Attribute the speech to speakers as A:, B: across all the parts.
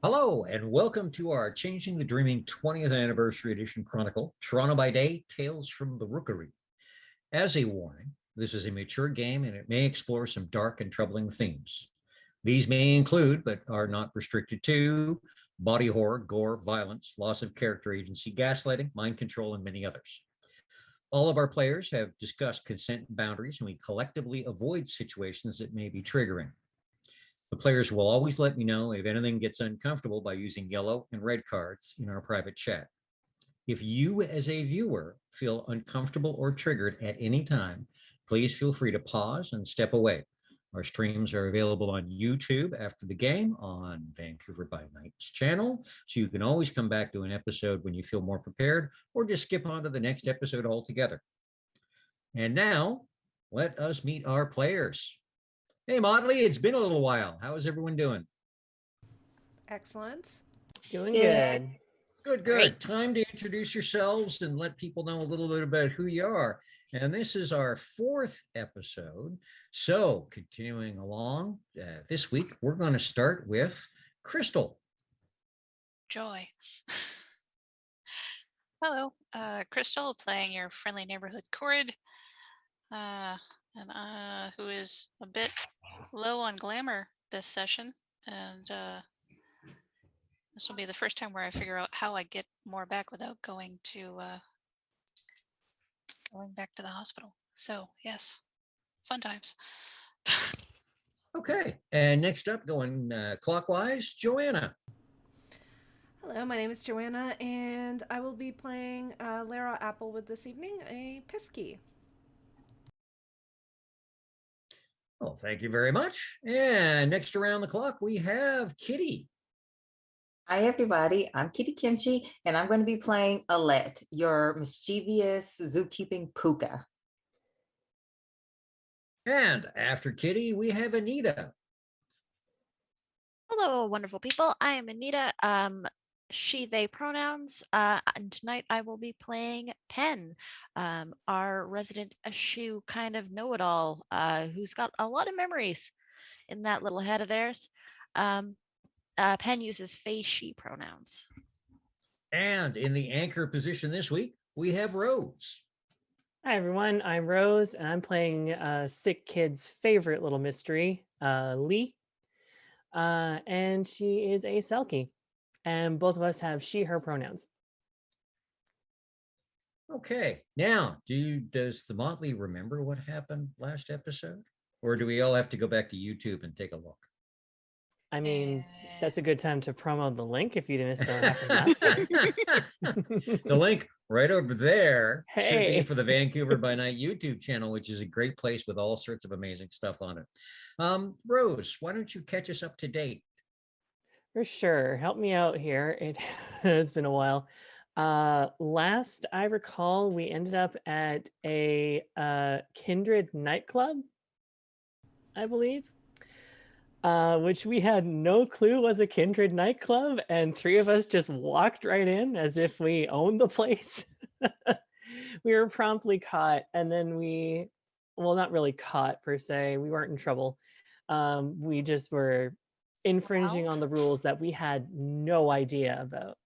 A: Hello, and welcome to our Changing the Dreaming 20th Anniversary Edition Chronicle, Toronto by Day, Tales from the Rookery. As a warning, this is a mature game and it may explore some dark and troubling themes. These may include, but are not restricted to, body horror, gore, violence, loss of character agency, gaslighting, mind control, and many others. All of our players have discussed consent boundaries, and we collectively avoid situations that may be triggering. The players will always let me know if anything gets uncomfortable by using yellow and red cards in our private chat. If you, as a viewer, feel uncomfortable or triggered at any time, please feel free to pause and step away. Our streams are available on YouTube after the game on Vancouver by Night's channel, so you can always come back to an episode when you feel more prepared, or just skip on to the next episode altogether. And now, let us meet our players. Hey, Motley, it's been a little while. How is everyone doing?
B: Excellent.
C: Doing good.
A: Good.
D: Great.
A: Time to introduce yourselves and let people know a little bit about who you are. And this is our fourth episode. So, continuing along, this week, we're going to start with Crystal.
D: Joy. Hello, Crystal, playing your friendly neighborhood Cord, who is a bit low on glamour this session, and this will be the first time where I figure out how I get more back without going back to the hospital. So yes, fun times.
A: Okay, and next up, going clockwise, Joanna.
B: Hello, my name is Joanna, and I will be playing Lara Applewood this evening, a Pisky.
A: Well, thank you very much. And next around the clock, we have Kitty.
E: Hi, everybody. I'm Kitty Kimchi, and I'm going to be playing Alette, your mischievous zookeeping puka.
A: And after Kitty, we have Anita.
F: Hello, wonderful people. I am Anita. She, they pronouns. And tonight I will be playing Pen, our resident eschew kind of know-it-all, who's got a lot of memories in that little head of theirs. Pen uses they, she pronouns.
A: And in the anchor position this week, we have Rose.
C: Hi, everyone. I'm Rose, and I'm playing Sick Kid's favorite little mystery, Lee. And she is a Selkie. And both of us have she, her pronouns.
A: Okay. Now, does the Motley remember what happened last episode? Or do we all have to go back to YouTube and take a look?
C: I mean, that's a good time to promo the link if you didn't still have that.
A: The link right over there should
C: Hey.
A: be for the Vancouver by Night YouTube channel, which is a great place with all sorts of amazing stuff on it. Rose, why don't you catch us up to date?
C: For sure. Help me out here. It has been a while. Last I recall, we ended up at a Kindred nightclub, I believe. Which we had no clue was a Kindred nightclub, and three of us just walked right in as if we owned the place. We were promptly caught, and then well, not really caught per se. We weren't in trouble. We just were infringing on the rules that we had no idea about.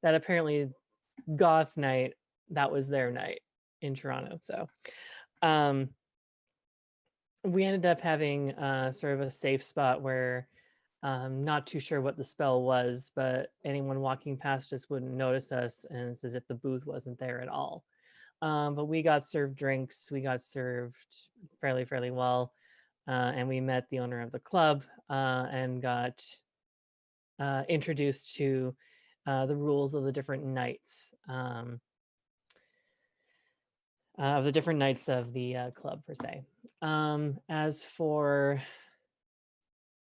C: That apparently goth night, that was their night in Toronto. So, we ended up having sort of a safe spot where not too sure what the spell was, but anyone walking past us wouldn't notice us, and it's as if the booth wasn't there at all. But we got served drinks. We got served fairly well, and we met the owner of the club and got introduced to the rules of the different nights. Of the different nights of the club per se. As for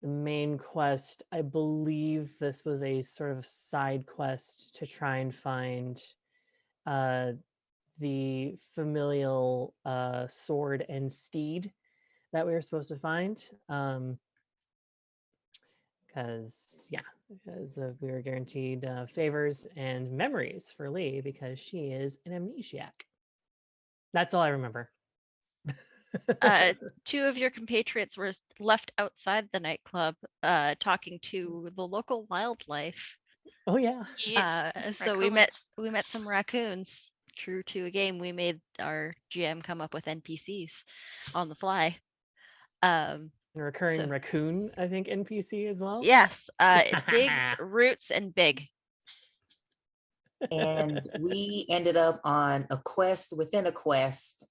C: the main quest, I believe this was a sort of side quest to try and find the familial sword and steed that we were supposed to find. Because we were guaranteed favors and memories for Lee because she is an amnesiac. That's all I remember.
F: Two of your compatriots were left outside the nightclub, talking to the local wildlife.
C: Oh yeah.
D: Yes.
F: So
D: raccoons.
F: we met some raccoons. True to a game, we made our GM come up with NPCs on the fly.
C: A recurring
F: So-
C: raccoon, I think, NPC as well.
F: Yes, digs, roots, and big.
E: And we ended up on a quest within a quest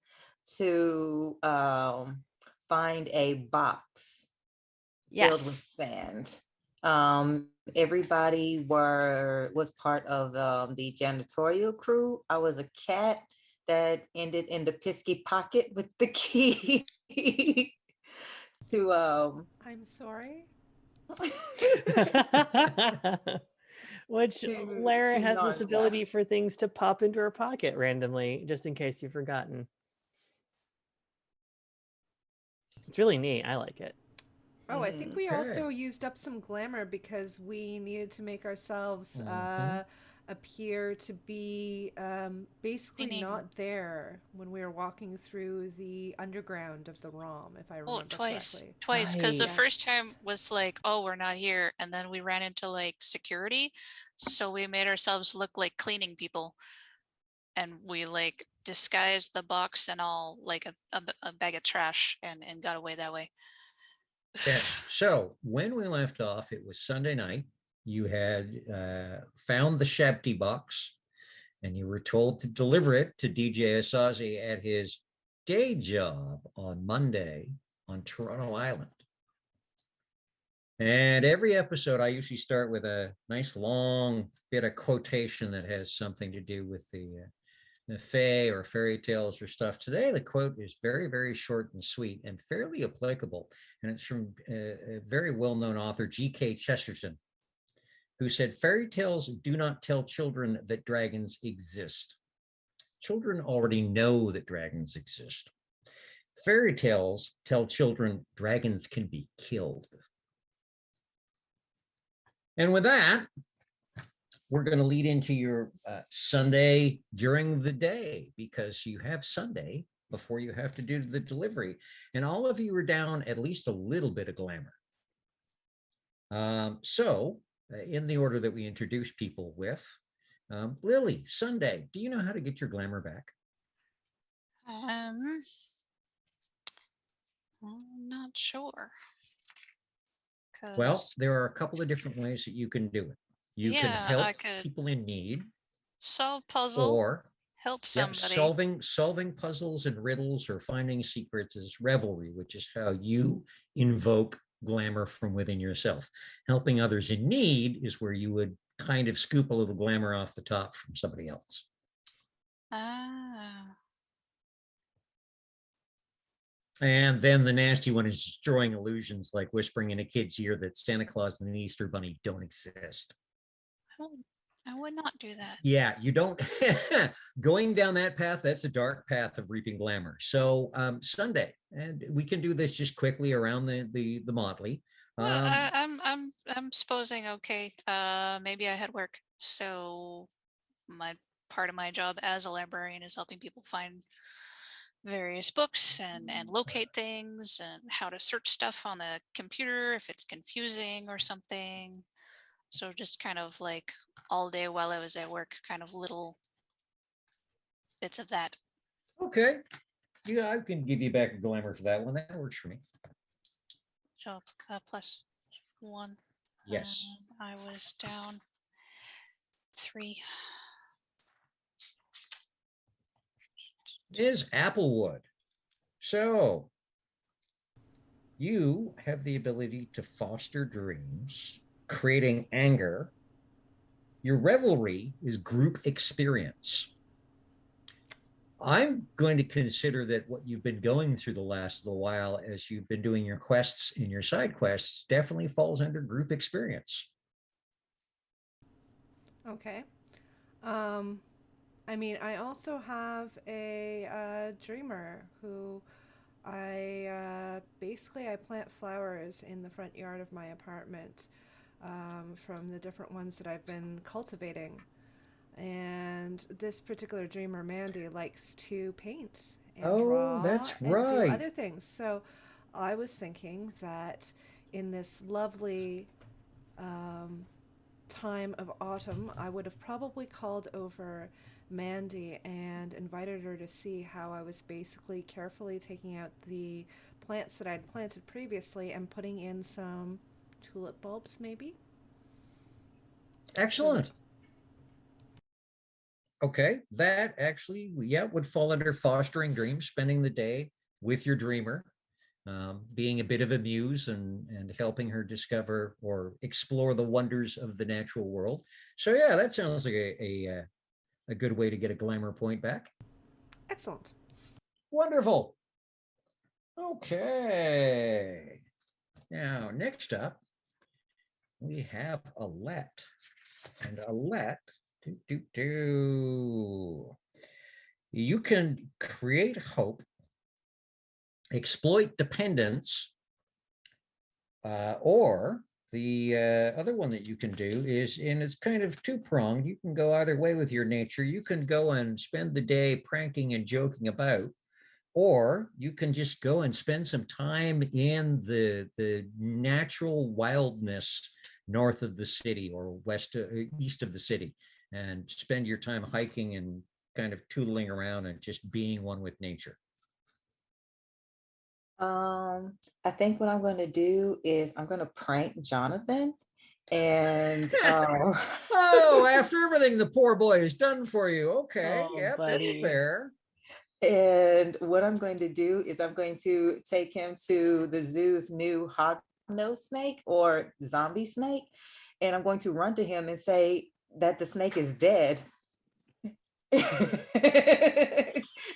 E: to find a box filled with
F: Yes.
E: sand. Everybody was part of the janitorial crew. I was a cat that ended in the pisky pocket with the key to
B: I'm sorry.
C: Which
E: To-
C: Lara
E: to
C: has this
E: Narnia.
C: ability for things to pop into her pocket randomly, just in case you've forgotten. It's really neat. I like it.
B: Oh, I think we
A: Okay.
B: also used up some glamour because we needed to make ourselves
A: Mhm.
B: appear to be basically
D: Meaning-
B: not there when we were walking through the underground of the ROM, if I remember
D: Well, twice,
B: correctly.
D: because the first
B: Right.
D: time was like, oh, we're not here, and then we ran into like security, so we made ourselves look like cleaning people, and we like disguised the box and all like a bag of trash and got away that way.
A: Yes. So when we left off, it was Sunday night. You had found the Shabty box and you were told to deliver it to DJ Asazi at his day job on Monday on Toronto Island. And every episode, I usually start with a nice long bit of quotation that has something to do with the fae or fairy tales or stuff. Today, the quote is very, very short and sweet and fairly applicable. And it's from a very well-known author, G.K. Chesterton, who said, "Fairy tales do not tell children that dragons exist. Children already know that dragons exist. Fairy tales tell children dragons can be killed." And with that, we're going to lead into your Sunday during the day, because you have Sunday before you have to do the delivery. And all of you are down at least a little bit of glamour. So in the order that we introduce people with, Lily, Sunday, do you know how to get your glamour back?
D: I'm not sure.
A: Well,
D: 'Cause-
A: there are a couple of different ways that you can do it. You can
D: Yeah,
A: help
D: I could
A: people in need,
D: solve puzzle,
A: or
D: help
A: yep,
D: somebody.
A: solving puzzles and riddles or finding secrets is revelry, which is how you invoke glamour from within yourself. Helping others in need is where you would kind of scoop a little glamour off the top from somebody else.
D: Ah,
A: And then the nasty one is destroying illusions, like whispering in a kid's ear that Santa Claus and the Easter Bunny don't exist.
D: I would not do that.
A: Yeah, you don't. Going down that path, that's a dark path of reaping glamour. So Sunday, and we can do this just quickly around the Motley.
D: Well, I'm supposing, okay, maybe I had work. So my part of my job as a librarian is helping people find various books and locate things and how to search stuff on the computer if it's confusing or something. So just kind of like all day while I was at work, kind of little bits of that.
A: Okay. Yeah, I can give you back a glamour for that one. That works for me.
D: So +1.
A: Yes.
D: I was down 3.
A: Ms. Applewood. So you have the ability to foster dreams, creating anger. Your revelry is group experience. I'm going to consider that what you've been going through the last little while as you've been doing your quests and your side quests definitely falls under group experience.
B: Okay. I mean, I also have a dreamer who basically I plant flowers in the front yard of my apartment from the different ones that I've been cultivating. And this particular dreamer, Mandy, likes to paint. and
A: Oh,
B: draw
A: that's
B: and do
A: right.
B: other things. So I was thinking that in this lovely time of autumn, I would have probably called over Mandy and invited her to see how I was basically carefully taking out the plants that I'd planted previously and putting in some tulip bulbs, maybe. So that
A: Excellent. Okay, that actually, yeah, would fall under fostering dreams, spending the day with your dreamer, being a bit of a muse and helping her discover or explore the wonders of the natural world. So yeah, that sounds like a good way to get a glamour point back.
B: excellent.
A: Wonderful. Okay. Now, next up, we have Alette. And Alette, you can create hope, exploit dependence, or the other one that you can do is, and it's kind of two-pronged, you can go either way with your nature. You can go and spend the day pranking and joking about, or you can just go and spend some time in the natural wildness north of the city or east of the city, and spend your time hiking and kind of tootling around and just being one with nature.
E: I think what I'm going to do is I'm going to prank Jonathan and
A: Oh, after everything the poor boy has done for you. Okay,
C: Oh,
A: yep, that's
C: buddy.
A: fair.
E: and what I'm going to do is I'm going to take him to the zoo's new hog-nosed snake or zombie snake, and I'm going to run to him and say that the snake is dead.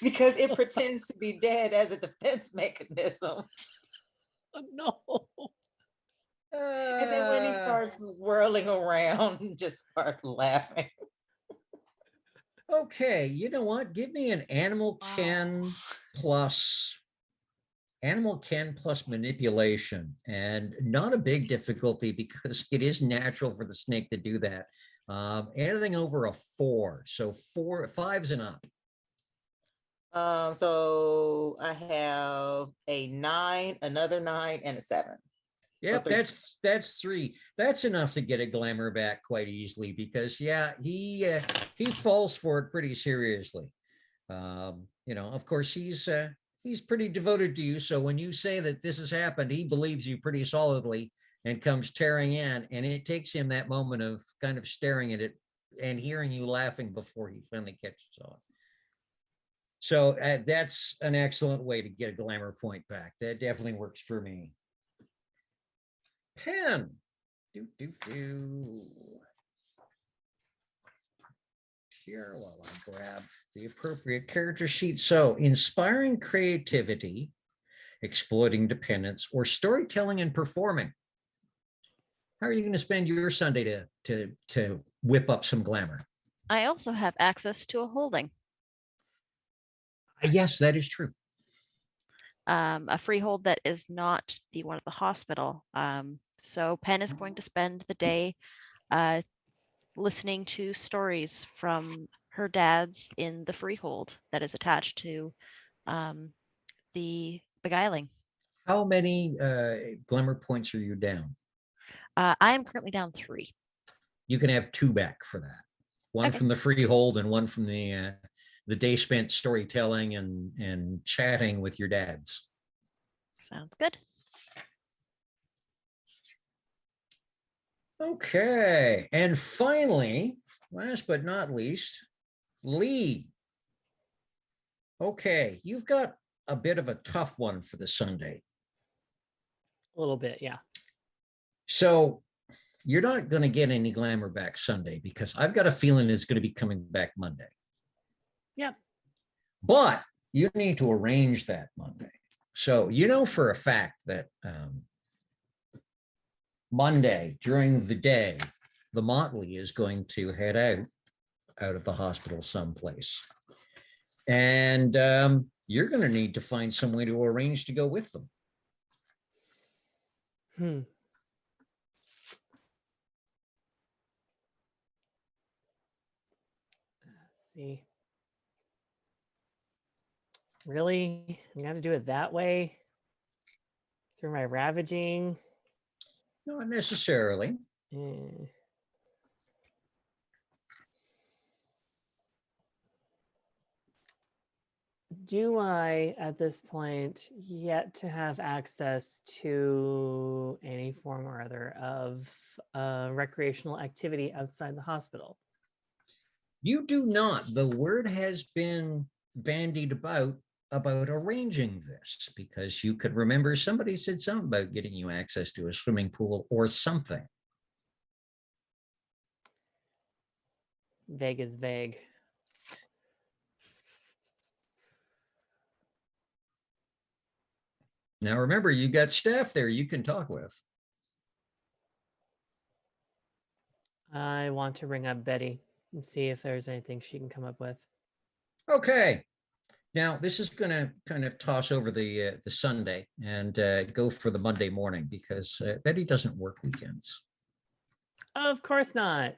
E: Because it pretends to be dead as a defense mechanism.
C: Oh, no.
E: And then when he starts whirling around, just start laughing.
A: Okay, you know what? Give me an animal ken plus manipulation, and not a big difficulty because it is natural for the snake to do that. Anything over a 4, so 5's and up.
E: So I have a 9, another 9, and a 7.
A: Yep,
E: three.
A: that's 3. That's enough to get a glamour back quite easily because yeah, he falls for it pretty seriously. Of course, he's pretty devoted to you. So when you say that this has happened, he believes you pretty solidly and comes tearing in. And it takes him that moment of kind of staring at it and hearing you laughing before he finally catches on. So that's an excellent way to get a glamour point back. That definitely works for me. Pen. Here while I grab the appropriate character sheet. So inspiring creativity, exploiting dependence, or storytelling and performing. How are you going to spend your Sunday to whip up some glamour?
F: I also have access to a holding,
A: Yes, that is true.
F: a freehold that is not the one at the hospital. So Penn is going to spend the day listening to stories from her dad's in the freehold that is attached to the beguiling.
A: How many glamour points are you down?
F: I am currently down 3.
A: You can have 2 back for that. One
F: Okay.
A: from the freehold and one from the day spent storytelling and chatting with your dads.
F: Sounds good.
A: Okay, and finally, last but not least, Lee. Okay, you've got a bit of a tough one for the Sunday.
C: A little bit, yeah.
A: So you're not going to get any glamour back Sunday because I've got a feeling it's going to be coming back Monday.
C: Yep.
A: But you need to arrange that Monday. So you know for a fact that Monday during the day, the Motley is going to head out of the hospital someplace. And you're going to need to find some way to arrange to go with them.
C: Let's see. Really? I got to do it that way? Through my ravaging?
A: Not necessarily.
C: Eh. Do I, at this point, yet to have access to any form or other of recreational activity outside the hospital?
A: You do not. The word has been bandied about arranging this because you could remember somebody said something about getting you access to a swimming pool or something.
C: Vague is vague.
A: Now, remember, you got staff there you can talk with.
C: I want to ring up Betty and see if there's anything she can come up with.
A: Okay. Now, this is going to kind of toss over the Sunday and go for the Monday morning because Betty doesn't work weekends.
C: Of course not.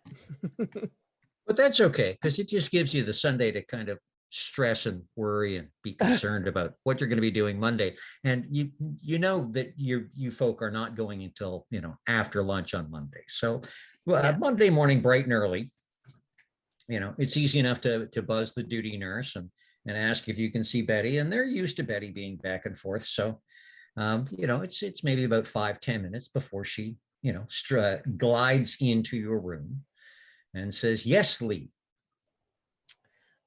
A: But that's okay because it just gives you the Sunday to kind of stress and worry and be concerned about what you're going to be doing Monday. And you know that you folk are not going until after lunch on Monday. So
C: Yeah.
A: Monday morning, bright and early, it's easy enough to buzz the duty nurse and ask if you can see Betty. And they're used to Betty being back and forth. So it's maybe about 5-10 minutes before she glides into your room and says, "Yes, Lee."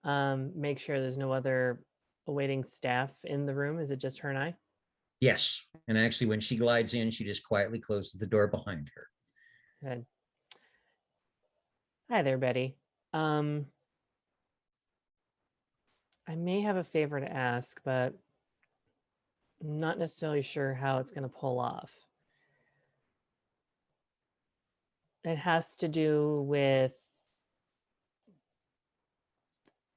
C: Make sure there's no other awaiting staff in the room. Is it just her and I?
A: Yes. And actually, when she glides in, she just quietly closes the door behind her.
C: Good. Hi there, Betty. I may have a favor to ask, but I'm not necessarily sure how it's going to pull off. It has to do with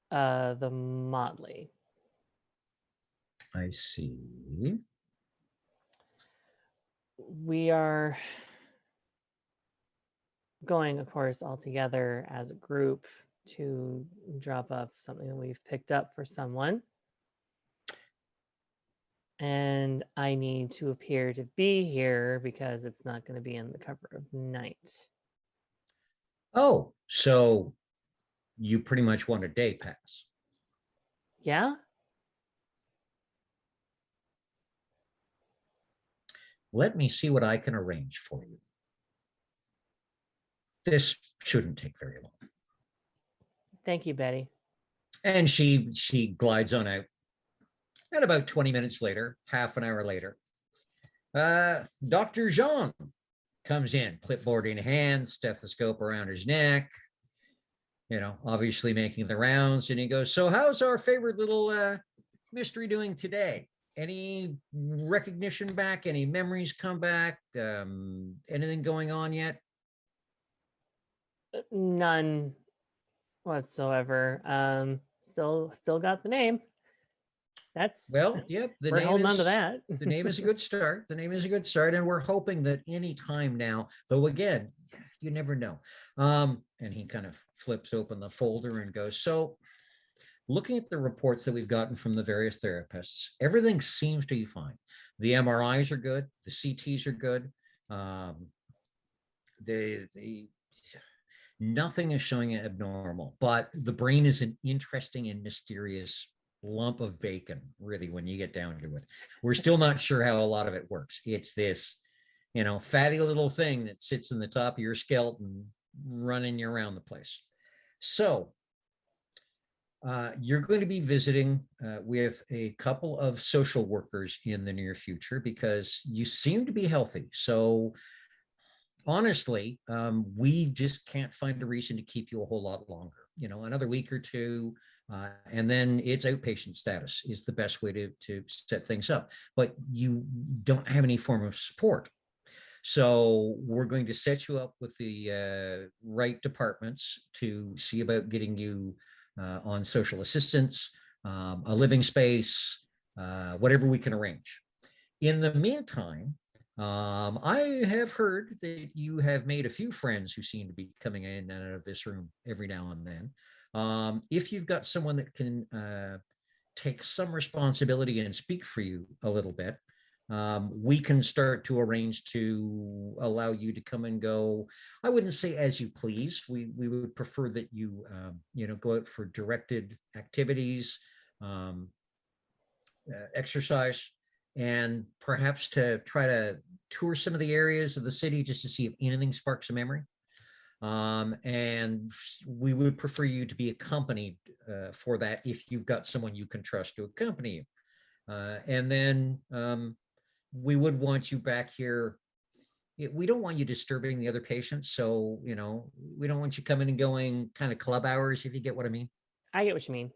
C: the Motley.
A: I see.
C: We are going, of course, all together as a group to drop off something that we've picked up for someone. And I need to appear to be here because it's not going to be in the cover of Night.
A: Oh, so you pretty much want a day pass.
C: Yeah?
A: Let me see what I can arrange for you. This shouldn't take very long.
C: Thank you, Betty.
A: And she glides on out. And about 20 minutes later, half an hour later, Dr. Jean comes in, clipboard in hand, stethoscope around his neck, obviously making the rounds. And he goes, "So how's our favorite little mystery doing today? Any recognition back? Any memories come back? Anything going on yet?"
C: None whatsoever. Still got the name.
A: Well, yep.
C: We're holding on to that.
A: The name is a good start. The name is a good start. And we're hoping that any time now, though, again, you never know. And he kind of flips open the folder and goes, "So looking at the reports that we've gotten from the various therapists, everything seems to be fine. The MRIs are good. The CTs are good. Nothing is showing abnormal, but the brain is an interesting and mysterious lump of bacon, really, when you get down to it. We're still not sure how a lot of it works. It's this, fatty little thing that sits in the top of your skeleton running you around the place. So you're going to be visiting with a couple of social workers in the near future because you seem to be healthy. So honestly, we just can't find a reason to keep you a whole lot longer. Another week or two, and then it's outpatient status is the best way to set things up. But you don't have any form of support. So we're going to set you up with the right departments to see about getting you on social assistance, a living space, whatever we can arrange. In the meantime, I have heard that you have made a few friends who seem to be coming in and out of this room every now and then. If you've got someone that can take some responsibility and speak for you a little bit, we can start to arrange to allow you to come and go. I wouldn't say as you please. We would prefer that you go out for directed activities, exercise, and perhaps to try to tour some of the areas of the city just to see if anything sparks a memory. And we would prefer you to be accompanied for that if you've got someone you can trust to accompany you. And then we would want you back here. We don't want you disturbing the other patients. So, we don't want you coming and going kind of club hours, if you get what I mean.
C: I get what you mean.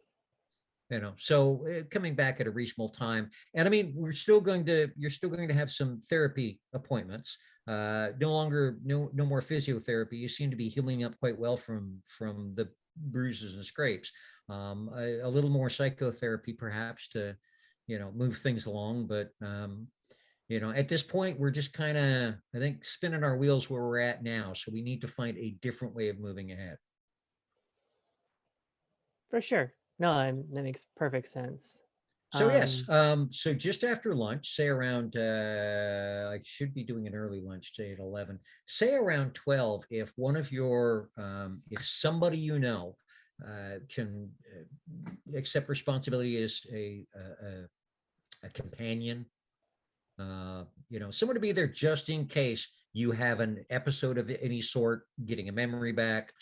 A: So coming back at a reasonable time. And I mean, you're still going to have some therapy appointments. No more physiotherapy. You seem to be healing up quite well from the bruises and scrapes. A little more psychotherapy perhaps to, move things along. But, at this point, we're just kind of, I think, spinning our wheels where we're at now. So we need to find a different way of moving ahead.
C: For sure. No, that makes perfect sense.
A: So yes, so just after lunch, say around, I should be doing an early lunch, say at 11, say around 12, if one of your, if somebody can accept responsibility as a companion, someone to be there just in case you have an episode of any sort, getting a memory back,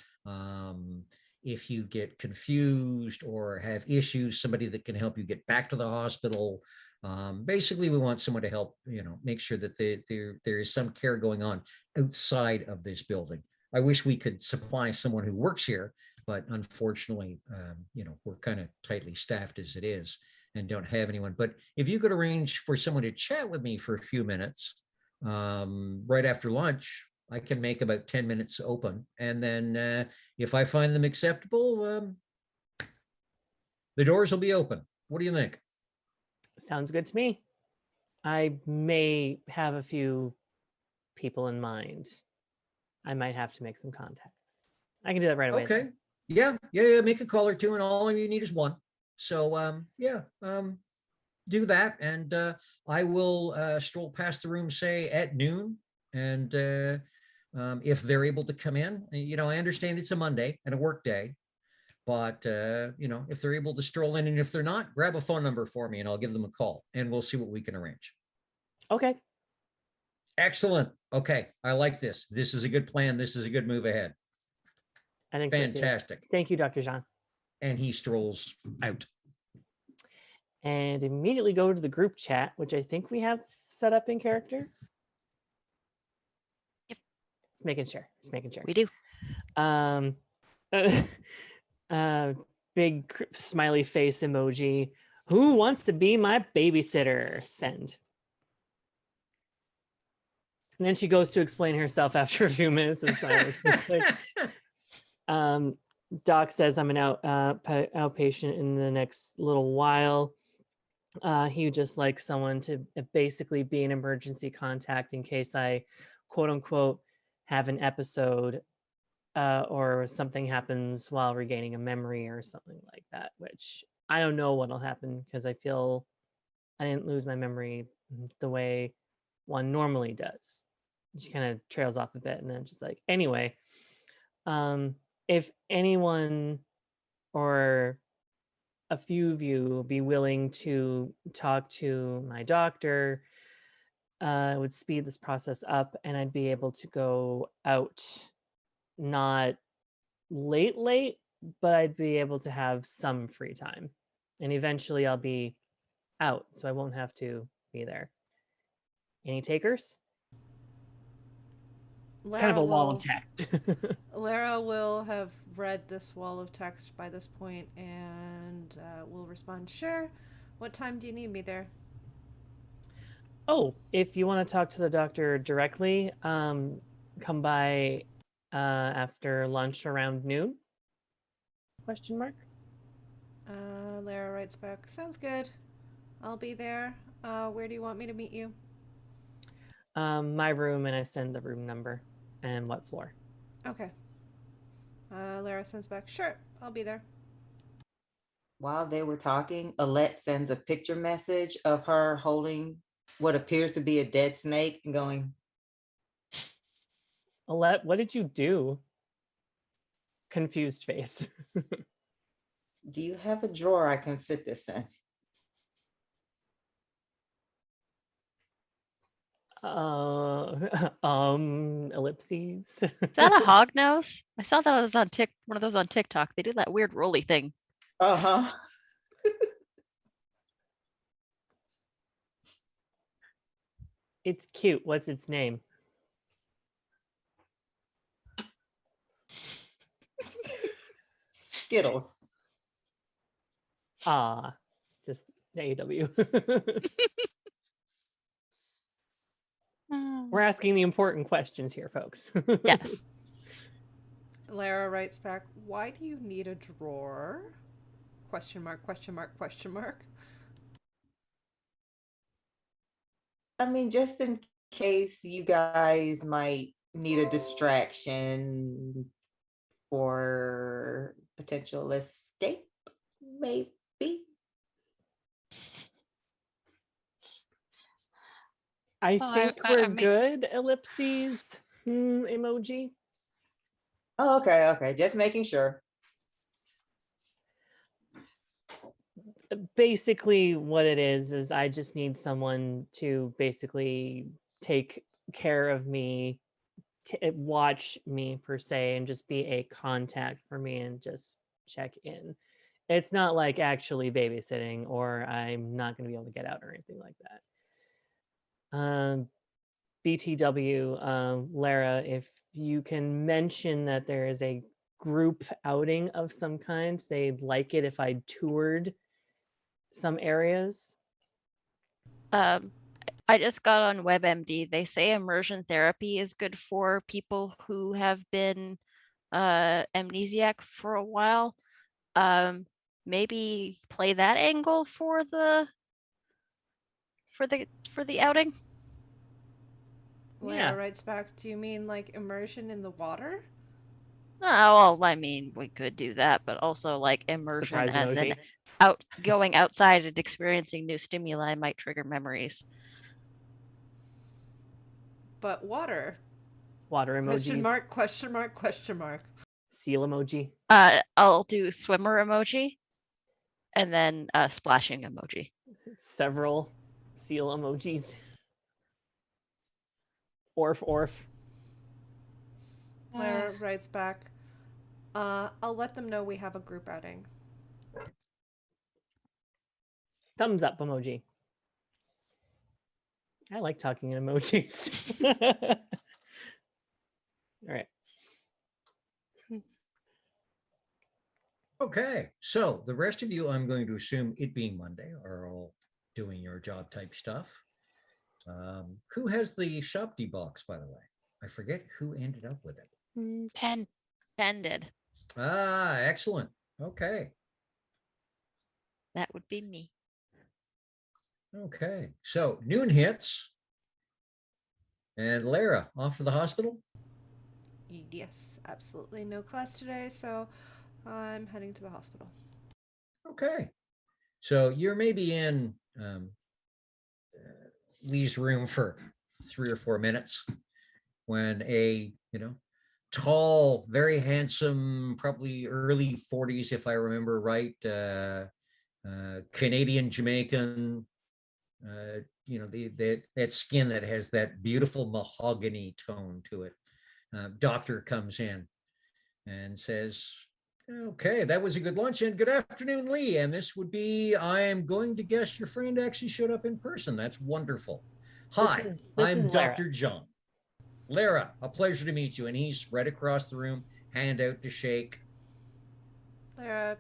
A: if you get confused or have issues, somebody that can help you get back to the hospital. Basically, we want someone to help, make sure that there is some care going on outside of this building. I wish we could supply someone who works here, but unfortunately, we're kind of tightly staffed as it is and don't have anyone. But if you could arrange for someone to chat with me for a few minutes right after lunch, I can make about 10 minutes open. And then if I find them acceptable, the doors will be open. What do you think?
C: Sounds good to me. I may have a few people in mind. I might have to make some contacts. I can do that right away.
A: Okay. Yeah. Make a call or two, and all you need is one. So do that. And I will stroll past the room, say at noon. And if they're able to come in, I understand it's a Monday and a work day, but if they're able to stroll in, and if they're not, grab a phone number for me and I'll give them a call and we'll see what we can arrange.
C: Okay.
A: Excellent. Okay. I like this. This is a good plan. This is a good move ahead.
C: I think
A: fantastic.
C: So too. Thank you, Dr. Jean.
A: And he strolls out.
C: And immediately go to the group chat, which I think we have set up in character. Just making sure.
F: We do.
C: Big smiley face emoji. Who wants to be my babysitter? Send. And then she goes to explain herself after a few minutes of silence. Doc says, I'm an outpatient in the next little while. He would just like someone to basically be an emergency contact in case I, quote unquote, have an episode or something happens while regaining a memory or something like that, which I don't know what'll happen because I feel I didn't lose my memory the way one normally does. She kind of trails off a bit and then just like, anyway, if anyone or a few of you will be willing to talk to my doctor, it would speed this process up and I'd be able to go out, not late, but I'd be able to have some free time. And eventually I'll be out, so I won't have to be there. Any takers? It's kind of a wall of text.
B: Lara will have read this wall of text by this point and will respond, sure. What time do you need me there?
C: Oh, if you want to talk to the doctor directly, come by after lunch around noon? ?
B: Lara writes back, sounds good. I'll be there. Where do you want me to meet you?
C: My room, and I send the room number and what floor.
B: Okay. Lara sends back, sure, I'll be there.
E: while they were talking, Alette sends a picture message of her holding what appears to be a dead snake and going,
C: Alette, what did you do? Confused face.
E: do you have a drawer I can sit this in?
C: Ellipses.
F: Is that a hog nose? I saw that was on one of those on TikTok. They do that weird roly thing.
E: Uh-huh.
C: It's cute. What's its name?
E: Skittles.
C: Ah, just AW. We're asking the important questions here, folks.
F: Yes.
B: Lara writes back, why do you need a drawer? Question mark, question mark, question mark.
E: I mean, just in case you guys might need a distraction for potential escape, maybe.
C: I
D: Oh,
C: think
D: I
C: we're
D: mean-
C: good. Ellipses emoji.
E: Oh, okay. Just making sure.
C: Basically, what it is I just need someone to basically take care of me, watch me per se, and just be a contact for me and just check in. It's not like actually babysitting, or I'm not going to be able to get out or anything like that. BTW, Lara, if you can mention that there is a group outing of some kind, they'd like it if I toured some areas.
F: I just got on WebMD. They say immersion therapy is good for people who have been amnesiac for a while. Maybe play that angle for the outing.
B: Lara
C: Yeah.
B: writes back, do you mean like immersion in the water?
F: Oh, well, I mean, we could do that, but also like immersion
C: Surprise
F: as
C: emoji.
F: in going outside and experiencing new stimuli might trigger memories.
B: But water?
C: Water emojis.
B: Question mark, question mark, question mark.
C: Seal emoji.
F: I'll do swimmer emoji and then splashing emoji.
C: Several seal emojis. Orf.
B: Lara writes back, I'll let them know we have a group outing.
C: Thumbs up emoji. I like talking in emojis. All right.
A: Okay, so the rest of you, I'm going to assume, it being Monday, are all doing your job type stuff. Who has the Shopty box, by the way? I forget who ended up with it.
D: Pen.
F: Ended.
A: Ah, excellent. Okay.
F: That would be me.
A: Okay, so noon hits. And Lara, off to the hospital?
B: Yes, absolutely no class today, so I'm heading to the hospital.
A: Okay. So you're maybe in Lee's room for 3 or 4 minutes when a, tall, very handsome, probably early 40s, if I remember right, Canadian Jamaican, that skin that has that beautiful mahogany tone to it. Doctor comes in and says, okay, that was a good lunch, and good afternoon, Lee. And this would be, I am going to guess your friend actually showed up in person. That's wonderful. Hi,
C: This
A: I'm
C: is Lara.
A: Dr. John. Lara, a pleasure to meet you. And he's right across the room, hand out to shake.
B: Lara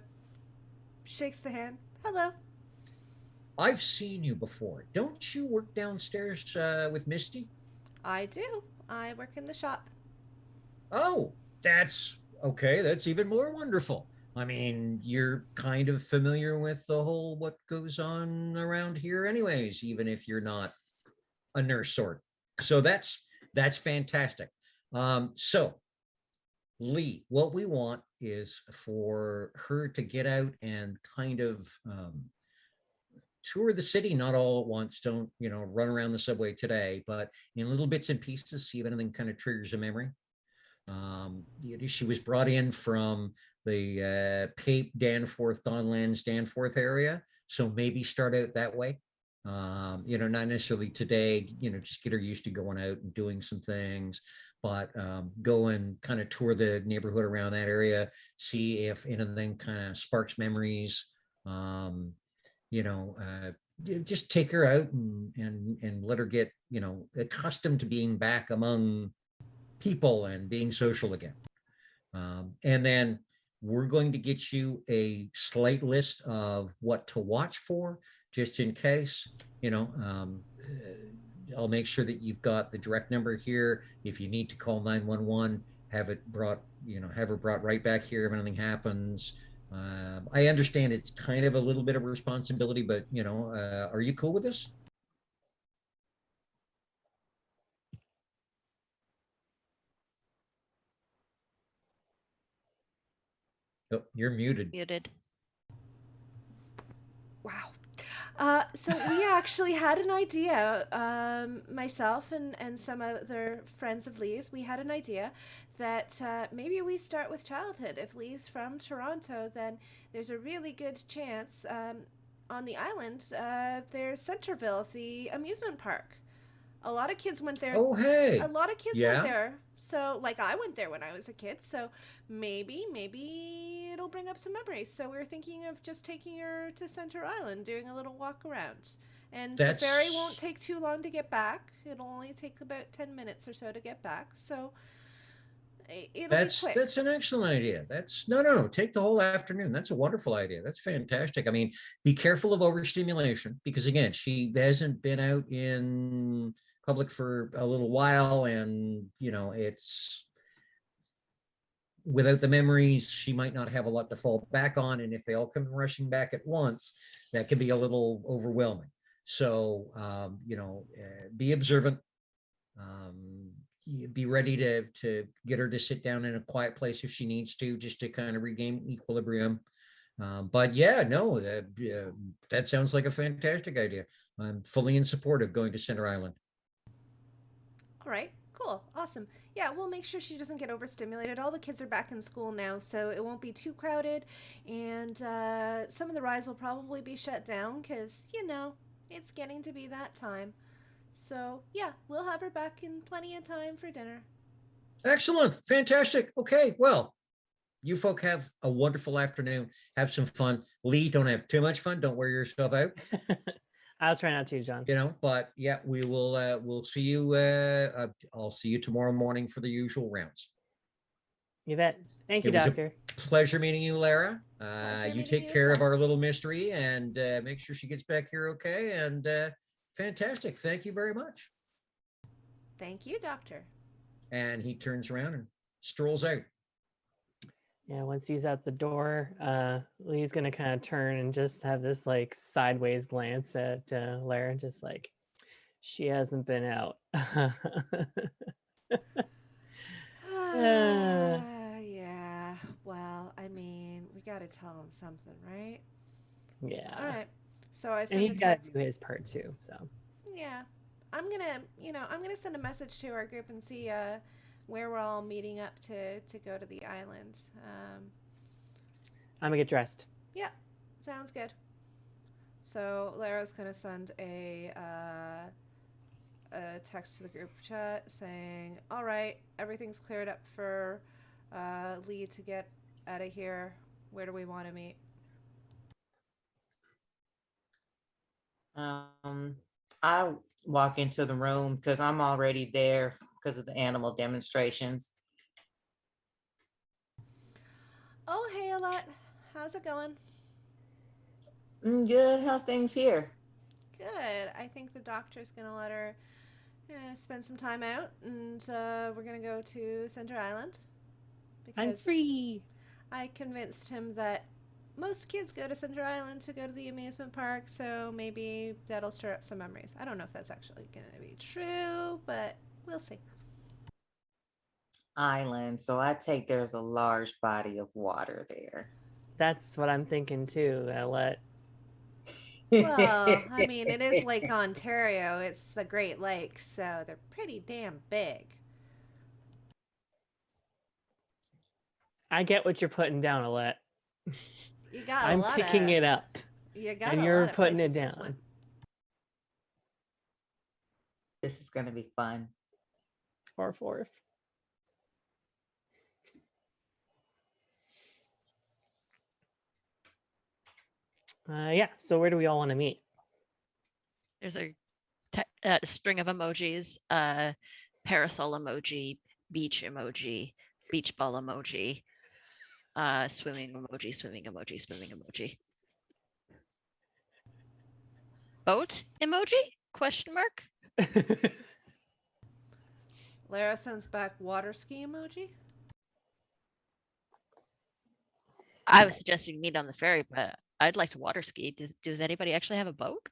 B: shakes the hand. Hello.
A: I've seen you before. Don't you work downstairs with Misty?
B: I do. I work in the shop.
A: Oh, that's okay. That's even more wonderful. I mean, you're kind of familiar with the whole what goes on around here anyways, even if you're not a nurse sort. So that's fantastic. So Lee, what we want is for her to get out and kind of tour the city, not all at once. Don't, run around the subway today, but in little bits and pieces, see if anything kind of triggers a memory. She was brought in from the Pape, Danforth, Donlands, Danforth area. So maybe start out that way. Not necessarily today, just get her used to going out and doing some things, but go and kind of tour the neighborhood around that area, see if anything kind of sparks memories. Just take her out and let her get, accustomed to being back among people and being social again. And then we're going to get you a slight list of what to watch for, just in case. I'll make sure that you've got the direct number here. If you need to call 911, have her brought right back here if anything happens. I understand it's kind of a little bit of a responsibility, but are you cool with this? Oh, you're muted.
F: Muted.
B: Wow. So we actually had an idea, myself and some other friends of Lee's, we had an idea that maybe we start with childhood. If Lee's from Toronto, then there's a really good chance on the island, there's Centerville, the amusement park. A lot of kids went there.
A: Oh, hey.
B: A lot of kids
A: Yeah.
B: went there. So, like, I went there when I was a kid. So maybe it'll bring up some memories. So we were thinking of just taking her to Center Island, doing a little walk around. And the ferry won't take too long to get back. It'll only take about 10 minutes or so to get back. So it'll be quick.
A: That's an excellent idea. That's no. Take the whole afternoon. That's a wonderful idea. That's fantastic. I mean, be careful of overstimulation because again, she hasn't been out in public for a little while, and it's without the memories, she might not have a lot to fall back on, and if they all come rushing back at once, that can be a little overwhelming. So be observant. Be ready to get her to sit down in a quiet place if she needs to, just to kind of regain equilibrium. But yeah, no, that sounds like a fantastic idea. I'm fully in support of going to Center Island.
B: All right, cool, awesome. Yeah, we'll make sure she doesn't get overstimulated. All the kids are back in school now, so it won't be too crowded. And some of the rides will probably be shut down because, it's getting to be that time. So, yeah, we'll have her back in plenty of time for dinner.
A: Excellent. Fantastic. Okay, well, you folk have a wonderful afternoon. Have some fun. Lee, don't have too much fun. Don't wear yourself out.
C: I'll try not to, John.
A: But yeah, we'll see you. I'll see you tomorrow morning for the usual rounds.
C: You bet. Thank you,
A: It was a
C: Doctor.
A: Pleasure meeting you, Lara.
B: Pleasure
A: You
B: meeting
A: take
B: you as
A: care of
B: well.
A: our little mystery and make sure she gets back here okay. And fantastic. Thank you very much.
B: Thank you, Doctor.
A: And he turns around and strolls out.
C: Yeah, once he's out the door, Lee's gonna kind of turn and just have this like sideways glance at Lara, just like she hasn't been out.
B: Yeah. Well, I mean, we got to tell him something, right?
C: Yeah.
B: All right. So I
C: And
B: sent
C: he's
B: a
C: got
B: text.
C: to do his part too. So
B: Yeah. I'm gonna send a message to our group and see where we're all meeting up to go to the island.
C: I'm gonna get dressed.
B: Yeah, sounds good. So Lara's gonna send a text to the group chat saying, "All right, everything's cleared up for Lee to get out of here. Where do we want to meet?"
E: I walk into the room because I'm already there because of the animal demonstrations.
B: Oh, hey, Alette. How's it going?
E: Good. How's things here?
B: Good. I think the doctor's gonna let her spend some time out, and we're gonna go to Center Island
C: I'm
B: because
C: free.
B: I convinced him that most kids go to Center Island to go to the amusement park, so maybe that'll stir up some memories. I don't know if that's actually gonna be true, but we'll see.
E: island, so I take there's a large body of water there.
C: That's what I'm thinking too. Let
B: Well, I mean, it is Lake Ontario. It's the Great Lakes, so they're pretty damn big.
C: I get what you're putting down, Alette.
B: You got a
C: I'm
B: lot
C: picking
B: of
C: it up,
B: you got
C: and
B: a
C: you're
B: lot of
C: putting it
B: places to swim.
C: down.
E: This is going to be fun.
C: Or fourth. Yeah. So where do we all want to meet?
F: There's a string of emojis, parasol emoji, beach emoji, beach ball emoji, swimming emoji, swimming emoji, swimming emoji. Boat emoji? Question mark?
B: Lara sends back water ski emoji.
F: I was suggesting meet on the ferry, but I'd like to water ski. Does anybody actually have a boat?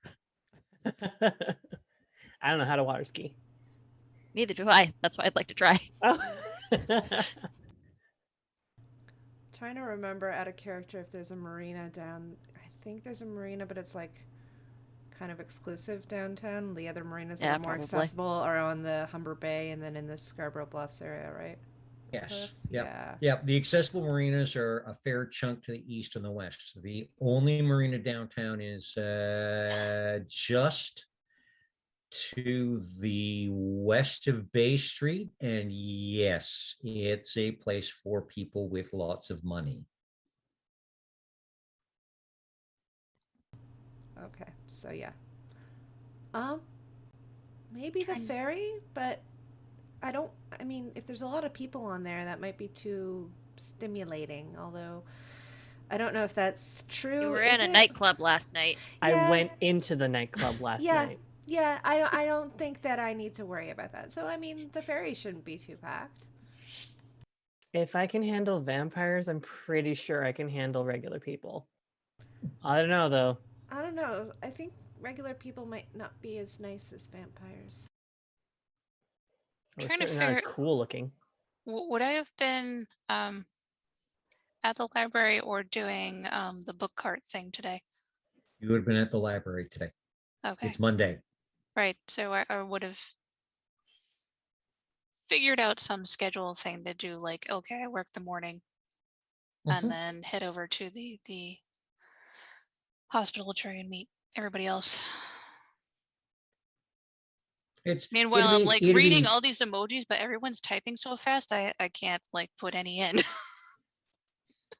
C: I don't know how to water ski.
F: Neither do I. That's why I'd like to try.
C: Oh.
B: Trying to remember out of character if there's a marina down. I think there's a marina, but it's like kind of exclusive downtown. The other marinas that
F: Yeah,
B: are more
F: probably.
B: accessible are on the Humber Bay and then in the Scarborough Bluffs area, right?
A: Yes.
B: Cliff?
A: Yep.
B: Yeah.
A: Yep. The accessible marinas are a fair chunk to the east and the west. The only marina downtown is just to the west of Bay Street. And yes, it's a place for people with lots of money.
B: Okay. So yeah. Maybe the
F: Trying-
B: ferry, but I mean, if there's a lot of people on there, that might be too stimulating. Although, I don't know if that's true.
F: You were
B: Is
F: in a
B: it?
F: nightclub last night.
C: I
B: Yeah.
C: went into the nightclub last
B: Yeah.
C: night.
B: Yeah, I don't think that I need to worry about that. So, I mean, the ferry shouldn't be too packed.
C: If I can handle vampires, I'm pretty sure I can handle regular people. I don't know though.
B: I don't know. I think regular people might not be as nice as vampires.
C: We're
D: Trying to
C: certainly not as
D: figure-
C: cool looking.
D: Would I have been at the library or doing the book cart thing today?
A: You would have been at the library today.
D: Okay,
A: It's Monday.
D: right. So I would have figured out some schedule thing to do, like, okay, I work the morning
A: Mhm.
D: and then head over to the hospital to try and meet everybody else. Meanwhile, I'm like reading all these emojis, but everyone's typing so fast, I can't like put any in.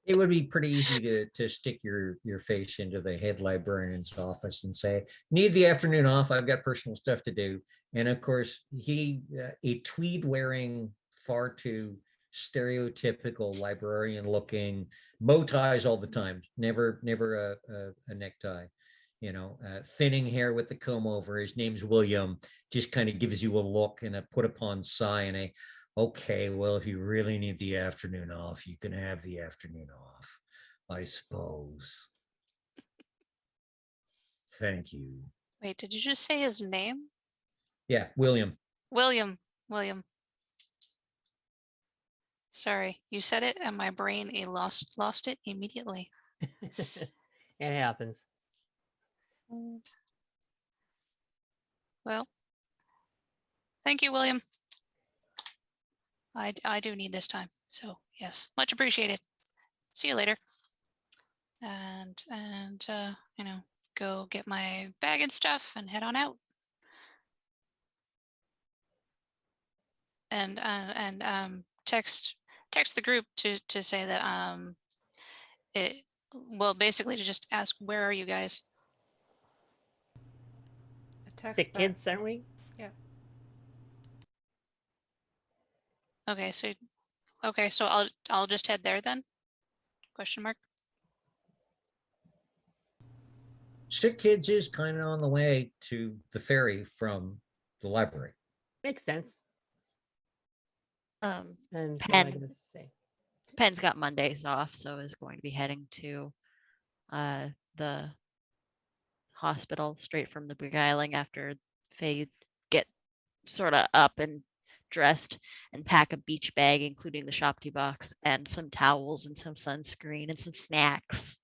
A: It would be pretty easy to stick your face into the head librarian's office and say, need the afternoon off. I've got personal stuff to do. And of course, a tweed wearing, far too stereotypical librarian looking, bow ties all the time, never a necktie, thinning hair with the comb over. His name's William, just kind of gives you a look and a put upon sigh and a, okay, well, if you really need the afternoon off, you can have the afternoon off, I suppose. Thank you.
D: Wait, did you just say his name?
A: Yeah, William.
D: William. Sorry, you said it and my brain lost it immediately.
C: It happens.
D: Well, thank you, William. I do need this time. So yes, much appreciated. See you later. And go get my bag and stuff and head on out. And text the group to say that basically to just ask, where are you guys?
B: A text
C: Sick
B: back.
C: kids, aren't we?
D: Okay, so I'll just head there then? Question mark.
A: Sick Kids is kind of on the way to the ferry from the library.
C: Makes sense. And what am I
F: Penn.
C: gonna say?
F: Penn's got Mondays off, so is going to be heading to the hospital straight from the beguiling after they get sort of up and dressed and pack a beach bag, including the shop tea box and some towels and some sunscreen and some snacks.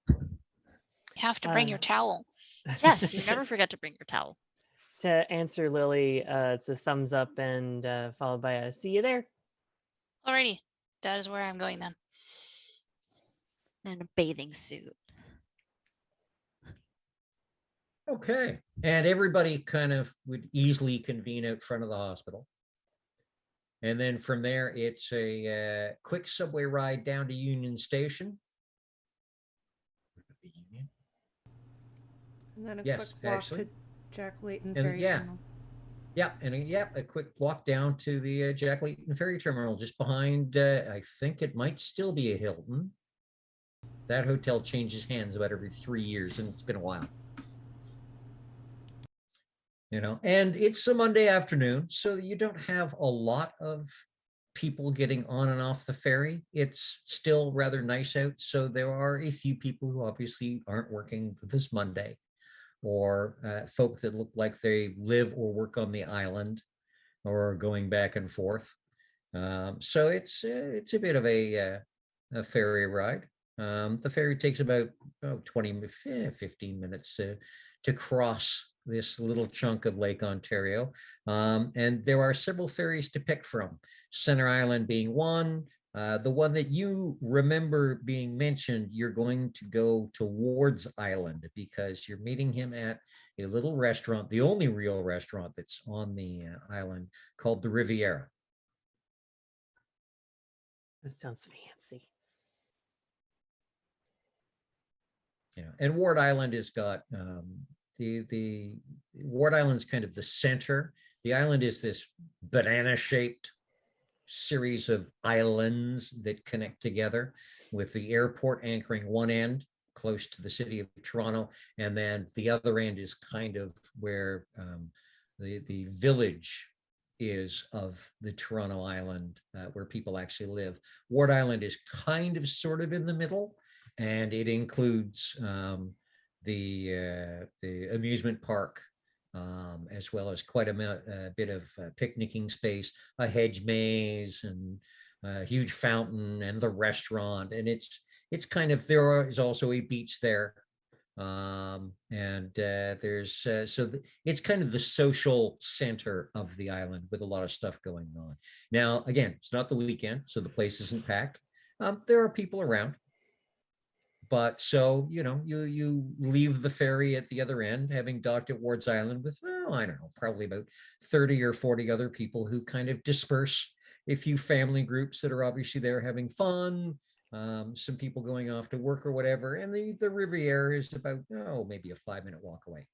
D: You have to bring your towel.
F: Yes, you never forget to bring your towel.
C: To answer Lily, it's a thumbs up and followed by a see you there.
D: Alrighty, that is where I'm going then.
F: And a bathing suit.
A: Okay. And everybody kind of would easily convene out front of the hospital. And then from there, it's a quick subway ride down to Union Station.
B: And then a
A: Yes,
B: quick walk
A: actually.
B: to Jack Layton
A: And
B: Ferry
A: yeah.
B: Terminal.
A: Yeah, and a quick walk down to the Jack Layton Ferry Terminal, just behind, I think it might still be a Hilton. That hotel changes hands about every 3 years, and it's been a while. You know, and it's a Monday afternoon, so you don't have a lot of people getting on and off the ferry. It's still rather nice out, so there are a few people who obviously aren't working this Monday, or folk that look like they live or work on the island or going back and forth. So it's a bit of a ferry ride. The ferry takes about 15 minutes to cross this little chunk of Lake Ontario. And there are several ferries to pick from, Center Island being one. The one that you remember being mentioned, you're going to go to Ward's Island because you're meeting him at a little restaurant, the only real restaurant that's on the island, called the Riviera.
C: That sounds fancy.
A: Yeah, and Ward Island has got the Ward Island is kind of the center. The island is this banana-shaped series of islands that connect together, with the airport anchoring one end close to the city of Toronto, and then the other end is kind of where the village is of the Toronto island, where people actually live. Ward Island is kind of sort of in the middle, and it includes the amusement park, as well as quite a bit of picnicking space, a hedge maze, and a huge fountain, and the restaurant. And it's kind of, there is also a beach there. And there's it's kind of the social center of the island with a lot of stuff going on. Now, again, it's not the weekend, so the place isn't packed. There are people around. But so, you know, you leave the ferry at the other end, having docked at Ward's Island with, well, I don't know, probably about 30 or 40 other people who kind of disperse, a few family groups that are obviously there having fun, some people going off to work or whatever. And the Riviera is about, maybe a 5-minute walk away.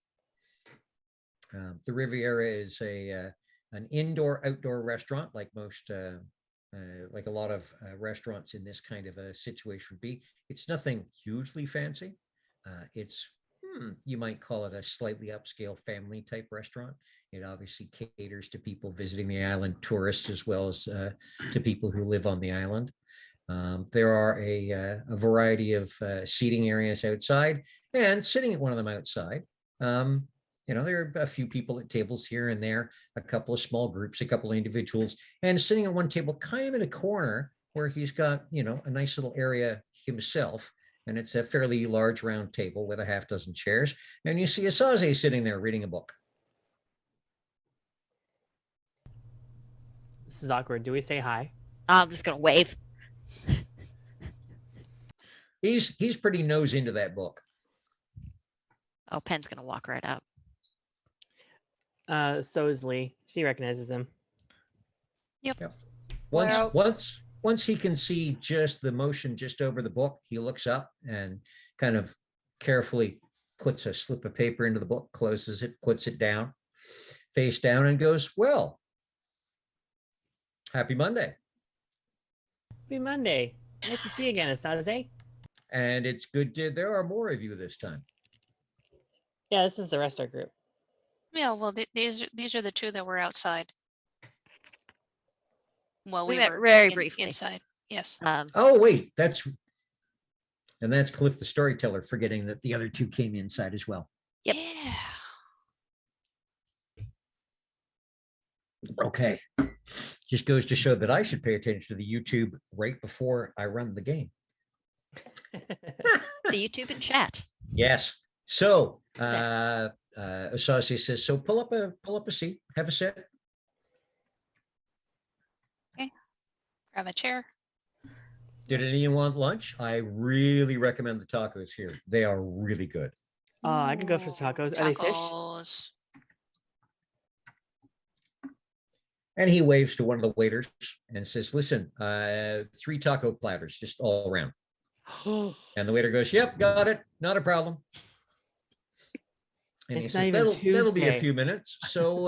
A: The Riviera is an indoor-outdoor restaurant, like most like a lot of restaurants in this kind of a situation would be. It's nothing hugely fancy. It's, you might call it a slightly upscale family type restaurant. It obviously caters to people visiting the island, tourists, as well as to people who live on the island. There are a variety of seating areas outside, and sitting at one of them outside, you know, there are a few people at tables here and there, a couple of small groups, a couple of individuals, and sitting at one table kind of in a corner where he's got, you know, a nice little area himself. And it's a fairly large round table with a half dozen chairs. And you see Asaze sitting there reading a book.
C: This is awkward. Do we say hi?
F: I'm just gonna wave.
A: He's pretty nose into that book.
F: Oh, Pen's gonna walk right up.
C: So is Lee. She recognizes him.
D: Yep.
A: Once he can see just the motion just over the book, he looks up and kind of carefully puts a slip of paper into the book, closes it, puts it down, face down, and goes, well, happy Monday.
C: Happy Monday. Nice to see you again, Asaze.
A: And it's good there are more of you this time.
C: Yeah, this is the rest of our group.
D: Yeah, well, these are the two that were outside. Well,
F: We
D: we
F: met
D: were
F: very briefly.
D: inside. Yes.
A: Oh, wait, that's Cliff the storyteller, forgetting that the other two came inside as well.
F: Yep.
D: Yeah.
A: Okay. Just goes to show that I should pay attention to the YouTube right before I run the game.
F: The YouTube and chat.
A: Yes. So Asasi says, so pull up a seat, have a sit.
D: Grab a chair.
A: Did anyone want lunch? I really recommend the tacos here. They are really good.
C: I could go for tacos. Are they fish?
D: Tacos.
A: And he waves to one of the waiters and says, listen, 3 taco platters, just all around. And the waiter goes, yep, got it. Not a problem. And
C: It's
A: he
C: not
A: says,
C: even
A: that'll be a
C: Tuesday.
A: few minutes. So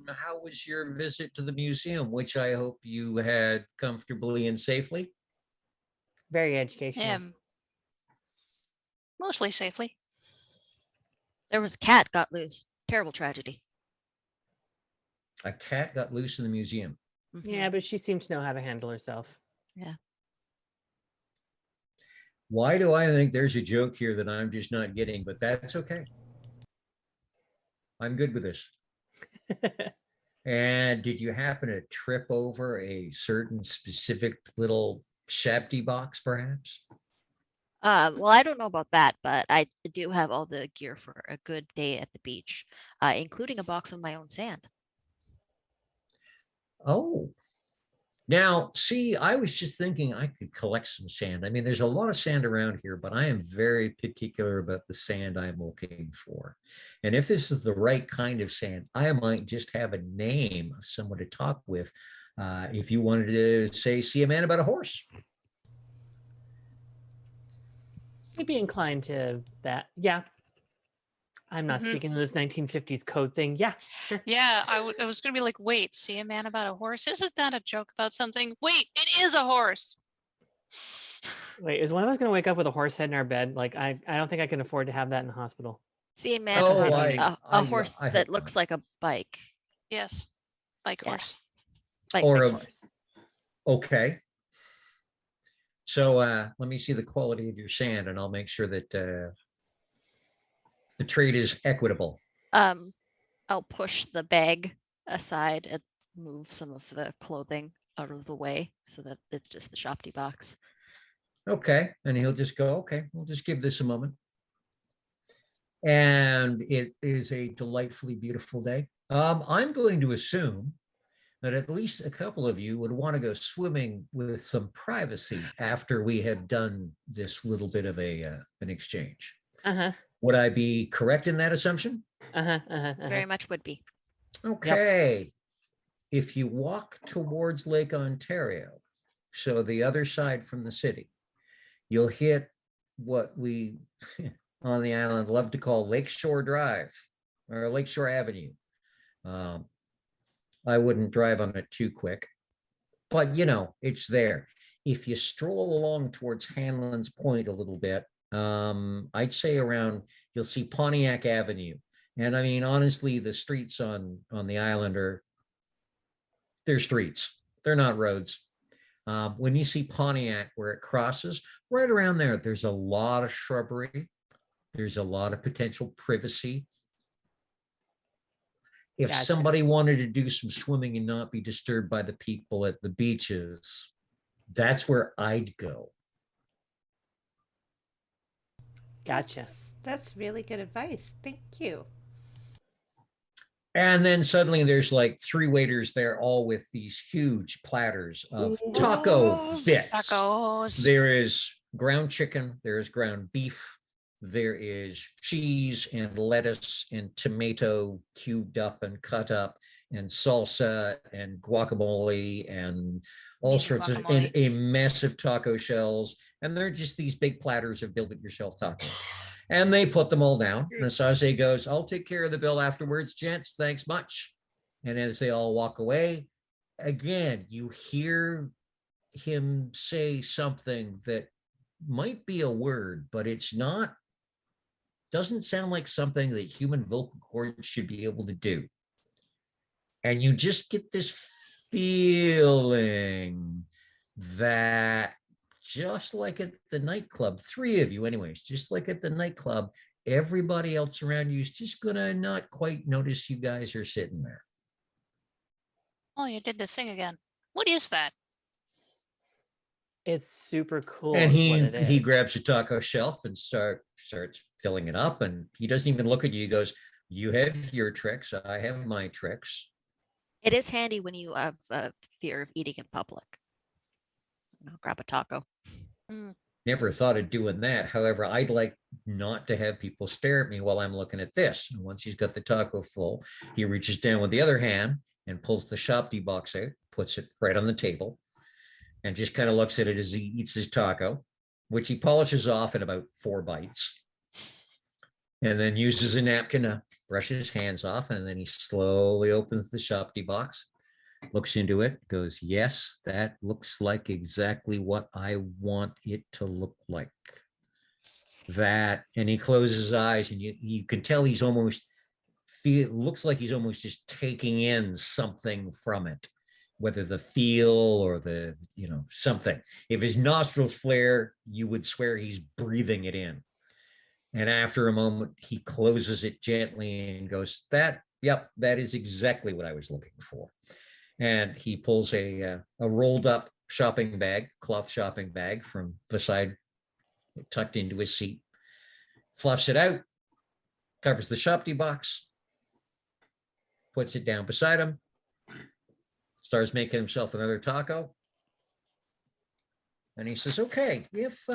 A: how was your visit to the museum, which I hope you had comfortably and safely?
C: Very educational.
D: Yeah. Mostly safely.
F: There was a cat got loose. Terrible tragedy.
A: A cat got loose in the museum.
F: Mhm.
C: Yeah, but she seemed to know how to handle herself.
A: Why do I think there's a joke here that I'm just not getting? But that's okay. I'm good with this. And did you happen to trip over a certain specific little shabty box, perhaps?
F: Well, I don't know about that, but I do have all the gear for a good day at the beach, including a box of my own sand.
A: Oh. Now, see, I was just thinking I could collect some sand. I mean, there's a lot of sand around here, but I am very particular about the sand I'm looking for. And if this is the right kind of sand, I might just have a name of someone to talk with. If you wanted to say, see a man about a horse.
C: I'd be inclined to that. Yeah. I'm not
D: Mhm.
C: speaking to this 1950s code thing. Yeah, sure.
D: Yeah, I was gonna be like, wait, see a man about a horse? Isn't that a joke about something? Wait, it is a horse.
C: Wait, is one of us going to wake up with a horse head in our bed? Like, I don't think I can afford to have that in the hospital.
F: See a man
A: Oh,
F: riding
A: I
F: a horse
A: hope
F: that
A: not.
F: looks like a bike.
D: Yes. Bike
F: Yeah.
D: horse.
F: Bike
A: Or
F: horse.
C: Horse.
A: Okay. So let me see the quality of your sand, and I'll make sure that the trade is equitable.
F: I'll push the bag aside and move some of the clothing out of the way so that it's just the shopty box.
A: Okay. And he'll just go, okay, we'll just give this a moment. And it is a delightfully beautiful day. I'm going to assume that at least a couple of you would want to go swimming with some privacy after we have done this little bit of an exchange.
C: Uh-huh.
A: Would I be correct in that assumption?
C: Uh-huh. Uh-huh.
F: Very much would be.
A: Okay. If you walk towards Lake Ontario, so the other side from the city, you'll hit what we on the island love to call Lakeshore Drive or Lakeshore Avenue. I wouldn't drive on it too quick, but you know, it's there. If you stroll along towards Hanlon's Point a little bit, I'd say around, you'll see Pontiac Avenue. And I mean, honestly, the streets on the island they're streets. They're not roads. When you see Pontiac where it crosses, right around there, there's a lot of shrubbery. There's a lot of potential privacy. If
C: Gotcha.
A: somebody wanted to do some swimming and not be disturbed by the people at the beaches, that's where I'd go.
C: Gotcha.
B: That's really good advice. Thank you.
A: And then suddenly there's like 3 waiters there, all with these huge platters of taco bits.
D: Tacos.
A: There is ground chicken, there is ground beef, there is cheese and lettuce and tomato cubed up and cut up, and salsa and guacamole and all
D: Meat and
A: sorts of,
D: guacamole.
A: and a massive taco shells. And they're just these big platters of build it yourself tacos. And they put them all down. And Asase goes, I'll take care of the bill afterwards, gents. Thanks much. And as they all walk away, again, you hear him say something that might be a word, but it's not, doesn't sound like something that human vocal cords should be able to do. And you just get this feeling that just like at the nightclub, 3 of you anyways, just like at the nightclub, everybody else around you is just gonna not quite notice you guys are sitting there.
D: Oh, you did the thing again. What is that?
C: It's super cool.
A: And
C: is what
A: he
C: it
A: he
C: is.
A: grabs a taco shelf and starts filling it up, and he doesn't even look at you. He goes, "You have your tricks, I have my tricks."
F: It is handy when you have fear of eating in public. Grab a taco.
A: Never thought of doing that. However, I'd like not to have people stare at me while I'm looking at this. And once he's got the taco full, he reaches down with the other hand and pulls the Shopty box out, puts it right on the table, and just kind of looks at it as he eats his taco, which he polishes off in about 4 bites, and then uses a napkin to brush his hands off. And then he slowly opens the Shopty box, looks into it, goes, "Yes, that looks like exactly what I want it to look like." That, and he closes his eyes, and you can tell he's almost looks like he's almost just taking in something from it, whether the feel or the, something. If his nostrils flare, you would swear he's breathing it in. And after a moment, he closes it gently and goes, "Yep, that is exactly what I was looking for." And he pulls a rolled up shopping bag, cloth shopping bag from beside, tucked into his seat, fluffs it out, covers the Shopty box, puts it down beside him, starts making himself another taco. And he says, "Okay, if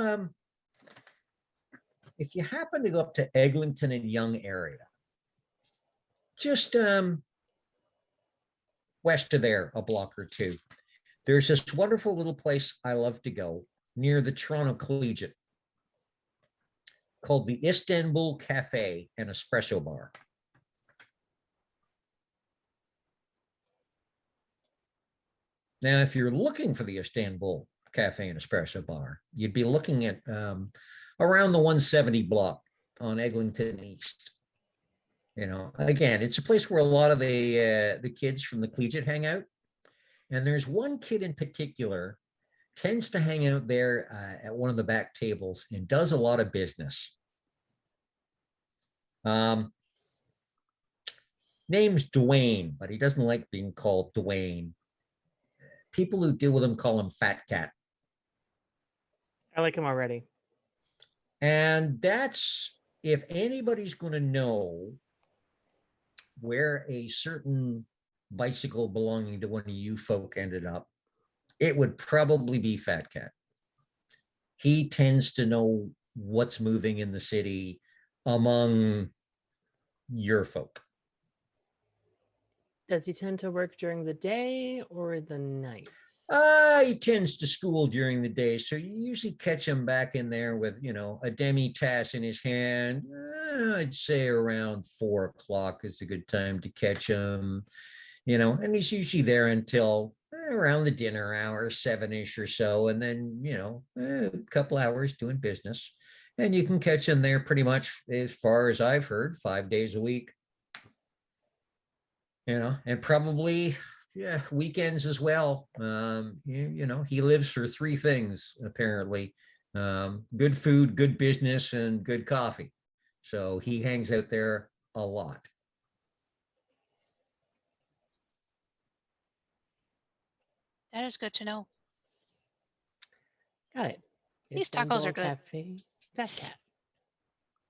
A: you happen to go up to Eglinton and Young area, just west of there, a block or two, there's this wonderful little place I love to go near the Toronto Collegiate called the Istanbul Cafe and Espresso Bar." Now, if you're looking for the Istanbul Cafe and Espresso Bar, you'd be looking at around the 170 block on Eglinton East. Again, it's a place where a lot of the kids from the collegiate hang out. And there's one kid in particular tends to hang out there at one of the back tables and does a lot of business. Name's Dwayne, but he doesn't like being called Dwayne. People who deal with him call him Fat Cat.
C: I like him already.
A: And that's, if anybody's going to know where a certain bicycle belonging to one of you folk ended up, it would probably be Fat Cat. He tends to know what's moving in the city among your folk.
C: Does he tend to work during the day or the nights?
A: He tends to school during the day, so you usually catch him back in there with, a demi-tasse in his hand. I'd say around 4 o'clock is a good time to catch him, and he's usually there until around the dinner hour, 7-ish or so, and then, a couple hours doing business. And you can catch him there pretty much, as far as I've heard, 5 days a week. And probably, weekends as well. He lives for 3 things, apparently: good food, good business, and good coffee. So he hangs out there a lot.
D: That is good to know.
C: Got it.
D: These tacos are good.
C: Cafe, Fat Cat.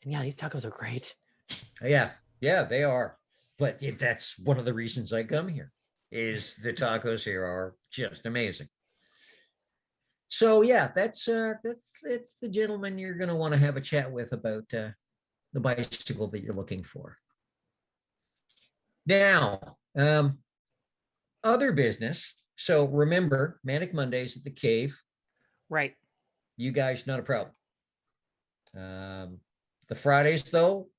C: And yeah, these tacos are great.
A: Yeah, they are. But that's one of the reasons I come here, is the tacos here are just amazing. So yeah, that's the gentleman you're going to want to have a chat with about the bicycle that you're looking for. Now, other business. So remember, Manic Mondays at the Cave.
C: Right.
A: You guys, not a problem. The Fridays, though,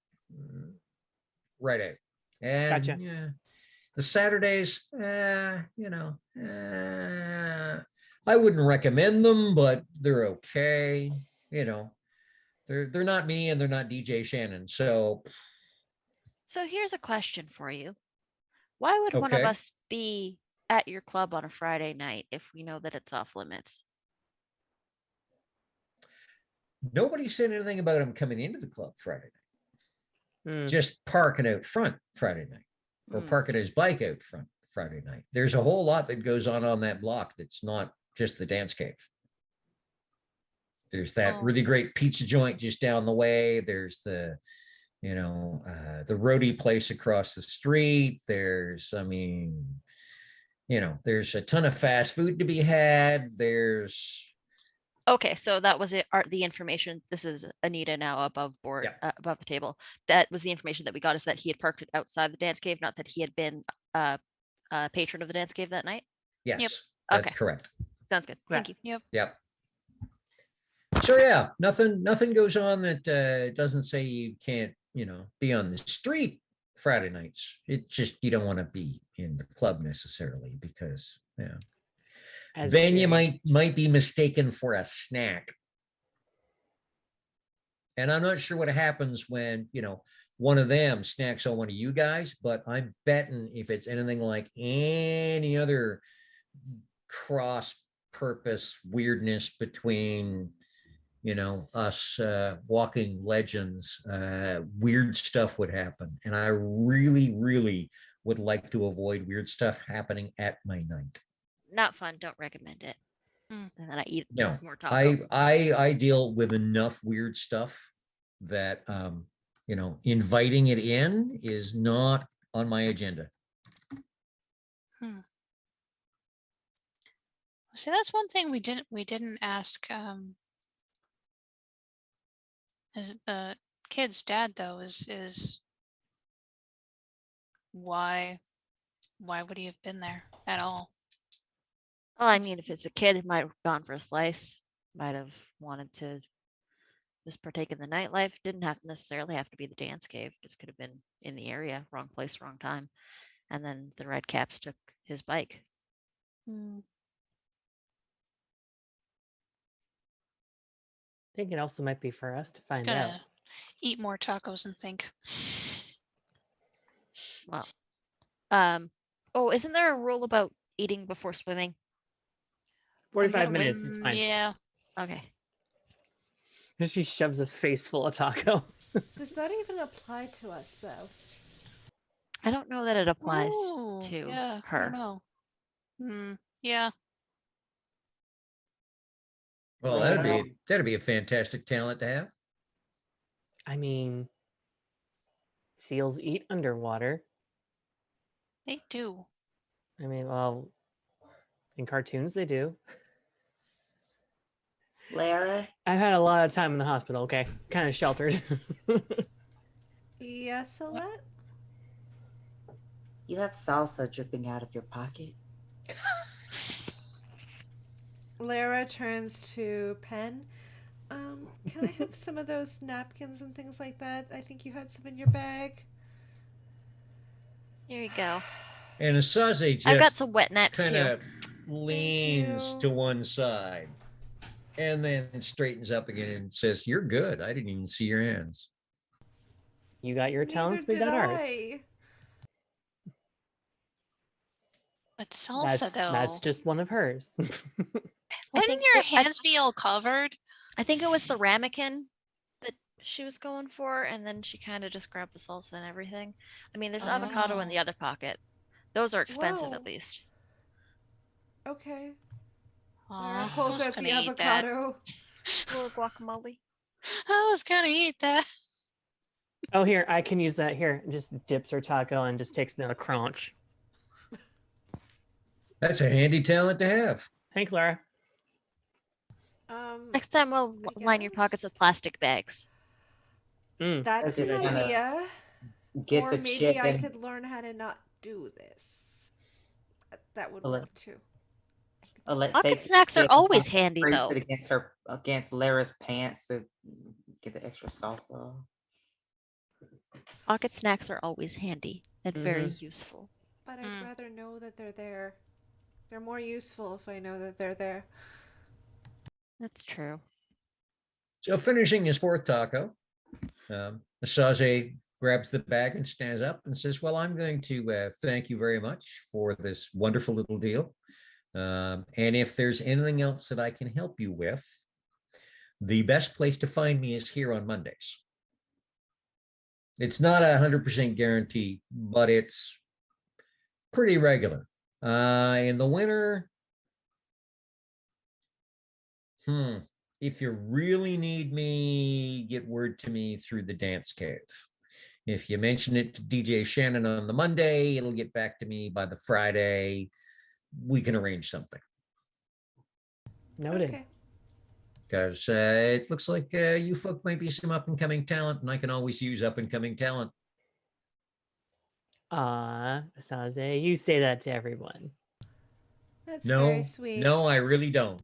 A: right out. And
C: Gotcha.
A: yeah, the Saturdays, I wouldn't recommend them, but they're okay. They're not me, and they're not DJ Shannon. So
F: here's a question for you. Why would one of
A: okay.
F: us be at your club on a Friday night if we know that it's off limits?
A: Nobody said anything about him coming into the club Friday night.
C: Hmm.
A: Just parking out front Friday night, or parking his bike out front Friday night. There's a whole lot that goes on that block that's not just the dance cave. There's that really great pizza joint just down the way. There's the roadie place across the street. There's a ton of fast food to be had. There's
F: Okay, so that was it. The information. This is Anita now above board, above the table. That was the information that we got, is that he had parked it outside the dance cave, not that he had been a patron of the dance cave that night.
A: yes,
D: Yep.
A: that's
F: Okay.
A: correct.
F: Sounds good. Thank you.
A: Yep. So yeah, nothing goes on that doesn't say you can't, be on the street Friday nights. It's just you don't want to be in the club necessarily because
C: As
A: then you
C: experienced.
A: might be mistaken for a snack. And I'm not sure what happens when, one of them snacks on one of you guys, but I'm betting if it's anything like any other cross purpose weirdness between us walking legends, weird stuff would happen. And I really, really would like to avoid weird stuff happening at my night.
F: Not fun. Don't recommend it.
D: Mm.
F: And then I eat
A: No,
F: more taco.
A: I deal with enough weird stuff that inviting it in is not on my agenda.
D: See, that's one thing we didn't ask. Is the kid's dad though is why would he have been there at all?
F: Well, I mean, if it's a kid, it might have gone for a slice. Might have wanted to just partake in the nightlife. Didn't necessarily have to be the dance cave. Just could have been in the area, wrong place, wrong time. And then the red caps took his bike.
C: I think it also might be for us to find out.
D: Eat more tacos and think.
F: Well, oh, isn't there a rule about eating before swimming?
C: 45 minutes, it's fine.
D: Yeah.
F: Okay.
C: She shoves a face full of taco.
B: Does that even apply to us, though?
F: I don't know that it applies
D: Ooh,
F: to
D: yeah, I
F: her.
D: don't know. Yeah.
A: Well, that'd be a fantastic talent to have.
C: I mean, seals eat underwater.
D: They do.
C: I mean, well, in cartoons they do.
E: Lara,
C: I've had a lot of time in the hospital, okay? Kind of sheltered.
B: Yes, Alette?
E: you have salsa dripping out of your pocket.
B: Lara turns to Pen. Can I have some of those napkins and things like that? I think you had some in your bag.
F: Here you go.
A: And Asaze just
F: I've got some wet naps
A: kind
F: too.
A: of leans
B: you.
A: to one side and then straightens up again and says, "You're good. I didn't even see your hands."
C: You got your talents, we
B: Neither
C: got
B: did
C: ours.
B: I.
D: But salsa though.
C: That's just one of hers.
D: Wouldn't your hands be all covered?
F: I think it was the ramekin that she was going for, and then she kind of just grabbed the salsa and everything. I mean, there's avocado in the other pocket. Those are expensive
B: Whoa.
F: at least.
B: Okay.
D: Aw,
B: Lara pulls out the avocado.
F: Little guacamole.
D: I was gonna eat that.
C: Oh, here, I can use that. Here, just dips her taco and just takes another crunch.
A: That's a handy talent to have.
C: Thanks, Laura.
F: Next time we'll line your pockets with plastic bags.
B: That's
E: This
B: an
E: is gonna-
B: idea.
E: Gets
B: Or
E: a
B: maybe
E: chicken.
B: I could learn how to not do this. That would
E: Well,
B: work too.
E: Let's
F: Pocket snacks are always handy though.
E: Against Lara's pants to get the extra salsa.
F: Pocket snacks are always handy and very useful.
B: But I'd rather know that they're there. They're more useful if I know that they're there.
F: That's true.
A: So finishing his fourth taco, Asaze grabs the bag and stands up and says, "Well, I'm going to thank you very much for this wonderful little deal. And if there's anything else that I can help you with, the best place to find me is here on Mondays. It's not 100% guarantee, but it's pretty regular. In the winter, if you really need me, get word to me through the dance cave. If you mention it to DJ Shannon on the Monday, it'll get back to me by the Friday. We can arrange something.
C: Noted.
B: Okay.
A: Because it looks like you folk might be some up and coming talent, and I can always use up and coming talent.
C: Saze, you say that to everyone.
B: That's very
A: No,
B: sweet.
A: no, I really don't.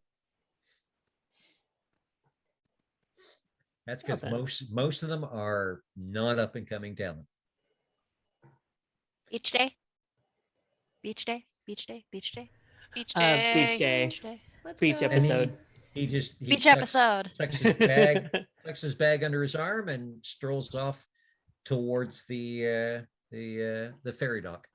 A: That's
C: Well
A: because
C: then.
A: most of them are not up and coming talent.
F: Beach day. Beach day. Beach day. Beach day.
D: Beach
C: Beach
D: day.
C: day.
F: Beach day.
B: Let's
C: Beach
B: go.
A: And
C: episode.
A: he
F: Beach
A: tucks,
F: episode.
A: tucks his bag tucks his bag under his arm and strolls off towards the ferry dock.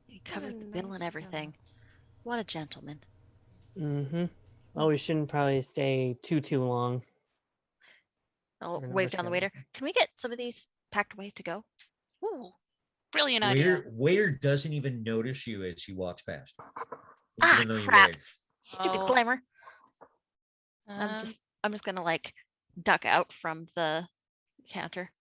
F: He
B: What a
F: covered the bill
B: nice
F: and everything.
B: fellow.
F: What a gentleman.
C: Mm-hmm. Well, we shouldn't probably stay too long.
F: I'll
C: We're
F: wave down the
C: overscheduled.
F: waiter. Can we get some of these packed away to go?
D: Ooh, brilliant idea.
A: Waiter doesn't even notice you as he walks past,
F: Ah,
A: even though you
F: crap.
A: wave.
F: Stupid
D: Oh.
F: glamour.
D: Um,
F: I'm just gonna like duck out from the counter.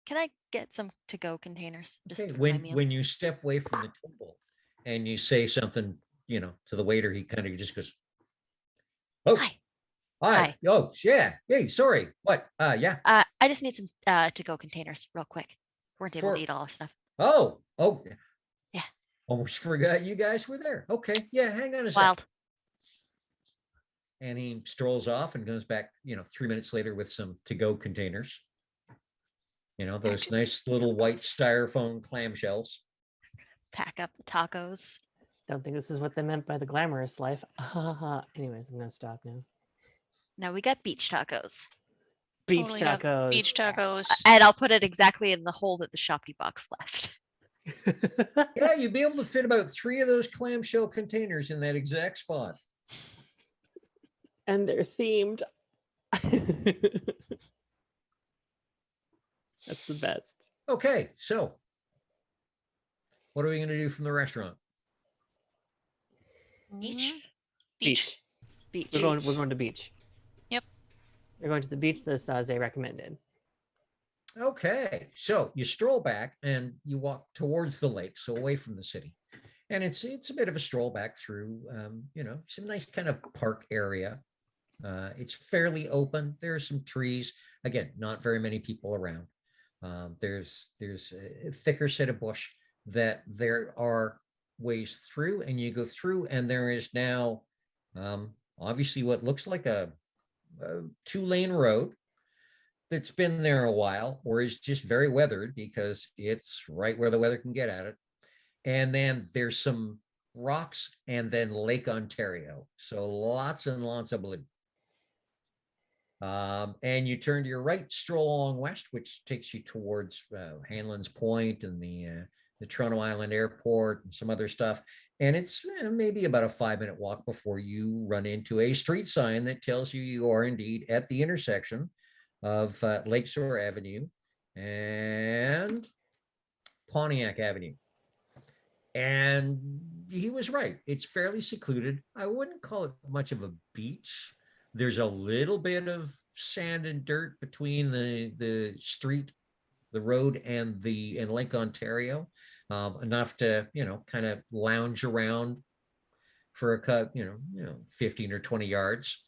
F: Can I get some to-go containers just
A: Okay,
F: for my meal?
A: when you step away from the table and you say something, to the waiter, he kind of just goes, "Oh,
F: Hi.
A: hi.
F: Hi.
A: Oh, yeah. Hey, sorry. What? Yeah.
F: I just need some to-go containers real quick. Weren't able
A: For-
F: to eat all our stuff.
A: Oh.
F: Yeah.
A: Almost forgot you guys were there. Okay. Yeah, hang on a sec."
F: Wild.
A: And he strolls off and goes back, 3 minutes later with some to-go containers. Those nice little white styrofoam clamshells.
F: Pack up the tacos.
C: Don't think this is what they meant by the glamorous life. Anyways, I'm gonna stop now.
F: Now we got beach tacos.
C: Beach
D: totally have
C: tacos.
D: Beach tacos.
F: And I'll put it exactly in the hole that the Shopee box left.
A: Yeah, you'd be able to fit about 3 of those clamshell containers in that exact spot.
C: And they're themed. That's the best.
A: Okay, so what are we going to do from the restaurant?
F: Beach.
D: Beach.
F: Beach.
C: We're going to beach.
D: Yep.
C: We're going to the beach that Saze recommended.
A: Okay, so you stroll back and you walk towards the lake, so away from the city. And it's a bit of a stroll back through, some nice kind of park area. It's fairly open. There are some trees. Again, not very many people around. There's a thicker set of bush that there are ways through, and you go through, and there is now obviously what looks like a 2-lane road that's been there a while, or is just very weathered because it's right where the weather can get at it. And then there's some rocks and then Lake Ontario. So lots and lots of blue. And you turn to your right, stroll along west, which takes you towards Hanlon's Point and the Toronto Island Airport and some other stuff. And it's maybe about a 5-minute walk before you run into a street sign that tells you are indeed at the intersection of Lakeshore Avenue and Pontiac Avenue. And he was right. It's fairly secluded. I wouldn't call it much of a beach. There's a little bit of sand and dirt between the street, the road, and Lake Ontario, enough to kind of lounge around for a cut, 15 or 20 yards.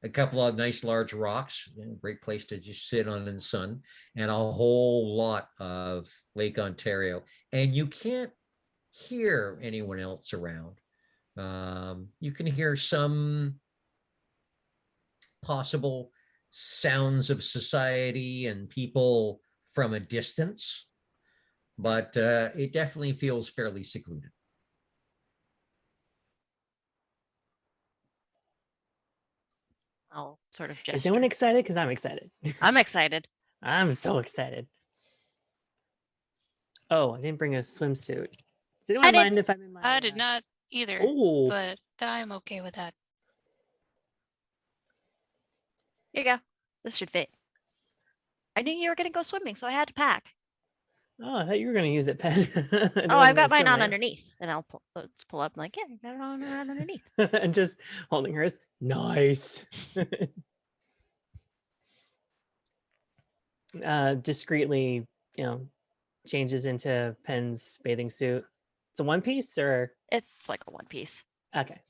A: A couple of nice large rocks, great place to just sit on in the sun, and a whole lot of Lake Ontario. And you can't hear anyone else around. You can hear some possible sounds of society and people from a distance, but it definitely feels fairly secluded.
F: I'll sort of
C: Is
F: gesture.
C: anyone excited? Because I'm excited.
F: I'm excited.
C: I'm so excited. Oh, I didn't bring a swimsuit. Does anyone mind if I'm in my?
D: I did not either,
C: Oh,
D: but I'm okay with that.
F: Here you go. This should fit. I knew you were gonna go swimming, so I had to pack.
C: Oh, I thought you were going to use it, Pen.
F: Oh, I've got mine on underneath, and let's pull up. I'm like, yeah, I got it on around underneath.
C: And just holding hers. Nice. Discreetly, changes into Pen's bathing suit. It's a one piece or?
F: It's like a one piece.
C: Okay.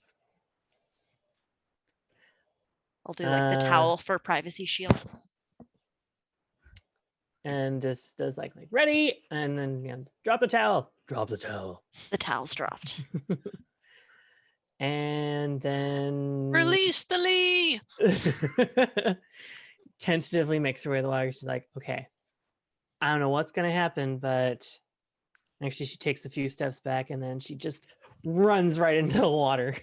F: I'll do like the towel for privacy shield.
C: And just does like ready, and then drop the towel. Drop the towel.
F: The towel's dropped.
C: And then
D: Release the Lee.
C: tentatively makes her way to the water. She's like, okay, I don't know what's gonna happen, but actually she takes a few steps back and then she just runs right into the water.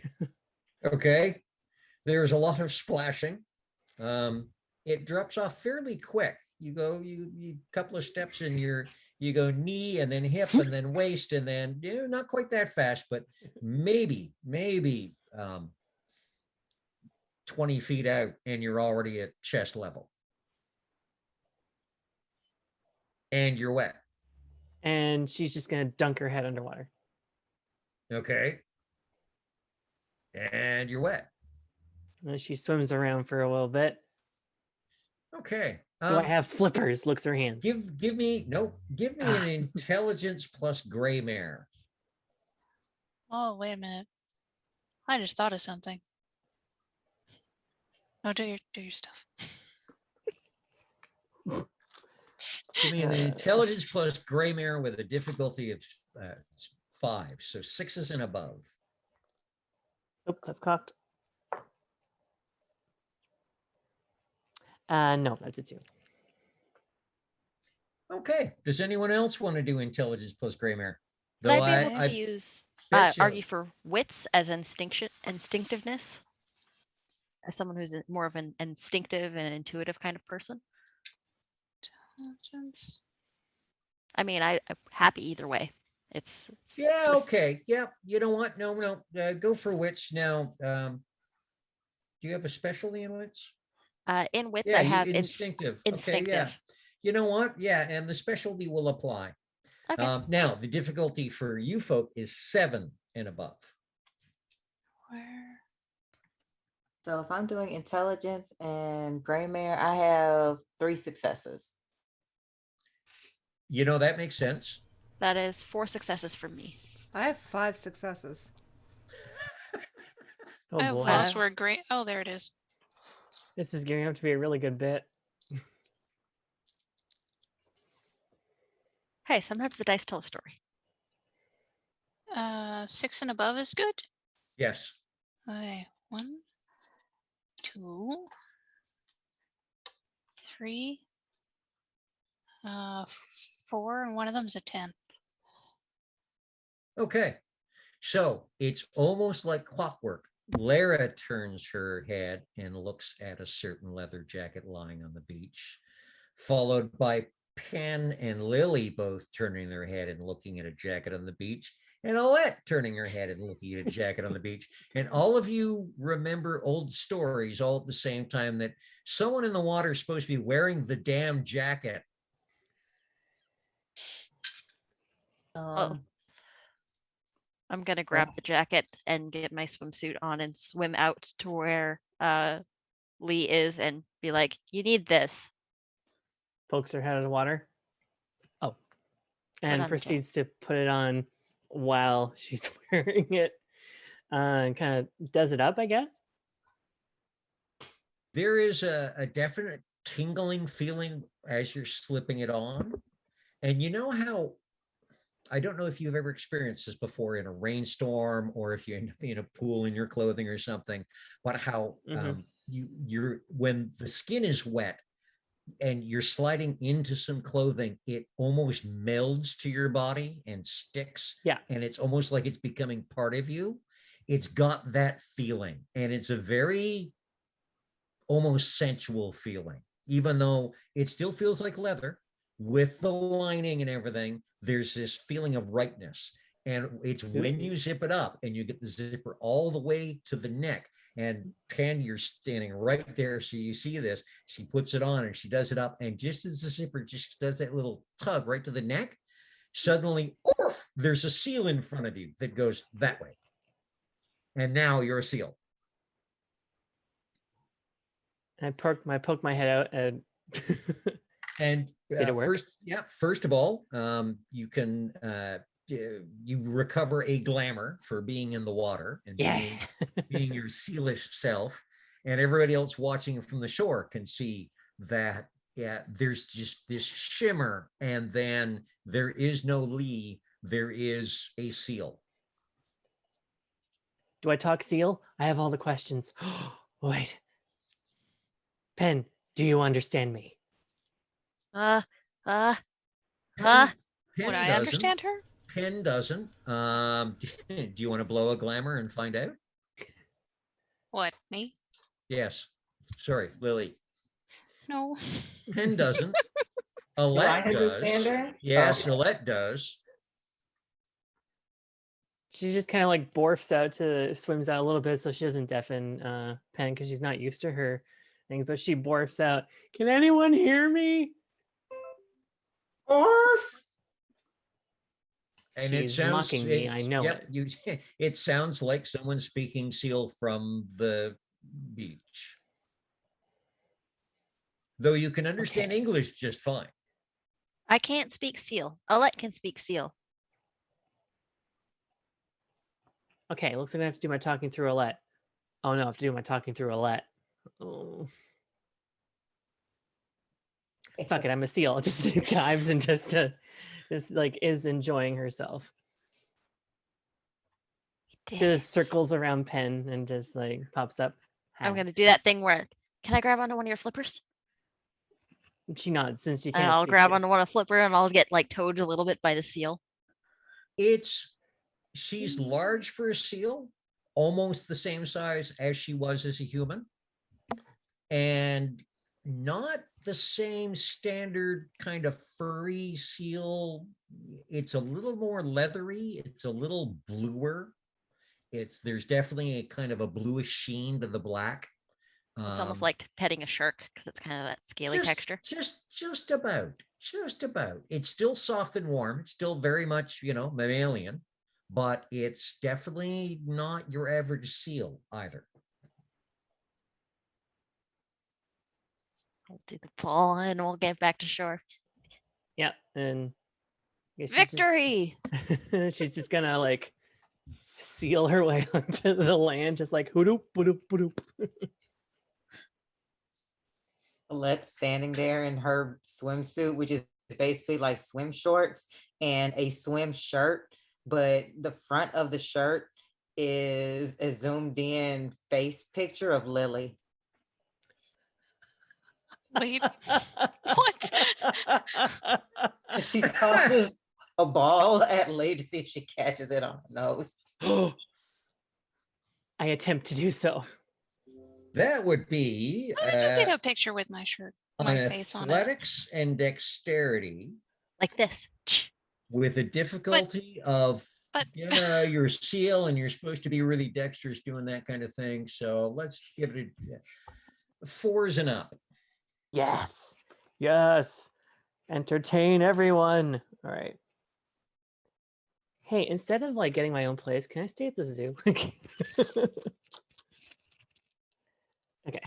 A: Okay. There's a lot of splashing. It drops off fairly quick. You couple of steps and you go knee and then hip and then waist and then not quite that fast, but maybe 20 feet out and you're already at chest level. And you're wet.
C: And she's just gonna dunk her head underwater.
A: Okay. And you're wet.
C: And she swims around for a little bit.
A: Okay.
C: Do I have flippers? Looks her hands.
A: Give me an intelligence plus gray mare.
D: Oh, wait a minute. I just thought of something. No, do your stuff.
A: Give me an intelligence plus gray mare with a difficulty of 5, so 6s and above.
C: Oh, that's cocked. No, that's a 2.
A: Okay. Does anyone else want to do intelligence plus gray mare?
F: Would I be able to use argue for wits as instinctiveness? As someone who's more of an instinctive and intuitive kind of person?
D: Intelligence.
F: I mean, I'm happy either way. It's
A: yeah,
F: just...
A: okay. Yeah, you know what? No. Go for wits now. Do you have a specialty in wits?
F: In wits,
A: Yeah,
F: I have
A: instinctive.
F: instinctive.
A: Okay, yeah. You know what? Yeah, and the specialty will apply.
F: Okay.
A: Now, the difficulty for you folk is 7 and above.
D: Where?
E: So if I'm doing intelligence and gray mare, I have 3 successes.
A: That makes sense.
F: That is 4 successes for me.
B: I have 5 successes.
C: Oh
D: I
C: boy.
D: lost where green. Oh, there it is.
C: This is gearing up to be a really good bit.
F: Hey, sometimes the dice tell a story.
D: 6 and above is good.
A: Yes.
D: Okay, 1, 2, 3, 4, and one of them's a 10.
A: Okay. So it's almost like clockwork. Lara turns her head and looks at a certain leather jacket lying on the beach, followed by Pen and Lily both turning their head and looking at a jacket on the beach, and Alette turning her head and looking at a jacket on the beach. And all of you remember old stories all at the same time that someone in the water is supposed to be wearing the damn jacket.
F: I'm gonna grab the jacket and get my swimsuit on and swim out to where Lee is and be like, "You need this."
C: Pokes her head out of the water. Oh. And
F: on the
C: proceeds to put it on while she's wearing it. And kind of does it up, I guess.
A: There is a definite tingling feeling as you're slipping it on. And you know how, I don't know if you've ever experienced this before in a rainstorm or if you're in a pool in your clothing or something, but how you're when the skin is wet and you're sliding into some clothing, it almost melds to your body and sticks.
C: Yeah.
A: And it's almost like it's becoming part of you. It's got that feeling, and it's a very almost sensual feeling, even though it still feels like leather with the lining and everything. There's this feeling of rightness, and it's when you zip it up and you get the zipper all the way to the neck. And Pen, you're standing right there, so you see this. She puts it on and she does it up, and just as the zipper just does that little tug right to the neck, Suddenly, oof, there's a seal in front of you that goes that way. And now you're a seal.
C: I poke my head out and
A: And
C: Did it work?
A: first of all, you can you recover a glamour for being in the water and
C: yeah.
A: being your sealish self, and everybody else watching from the shore can see that there's just this shimmer, and then there is no lee, there is a seal.
C: Do I talk seal? I have all the questions. Wait. Pen, do you understand me?
F: Uh, uh,
A: Pen,
F: uh.
A: Pen
D: Would I
A: doesn't.
D: understand her?
A: Pen doesn't. Do you want to blow a glamour and find out?
D: What, me?
A: Yes. Sorry, Lily.
D: No.
A: Pen doesn't.
E: Do I
A: Alette
E: understand
A: does.
E: her?
A: Yes,
E: Okay.
A: Alette does.
C: She just kind of like borfs out swims out a little bit so she doesn't deafen Pen because she's not used to her things, but she borfs out. Can anyone hear me?
E: Orf.
A: And
C: She's mocking me, I know
A: it. It sounds like someone speaking seal from the beach. Though you can understand
C: Okay.
A: English just fine.
F: I can't speak seal. Alette can speak seal.
C: Okay, looks like I have to do my talking through Alette. Oh no, I have to do my talking through Alette. Oh. Fuck it, I'm a seal. Just dives and just like is enjoying herself.
F: Did
C: Just
F: it.
C: circles around Pen and just like pops up.
F: I'm
C: Hi.
F: gonna do that thing where, can I grab onto one of your flippers?
C: She nods since she
F: And
C: can't
F: I'll
C: speak
F: grab
C: seal.
F: onto one of flipper and I'll get like towed a little bit by the seal.
A: She's large for a seal, almost the same size as she was as a human, and not the same standard kind of furry seal. It's a little more leathery. It's a little bluer. There's definitely a kind of a bluish sheen to the black.
F: It's almost like petting a shark because it's kind of that scaly texture.
A: Just about. It's still soft and warm. It's still very much, mammalian, but it's definitely not your average seal either.
F: We'll do the pull and we'll get back to shore.
C: Yeah, and she's
F: Victory!
C: she's just gonna like seal her way onto the land, just like hoodoo, boodoo, boodoo.
E: Alette's standing there in her swimsuit, which is basically like swim shorts and a swim shirt, but the front of the shirt is a zoomed in face picture of Lily.
D: Wait, what?
E: She tosses a ball at Lee to see if she catches it on her nose.
C: I attempt to do so.
A: That would be
D: How did you get a picture with my shirt, my
A: on
D: face on it?
A: athletics and dexterity
F: Like this.
A: with a difficulty of
D: but-
A: you're a seal and you're supposed to be really dexterous doing that kind of thing. So let's give it a 4s and up.
C: Yes. Yes. Entertain everyone. All right. Hey, instead of like getting my own place, can I stay at the zoo? Okay.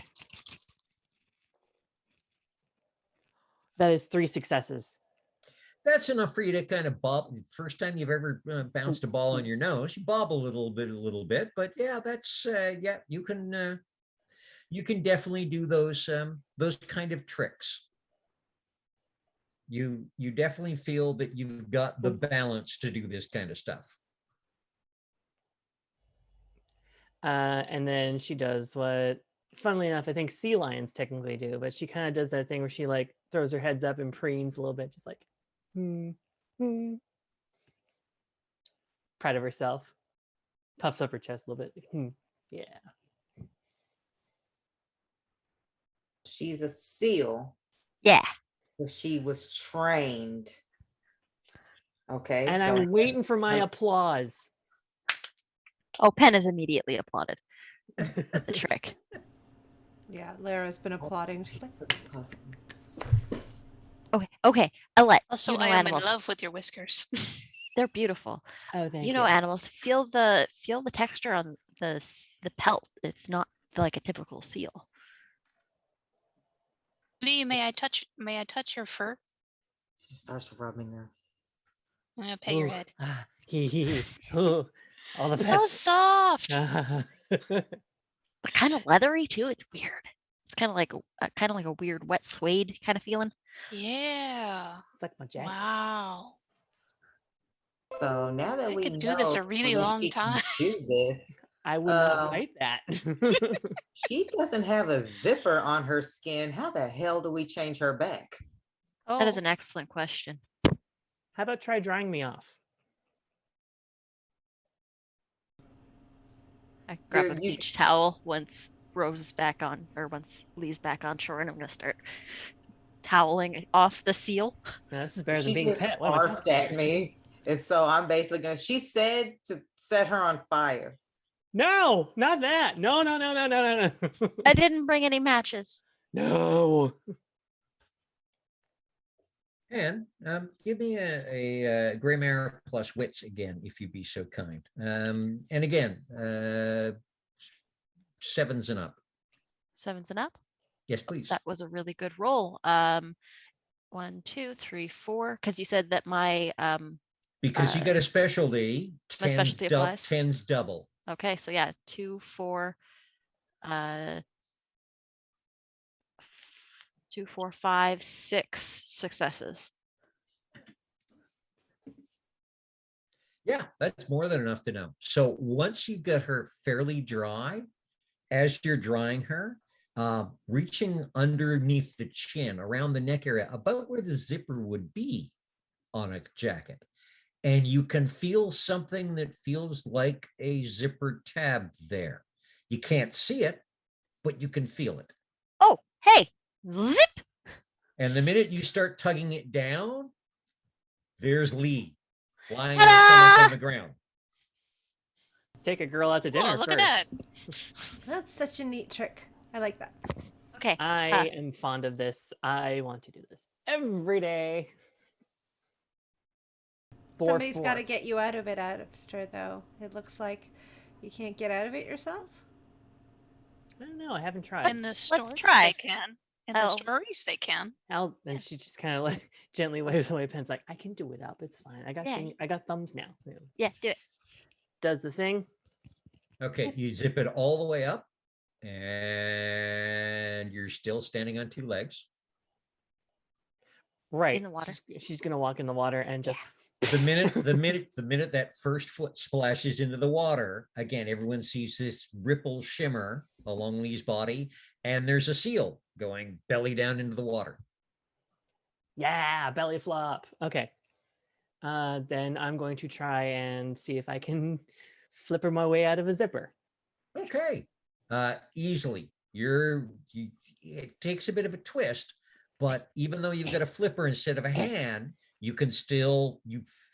C: That is 3 successes.
A: That's enough for you to kind of bob. First time you've ever bounced a ball on your nose, you bob a little bit, but yeah, that's you can definitely do those kind of tricks. You definitely feel that you've got the balance to do this kind of stuff.
C: And then she does what, funnily enough, I think sea lions technically do, but she kind of does that thing where she like throws her heads up and preens a little bit, just like, proud of herself, puffs up her chest a little bit. Yeah.
E: She's a seal,
F: Yeah.
E: but she was trained. Okay.
C: And
E: so-
C: I'm waiting for my applause.
F: Oh, Pen is immediately applauded at the trick.
B: Yeah, Lara's been applauding. She's like,
F: Okay. Alette,
D: Also,
F: you know
D: I am in
F: animals.
D: love with your whiskers.
F: They're beautiful.
C: Oh, thank
F: You
C: you.
F: know animals. Feel the texture on the pelt. It's not like a typical seal.
D: Lee, may I touch your fur?
E: She starts rubbing her.
D: I'm gonna pet your
C: Ooh,
D: head.
C: Ooh, all the
D: It's so
C: pets.
D: soft.
F: But kind of leathery too. It's weird. It's kind of like a weird wet suede kind of feeling.
D: Yeah.
C: It's like my jacket.
D: Wow.
E: So now that
D: I
E: we
D: could do this
E: know
D: a really
E: that
D: long
E: she can
D: time.
E: do this,
C: I would not
E: Um,
C: fight that.
E: she doesn't have a zipper on her skin. How the hell do we change her back?
F: That is
D: Oh,
F: an excellent question.
C: How about try drying me off?
F: I grab
E: You're-
F: a
E: you-
F: beach towel once Rose is back on, or once Lee's back on shore, and I'm gonna start toweling off the seal.
C: No, this is better than
E: She
C: being a
E: just
C: pet. What am I
E: barfed
C: talking
E: at me. And so I'm basically gonna, she said to set her on fire.
C: No, not that. No, no, no, no, no, no, no.
F: I didn't bring any matches.
C: No.
A: And give me a gray mare plus wits again, if you'd be so kind. And again, 7s and up.
F: 7s and up.
A: Yes, please.
F: That was a really good roll. 1, 2, 3, 4. Because you said that my
A: Because you got a specialty,
F: my specialty applies.
A: 10's double.
F: Okay, so yeah, 2, 4, 2, 4, 5, 6 successes.
A: Yeah, that's more than enough to know. So once you get her fairly dry, as you're drying her, reaching underneath the chin, around the neck area, about where the zipper would be on a jacket, and you can feel something that feels like a zipper tab there. You can't see it, but you can feel it.
F: Oh, hey, zip!
A: And the minute you start tugging it down, there's Lee lying on
F: Ta-da!
A: the ground.
C: Take a girl out to dinner
D: oh, look
C: first.
D: at that.
B: That's such a neat trick. I like that.
F: Okay.
C: I am fond of this. I want to do this every day.
B: Somebody's got to
C: 4-4.
B: get you out of it, Adapster, though. It looks like you can't get out of it yourself.
C: I don't know. I haven't tried.
D: In the stories,
F: try.
D: they can. In the
F: Oh.
D: stories, they can.
C: And she just kind of like gently waves away pens, like I can do it up. It's fine. I got
F: Yeah.
C: I got thumbs now. Yeah.
F: Yeah, do it.
C: Does the thing.
A: Okay, you zip it all the way up, and you're still standing on 2 legs.
C: Right.
F: the water.
C: She's gonna walk in the water and just
A: The minute that first foot splashes into the water, again, everyone sees this ripple shimmer along Lee's body, and there's a seal going belly down into the water.
C: yeah, belly flop. Okay. Then I'm going to try and see if I can flipper my way out of a zipper.
A: Okay, easily. It takes a bit of a twist, but even though you've got a flipper instead of a hand, you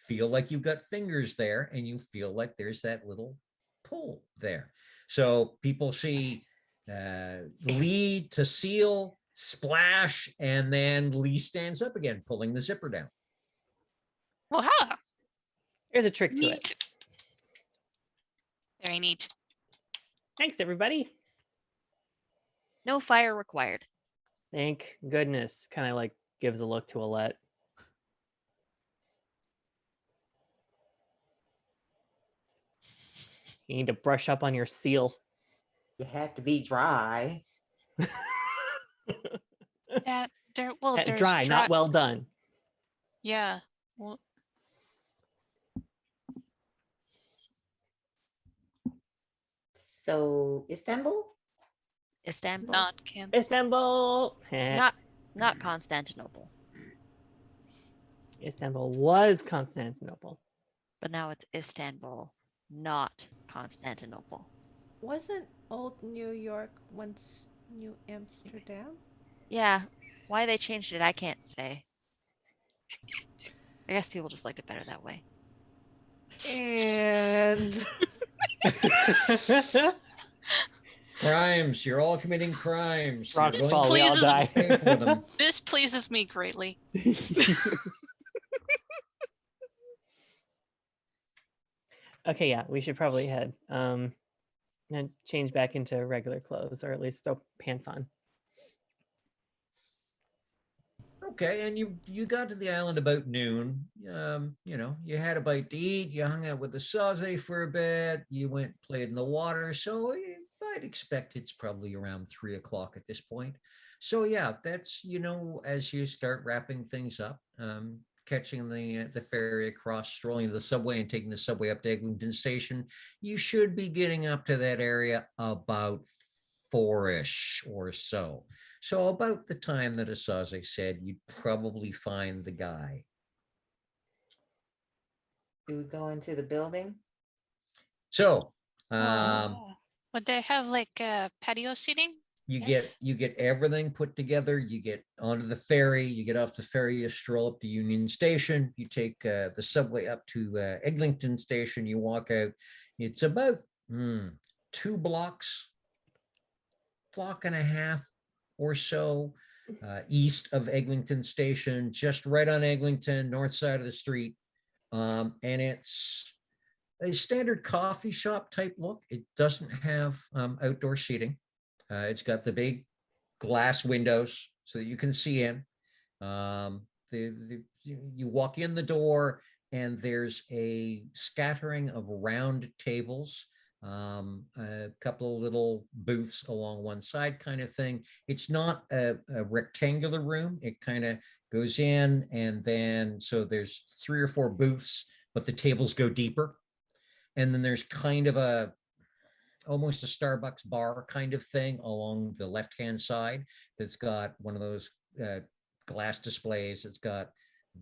A: feel like you've got fingers there, and you feel like there's that little pull there. So people see Lee to seal, splash, and then Lee stands up again, pulling the zipper down.
D: Well, huh.
C: There's a trick to it.
D: Neat. Very neat.
C: Thanks, everybody.
F: No fire required.
C: Thank goodness. Kind of like gives a look to Alette. You need to brush up on your seal.
E: You have to be dry.
D: There's
C: Dry, not well done.
D: Yeah. Well,
E: So Istanbul?
F: Istanbul.
D: not can.
C: Istanbul.
F: Not Constantinople,
C: Istanbul was Constantinople.
F: but now it's Istanbul, not Constantinople.
B: Wasn't Old New York once New Amsterdam?
F: Yeah, why they changed it, I can't say. I guess people just liked it better that way.
B: And
A: Crimes. You're all committing crimes. You're
C: Rocks
A: going
C: fall,
A: to
C: we all
D: pleases
C: die.
A: pay for them.
D: This pleases me greatly.
C: Okay, yeah, we should probably head. And change back into regular clothes, or at least throw pants on.
A: Okay, and you got to the island about noon. You had a bite to eat. You hung out with the Saze for a bit. You went played in the water. So I'd expect it's probably around 3 o'clock at this point. So yeah, that's as you start wrapping things up, catching the ferry across, strolling to the subway, and taking the subway up to Eglinton Station, you should be getting up to that area about 4-ish or so. So about the time that Asaze said, you'd probably find the guy.
E: Do we go into the building?
A: So
D: Would they have like patio seating?
A: you
D: Yes.
A: get everything put together. You get onto the ferry. You get off the ferry. You stroll up to Union Station. You take the subway up to Eglinton Station. You walk out. It's about 2 blocks, block and a half or so east of Eglinton Station, just right on Eglinton, north side of the street. And it's a standard coffee shop type look. It doesn't have outdoor seating. It's got the big glass windows so that you can see in. You walk in the door and there's a scattering of round tables, a couple of little booths along one side kind of thing. It's not a rectangular room. It kind of goes in, and then so there's 3 or 4 booths, but the tables go deeper. And then there's kind of almost a Starbucks bar kind of thing along the left-hand side that's got one of those glass displays. It's got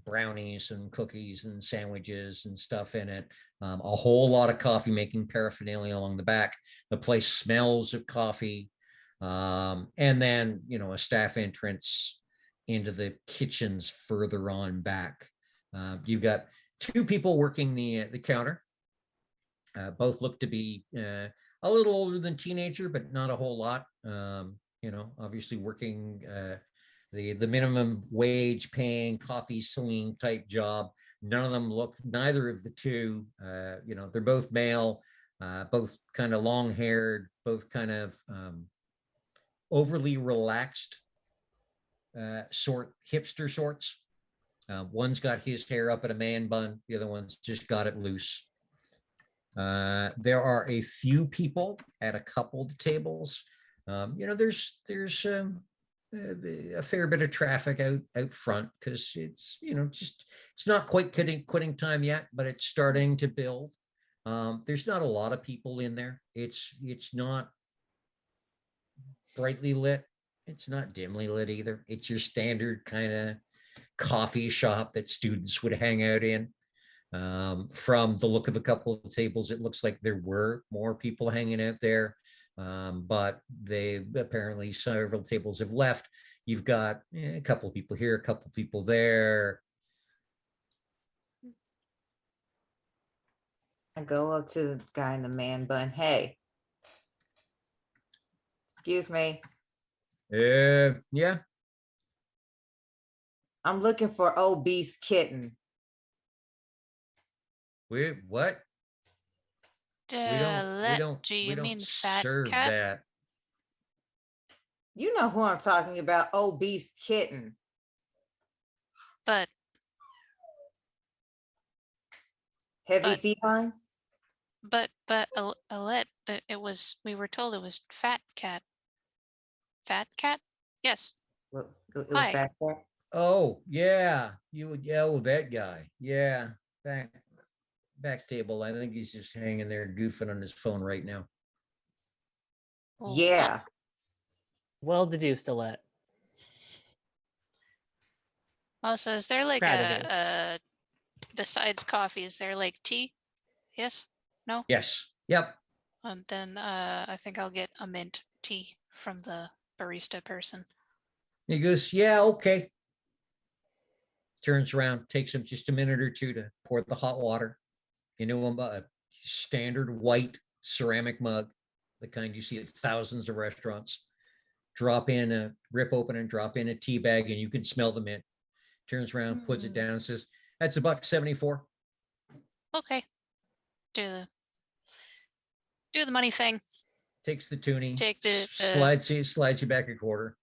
A: brownies and cookies and sandwiches and stuff in it. A whole lot of coffee making paraphernalia along the back. The place smells of coffee. And then, a staff entrance into the kitchens further on back. You've got 2 people working the counter. Both look to be a little older than teenager, but not a whole lot. Obviously working the minimum wage paying coffee saloon type job. Neither of the 2, they're both male, both kind of long haired, both kind of overly relaxed hipster sorts. One's got his hair up at a man bun. The other one's just got it loose. There are a few people at a couple of the tables. There's a fair bit of traffic out front because it's it's not quite quitting time yet, but it's starting to build. There's not a lot of people in there. It's not brightly lit. It's not dimly lit either. It's your standard kind of coffee shop that students would hang out in. From the look of a couple of the tables, it looks like there were more people hanging out there, but they apparently several tables have left. You've got a couple of people here, a couple of people there.
E: I go up to the guy in the man bun. Hey, excuse me.
A: Yeah.
E: I'm looking for obese kitten.
A: What? We don't
D: Do you mean fat
A: serve
D: cat?
A: that.
E: You know who I'm talking about, obese kitten.
D: But
E: Heavy feline?
D: but Alette, we were told it was fat cat. Fat cat? Yes.
E: It was
D: Hi.
E: fat cat.
A: Oh, yeah. You would yell that guy. Yeah. Back table. I think he's just hanging there goofing on his phone right now.
D: Well,
E: Yeah.
C: Well deduced, Alette.
D: Also, is there like
C: Proud of you.
D: a besides coffee, is there like tea? Yes? No?
A: Yes. Yep.
D: Then I think I'll get a mint tea from the barista person.
A: He goes, yeah, okay. Turns around, takes him just a minute or 2 to pour the hot water into a standard white ceramic mug the kind you see at thousands of restaurants. Rip open and drop in a tea bag, and you can smell the mint. Turns around, puts it down, and says, "That's $1.74."
D: Okay. Do the money thing.
A: Takes the toonie,
D: Take the
A: slides you back a quarter.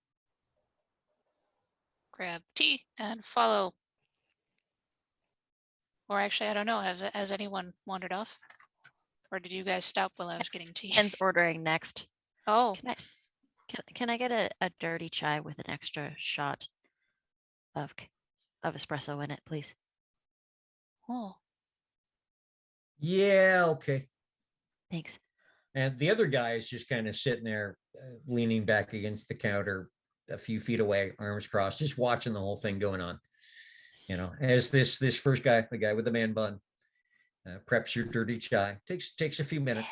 D: grab tea and follow. Or actually, I don't know. Has anyone wandered off? Or did you guys stop while I was getting tea?
F: Pen's ordering next.
D: Oh,
F: Can I get a dirty chai with an extra shot of espresso in it, please?
D: oh.
A: Yeah, okay.
F: Thanks.
A: And the other guy is just kind of sitting there, leaning back against the counter, a few feet away, arms crossed, just watching the whole thing going on. As this first guy, the guy with the man bun, preps your dirty chai. Takes a few minutes.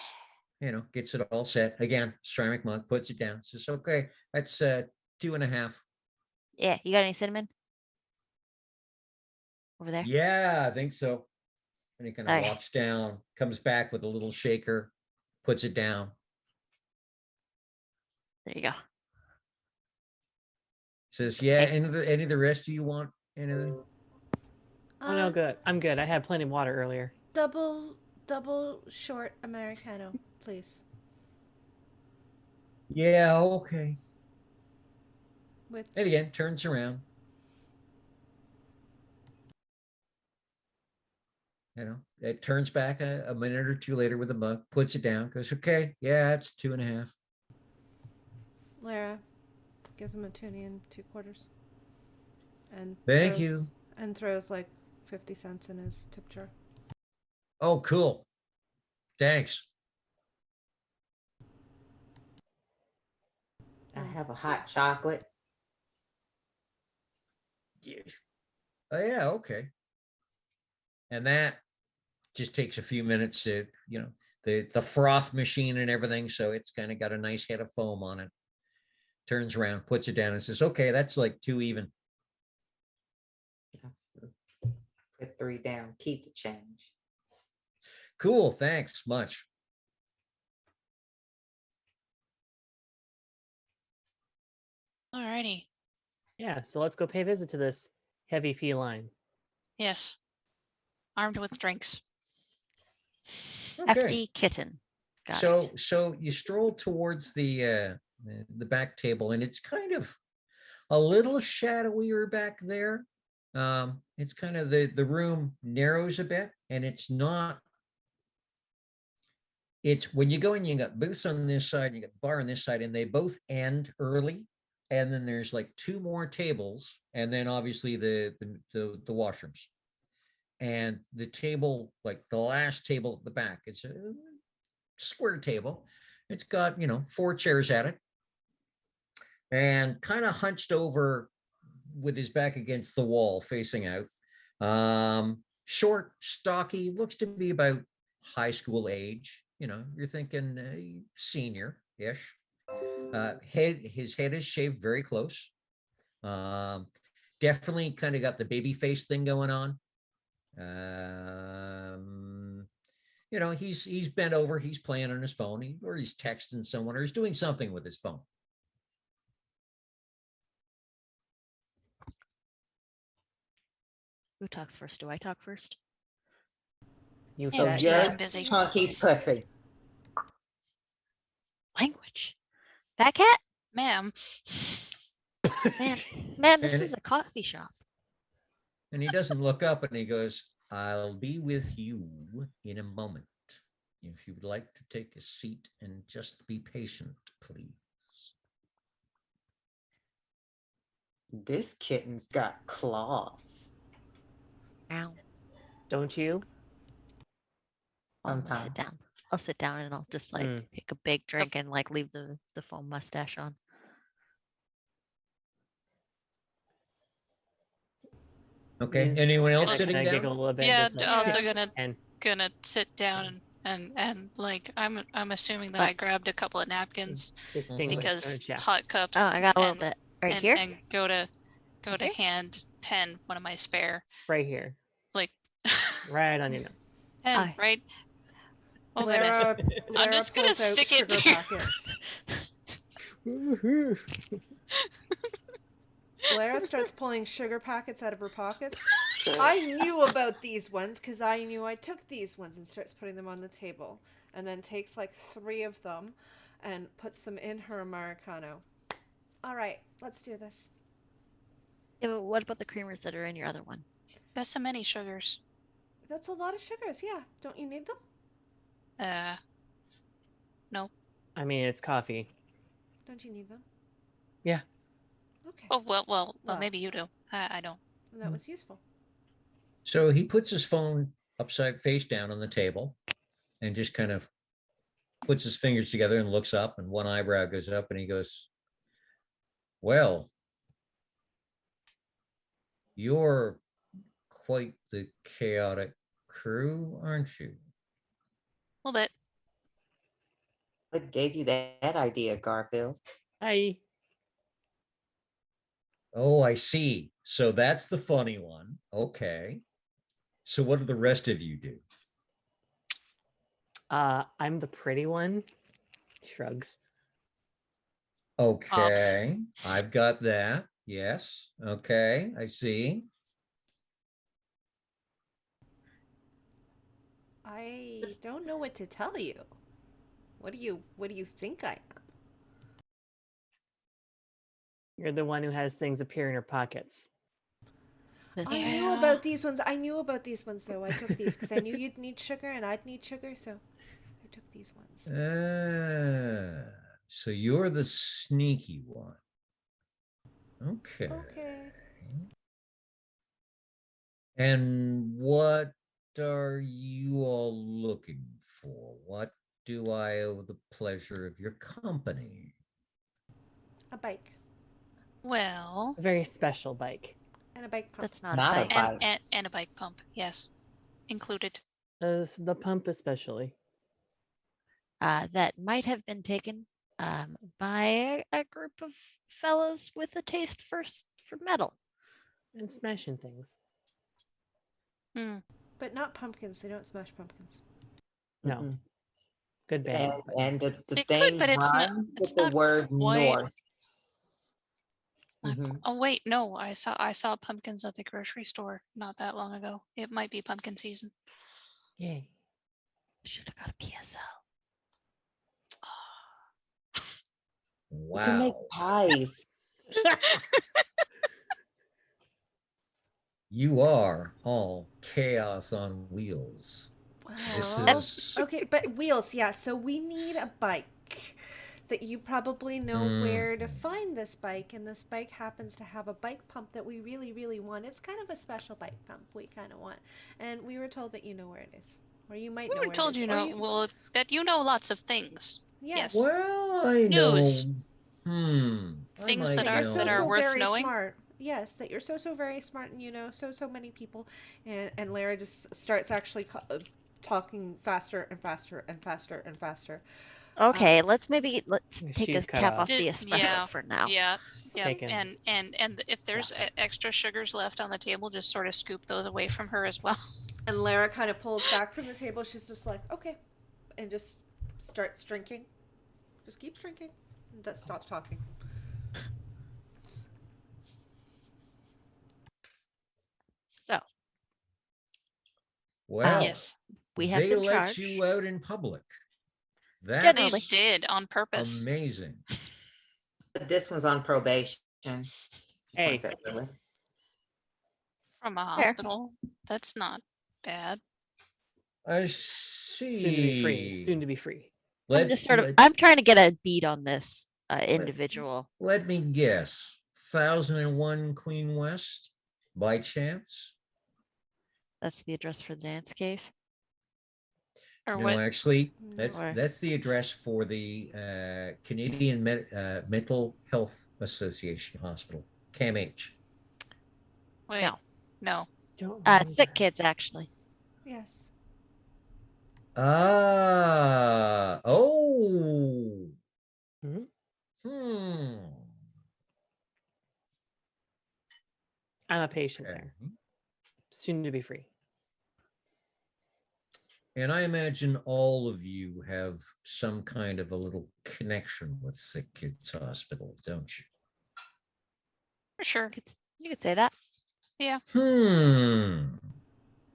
A: Gets it all set. Again, ceramic mug, puts it down. Says, "Okay, that's 2.5."
F: Yeah, you got any cinnamon? Over there?
A: Yeah, I think so. And he kind of
F: Okay.
A: walks down, comes back with a little shaker, puts it down.
F: There you go.
A: Says, "Yeah,
F: Okay.
A: any of the rest of you want anything?"
C: Oh no, good. I'm good. I had plenty of water earlier.
B: Double short Americano, please.
A: Yeah, okay.
B: With
A: And again, turns around. It turns back a minute or two later with a mug, puts it down, goes, "Okay, yeah, it's 2.5."
B: Lara gives him a toonie and 2/4. And
A: Thank
B: throws,
A: you.
B: And throws like 50 cents in his tip jar.
A: Oh, cool. Thanks.
E: I have a hot chocolate.
A: Yeah. Oh, yeah, okay. And that just takes a few minutes to, the froth machine and everything. So it's kind of got a nice head of foam on it. Turns around, puts it down and says, "Okay, that's like 2 even."
E: Put 3 down. Keep the change.
A: Cool. Thanks much.
D: Alrighty.
C: Yeah, so let's go pay a visit to this heavy feline.
D: Yes. Armed with drinks.
A: Okay.
F: Hefty kitten. Got it.
A: So you stroll towards the back table, and it's kind of a little shadowier back there. It's kind of the room narrows a bit, and it's when you go in, you got booths on this side, you got the bar on this side, and they both end early. And then there's like 2 more tables, and then obviously the washrooms. And the table, like the last table at the back, it's a square table. It's got 4 chairs at it, and kind of hunched over with his back against the wall, facing out. Short, stocky, looks to be about high school age. You're thinking senior-ish. His head is shaved very close. Definitely kind of got the baby face thing going on. He's bent over, he's playing on his phone, or he's texting someone, or he's doing something with his phone.
F: Who talks first? Do I talk first?
C: You
E: So
C: fat
E: you're
C: cat.
D: I'm busy.
E: chunky pussy.
F: Language. Fat cat?
D: Ma'am.
F: Man, this
A: And
F: is a coffee shop.
A: And he doesn't look up, and he goes, "I'll be with you in a moment. If you would like to take a seat and just be patient, please."
E: This kitten's got claws.
F: Ow.
C: Don't you?
F: I'll
E: Sometimes.
F: sit down. I'll sit down and I'll just like
C: Mm.
F: take a big drink and like leave the foam mustache on.
A: Okay.
C: He's
A: Anyone else
C: gonna
A: sitting
C: kinda
A: down?
C: giggle a little bit.
D: Yeah,
C: just like,
D: also
B: Yeah.
D: gonna sit down and like I'm assuming that
F: What?
D: I grabbed a couple of napkins
C: distinguished,
D: because
C: don't ya?
D: hot cups
F: Oh, I got a little
D: and
F: bit right
D: and,
F: here.
D: and go to
F: Okay.
D: hand pen one of my spare
C: Right here.
D: like
C: Right on your nose.
D: pen
F: Aye.
D: right Oh goodness.
B: Lara
D: just gonna
B: pulls out
D: stick it
B: sugar
D: to-
B: packets.
C: Woohoo.
B: Lara starts pulling sugar packets out of her pockets. I knew about these ones because I knew I took these ones, and starts putting them on the table, and then takes like 3 of them and puts them in her Americano. All right, let's do this.
F: Yeah, but what about the creamers that are in your other one?
D: That's so many sugars.
B: That's a lot of sugars, yeah. Don't you need them?
D: No.
C: I mean, it's coffee.
B: Don't you need them?
C: Yeah.
B: Okay.
D: Oh well.
B: Well.
D: Maybe you do. I don't.
B: And that was useful.
A: So he puts his phone upside face down on the table and just kind of puts his fingers together and looks up, and one eyebrow goes up, and he goes, well, you're quite the chaotic crew, aren't you?
D: A little bit.
E: What gave you that idea, Garfield?
C: Hi.
A: Oh, I see. So that's the funny one. Okay. So what do the rest of you do?
C: I'm the pretty one. Shrugs.
A: Okay. I've got that. Yes. Okay. I see.
B: I don't know what to tell you. What do you think I am?
C: You're the one who has things appear in her pockets.
F: That's
B: I
F: fair.
B: knew about these ones. I knew about these ones though. I took these because I knew you'd need sugar and I'd need sugar, so I took these ones.
A: So you're the sneaky one. Okay.
B: Okay.
A: And what are you all looking for? What do I owe the pleasure of your company?
B: A bike
D: Well.
C: A very special bike.
B: and a bike pump.
F: That's not,
E: Not
F: a
E: a
F: bike.
E: bike.
D: And a bike pump. Yes. Included.
C: The pump especially.
F: That might have been taken by a group of fellas with a taste for metal.
C: And smashing things.
D: Hmm.
B: But not pumpkins. They don't smash pumpkins.
C: No.
E: Mm-mm.
C: Good bang.
E: And the
D: It could,
E: thing
D: but it's not-
E: rhymes
D: it's
E: with the
D: not
E: word
D: quite-
E: north. Mhm.
D: Oh wait, no. I saw pumpkins at the grocery store not that long ago. It might be pumpkin season.
C: Yay.
F: Should have got a PSL.
E: You can make
A: Wow.
E: pies.
A: You are all chaos on wheels. This
B: Well,
A: is
B: okay, but wheels, yeah. So we need a bike that you probably know where to find this bike, and this bike happens to have a bike pump that we really, really want. It's kind of a special bike pump we kind of want, and we were told that you know where it is, or you might
D: We
B: know
D: were
B: where
D: told
B: it is.
D: you know well that you know lots of things.
B: Yes.
A: well, I
D: News.
A: know. I
D: Things that
A: might
D: are-
A: know.
D: that are worth
B: very
D: knowing?
B: smart. Yes, that you're so very smart, and you know so many people, and Lara just starts actually talking faster and faster and faster and faster.
F: Okay, let's take
C: She's
F: a
C: cut
F: cap
C: off.
F: off the
D: Yeah,
F: espresso for now.
D: Yeah. Yeah.
C: taken.
D: And if there's extra sugars left on the table, just sort of scoop those away from her as well.
B: And Lara kind of pulls back from the table. She's just like, okay, and just starts drinking. Just keeps drinking and just stops talking.
F: So
A: Well,
D: Yes.
F: we have
A: they
F: been
A: let
F: charged.
A: you out in public. That's
D: They
F: Generally.
D: did on purpose.
A: amazing.
E: This one's on probation.
C: Hey.
E: Was that really?
D: From a
F: Fair.
D: hospital. That's not bad.
A: I see.
C: Soon to be free. Soon to be free.
F: I'm just I'm trying to get a beat on this individual.
A: Let me guess. 1001 Queen West, by chance?
F: That's the address for the dance cave.
D: Or
A: No,
D: what?
A: actually,
F: Or-
A: that's the address for the Canadian Mental Health Association Hospital, CAMH.
D: Wait.
F: No.
D: No.
C: Don't
F: Sick
C: remember.
F: kids, actually.
B: Yes.
A: Oh.
C: Mhm. I'm a patient there.
A: Okay.
C: Soon to be free.
A: And I imagine all of you have some kind of a little connection with Sick Kids Hospital, don't you?
D: For sure.
F: You could say that.
A: Hmm.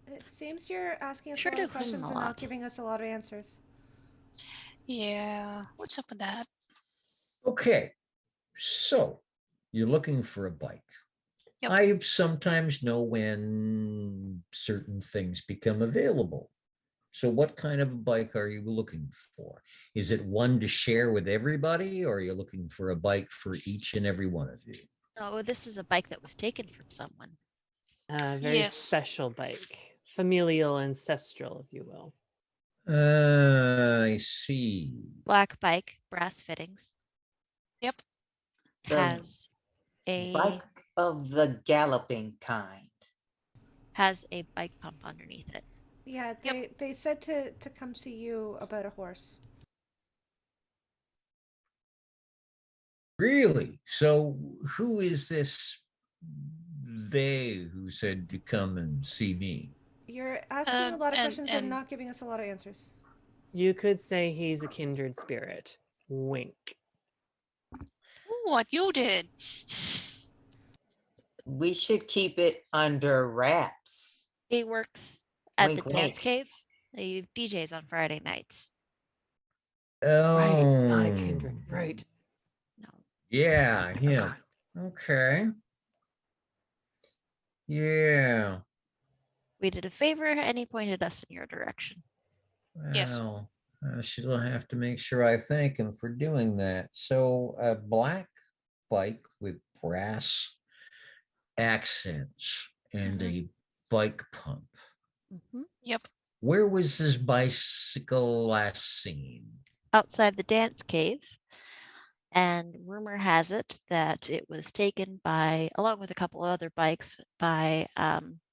B: It seems you're asking us
F: Sure
B: a lot
F: do
B: of questions
F: a
B: and not
F: lot.
B: giving us a lot of answers.
D: Yeah. What's up with that?
A: Okay. So you're looking for a bike.
D: Yep.
A: I sometimes know when certain things become available. So what kind of a bike are you looking for? Is it one to share with everybody, or are you looking for a bike for each and every one of you?
F: Oh, this is a bike that was taken from someone.
C: Very
D: Yes.
C: special bike, familial, ancestral, if you will.
A: I see.
F: Black bike, brass fittings.
D: Yep.
E: The
F: Has a
E: bike of the galloping kind.
F: bike pump underneath it.
B: Yeah, they said to come see you about a horse.
A: Really? So who is this they who said to come and see me?
B: You're asking a lot of questions and
D: and
B: not giving us a lot of answers.
C: You could say he's a kindred spirit. Wink.
D: what you did.
E: We should keep it under wraps.
F: He works at
E: Wink,
F: the dance
E: wink.
F: cave. He DJs on Friday nights.
C: Right, not a
A: Oh,
C: kindred. Right.
F: No.
A: yeah, him.
C: God.
A: Okay. Yeah.
F: We did a favor and he pointed us in your direction.
D: Yes.
A: Well, I should have to make sure I thank him for doing that. So a black bike with brass accents and a bike pump.
D: Yep.
A: Where was this bicycle last seen?
F: Outside the dance cave. And rumor has it that it was taken by, along with a couple other bikes, by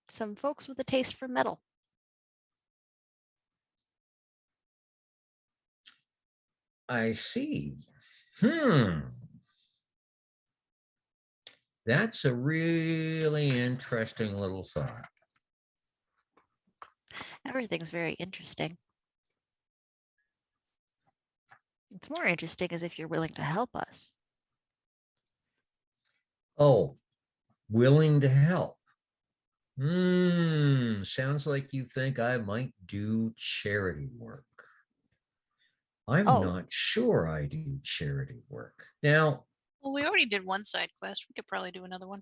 F: some folks with a taste for metal.
A: I see. That's a really interesting little thought.
F: Everything's very interesting. It's more interesting as if you're willing to help us.
A: Oh, willing to help. Sounds like you think I might do charity work. I'm
F: Oh.
A: not sure I do charity work. Now,
D: Well, we already did one side quest. We could probably do another one.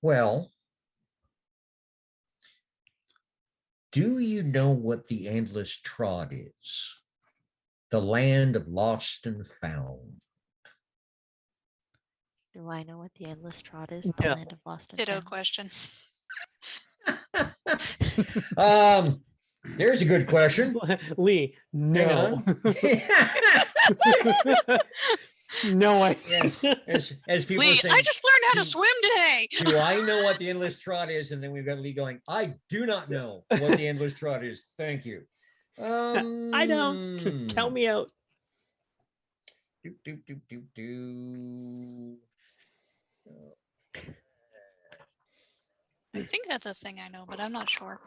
A: well, do you know what the endless trot is? The land of lost and found.
F: Do I know what the endless trot is? The
C: No.
F: land of lost and
D: Ditto
F: found.
D: question.
A: There's a good question.
C: Lee, no. No idea.
A: As people are
D: Lee,
A: saying,
D: I just learned how to swim today.
A: do I know what the endless trot is? And then we've got Lee going, I do not know what the endless trot is. Thank you.
C: I don't. Count me out.
D: I think that's a thing I know, but I'm not sure.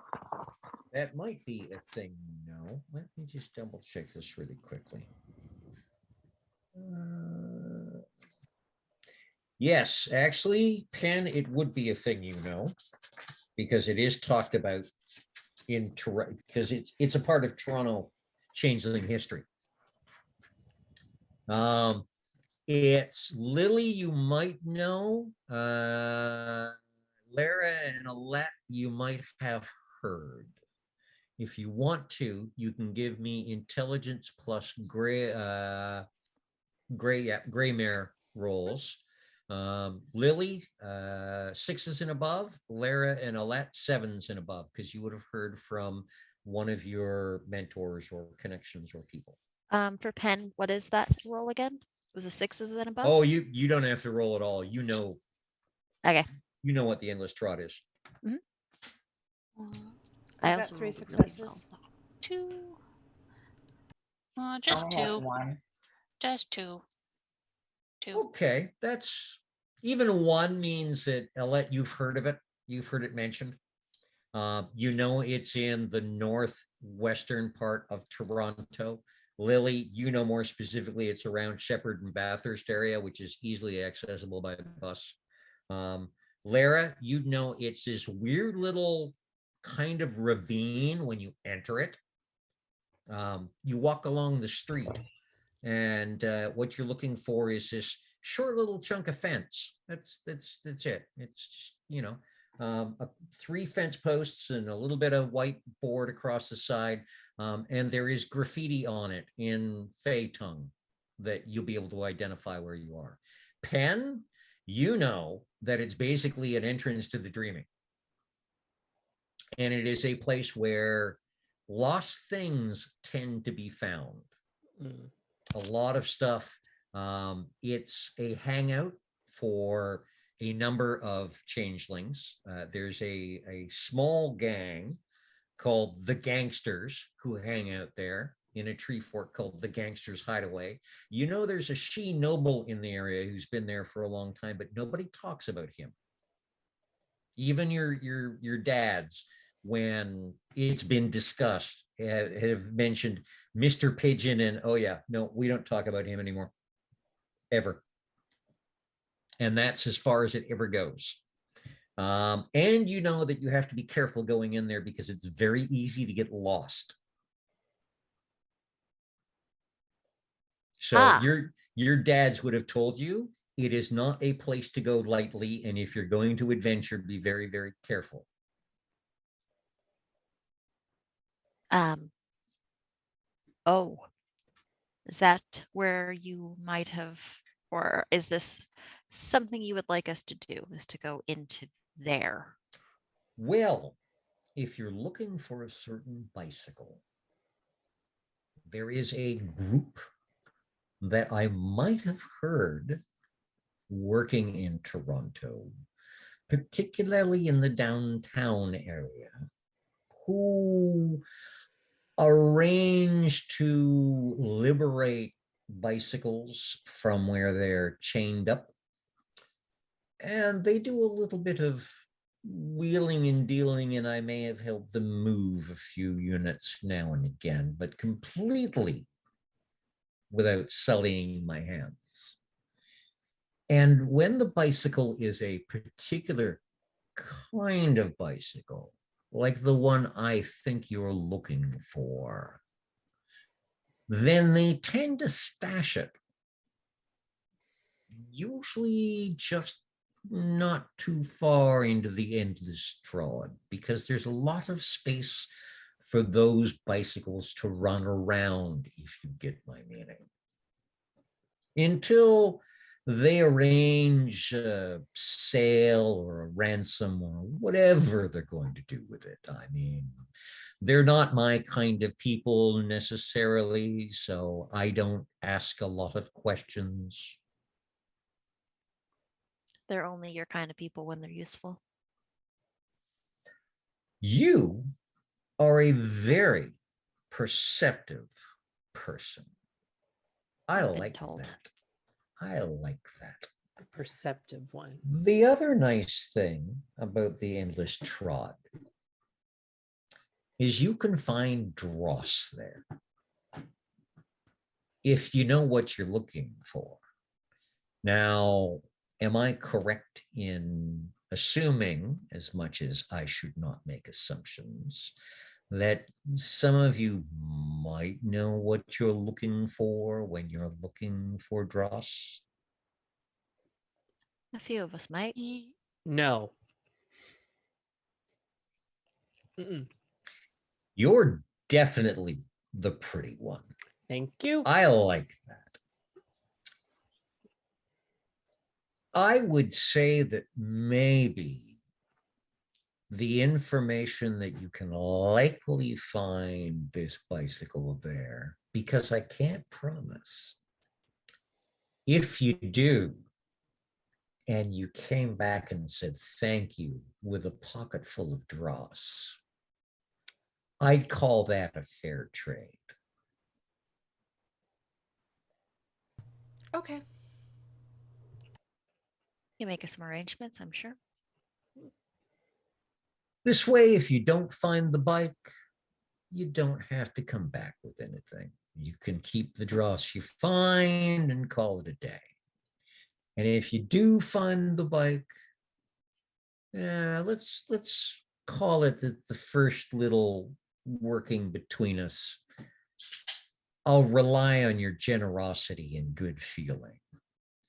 A: That might be a thing, no. Let me just double check this really quickly. Yes, actually, Penn, it would be a thing, you know, because it is talked about in Toronto, because it's a part of Toronto Changeling history. It's Lily, you might know. Lara and Alette, you might have heard. If you want to, you can give me intelligence plus gray mare rolls. Lily, 6s and above. Lara and Alette, 7s and above, because you would have heard from one of your mentors or connections or people.
F: For Penn, what is that roll again? Was it 6s and above?
A: Oh, you don't have to roll at all. You know.
F: Okay.
A: You know what the endless trot is.
F: I
B: I've got
F: also
B: 3
F: rolled
B: successes.
F: Really well.
D: Two. Just
E: I have
D: two.
E: one.
D: Just two.
A: Okay, that's even 1 means that Alette, you've heard of it. You've heard it mentioned. You know, it's in the northwestern part of Toronto. Lily, you know more specifically, it's around Shepherd and Bathurst area, which is easily accessible by bus. Lara, you know it's this weird little kind of ravine when you enter it. You walk along the street, and what you're looking for is this short little chunk of fence. That's it. It's just, you know, 3 fence posts and a little bit of white board across the side, and there is graffiti on it in Fey tongue that you'll be able to identify where you are. Pen, you know that it's basically an entrance to the dreaming, and it is a place where lost things tend to be found. A lot of stuff. It's a hangout for a number of changelings. There's a small gang called the Gangsters who hang out there in a tree fort called the Gangsters Hideaway. You know, there's a she noble in the area who's been there for a long time, but nobody talks about him. Even your dads, when it's been discussed, have mentioned Mr. Pigeon, and oh yeah, no, we don't talk about him anymore, ever. And that's as far as it ever goes. And you know that you have to be careful going in there because it's very easy to get lost. So your dads would have told you it is not a place to go lightly, and if you're going to adventure, be very, very careful.
F: Oh, is that where you might have, or is this something you would like us to do, is to go into there?
A: Well, if you're looking for a certain bicycle, there is a group that I might have heard working in Toronto, particularly in the downtown area, who arrange to liberate bicycles from where they're chained up. And they do a little bit of wheeling and dealing, and I may have helped them move a few units now and again, but completely without sullying my hands. And when the bicycle is a particular kind of bicycle, like the one I think you're looking for, then they tend to stash it, usually just not too far into the endless trod, because there's a lot of space for those bicycles to run around, if you get my meaning. Until they arrange a sale or a ransom or whatever they're going to do with it. I mean, they're not my kind of people necessarily, so I don't ask a lot of questions.
F: They're only your kind of people when they're useful.
A: You are a very perceptive person. I
F: I've been
A: like
F: told.
A: that. I like that.
C: A perceptive one.
A: The other nice thing about the endless trod is you can find dross there if you know what you're looking for. Now, am I correct in assuming, as much as I should not make assumptions, that some of you might know what you're looking for when you're looking for dross?
F: A few of us might.
C: No. Mm-mm.
A: You're definitely the pretty one.
C: Thank you.
A: I like that. I would say that maybe the information that you can likely find this bicycle there, because I can't promise. If you do, and you came back and said thank you with a pocket full of dross, I'd call that a fair trade.
B: Okay.
F: You make us some arrangements, I'm sure.
A: This way, if you don't find the bike, you don't have to come back with anything. You can keep the dross you find and call it a day. And if you do find the bike, let's call it the first little working between us. I'll rely on your generosity and good feeling.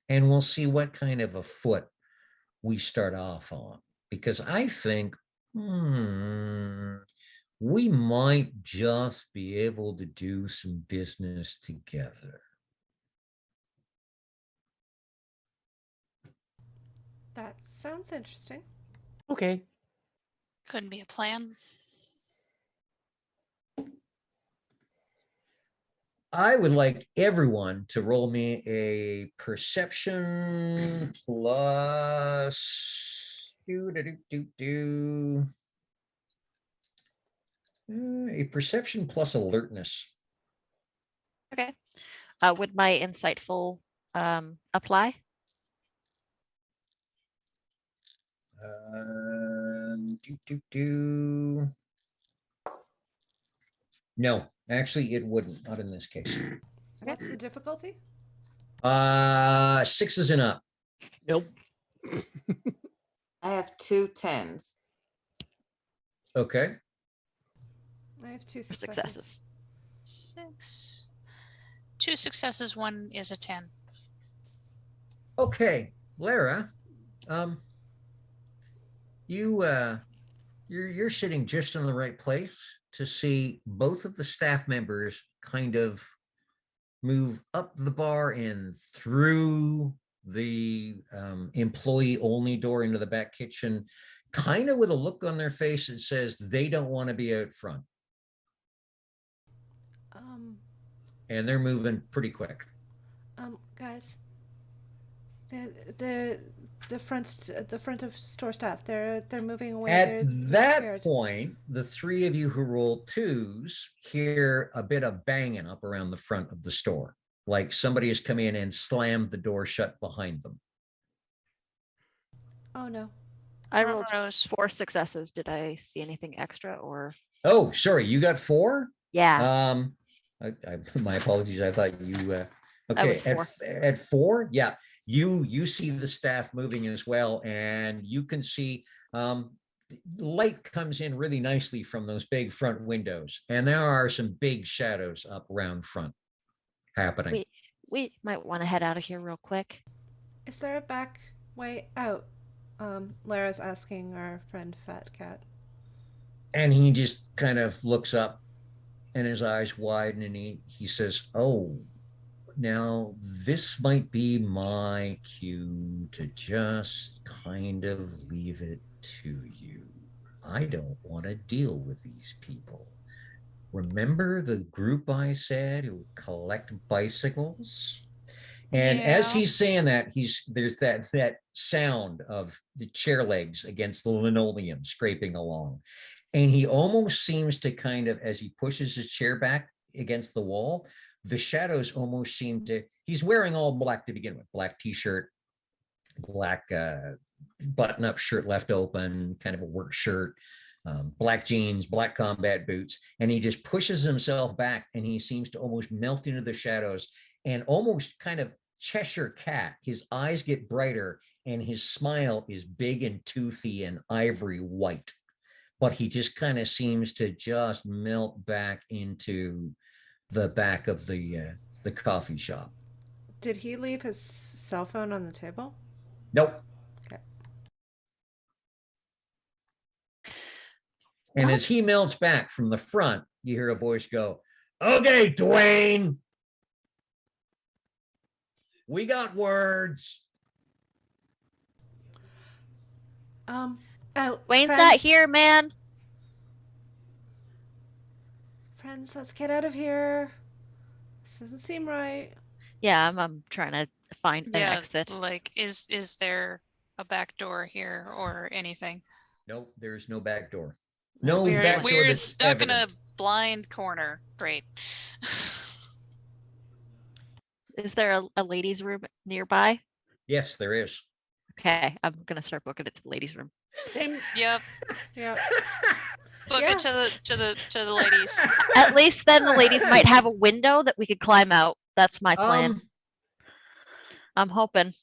A: And we'll see what kind of a foot we start off on. Because I think we might just be able to do some business together.
B: That sounds interesting.
C: Okay.
D: Couldn't be a plan.
A: I would like everyone to roll me a perception plus a perception plus alertness.
F: Okay. Would my insightful apply?
A: No, actually, it wouldn't. Not in this case.
B: What's the difficulty?
A: 6s and up.
C: Nope.
E: I have 2 10s.
A: Okay.
B: I have 2
F: For
B: successes.
D: 6. 2 successes, 1 is a 10.
A: Okay, Lara, you're sitting just in the right place to see both of the staff members kind of move up the bar and through the employee only door into the back kitchen, kind of with a look on their face that says they don't want to be out front. And they're moving pretty quick.
B: Guys, the front of store staff, they're moving away.
A: At
B: They're
A: that
B: scared.
A: point, the three of you who rolled 2s hear a bit of banging up around the front of the store, like somebody has come in and slammed the door shut behind them.
B: Oh no.
F: I rolled
D: Rose.
F: 4 successes. Did I see anything extra or?
A: Oh, sorry, you got 4?
F: Yeah.
A: My apologies. I thought you.
F: That was
A: Okay,
F: 4.
A: at 4, yeah, you see the staff moving as well, and you can see light comes in really nicely from those big front windows, and there are some big shadows up around front happening.
F: We might want to head out of here real quick.
B: Is there a back way out? Lara's asking our friend Fat Cat.
A: And he just kind of looks up, and his eyes widen, and he says, "Oh, now this might be my cue to just kind of leave it to you. I don't want to deal with these people. Remember the group I said who collect bicycles?" And as
D: Yeah.
A: he's saying that, there's that sound of the chair legs against the linoleum scraping along. And he almost seems to kind of, as he pushes his chair back against the wall, the shadows almost seem to, he's wearing all black to begin with, black t-shirt, black button-up shirt left open, kind of a work shirt, black jeans, black combat boots, and he just pushes himself back and he seems to almost melt into the shadows and almost kind of Cheshire cat. His eyes get brighter and his smile is big and toothy and ivory white, but he just kind of seems to just melt back into the back of the coffee shop.
B: Did he leave his cell phone on the table?
A: Nope.
B: Okay.
A: And as he melts back from the front, you hear a voice go, "Okay, Dwayne, we got words."
F: Wayne's not
B: friends,
F: here, man.
B: Friends, let's get out of here. This doesn't seem right.
F: Yeah, I'm trying to find an
D: Yeah,
F: exit.
D: like is there a back door here or anything?
A: Nope, there's no back door. No
D: we're
A: back door
D: we're
A: that's
D: stuck in a
A: evident.
D: blind corner. Great.
F: Is there a ladies' room nearby?
A: Yes, there is.
F: Okay, I'm gonna start booking it to the ladies' room.
C: Same.
D: Yep.
B: Yeah.
D: Book
B: Yeah.
D: it to the ladies.
F: At least then the ladies might have a window that we could climb out. That's my plan. I'm hoping
C: If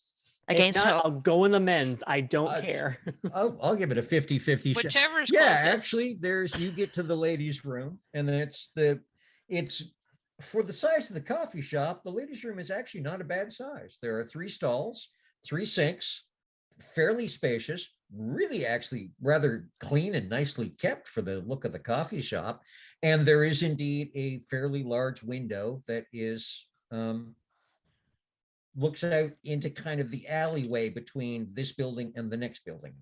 F: against
C: not,
F: hope.
C: I'll go in the men's. I don't
A: Uh,
C: care.
A: I'll give it a 50-50 shot.
D: Whichever's
A: Yeah,
D: closest.
A: actually, you get to the ladies' room, and then it's for the size of the coffee shop, the ladies' room is actually not a bad size. There are 3 stalls, 3 sinks, fairly spacious, really actually rather clean and nicely kept for the look of the coffee shop. And there is indeed a fairly large window that is looks out into kind of the alleyway between this building and the next building.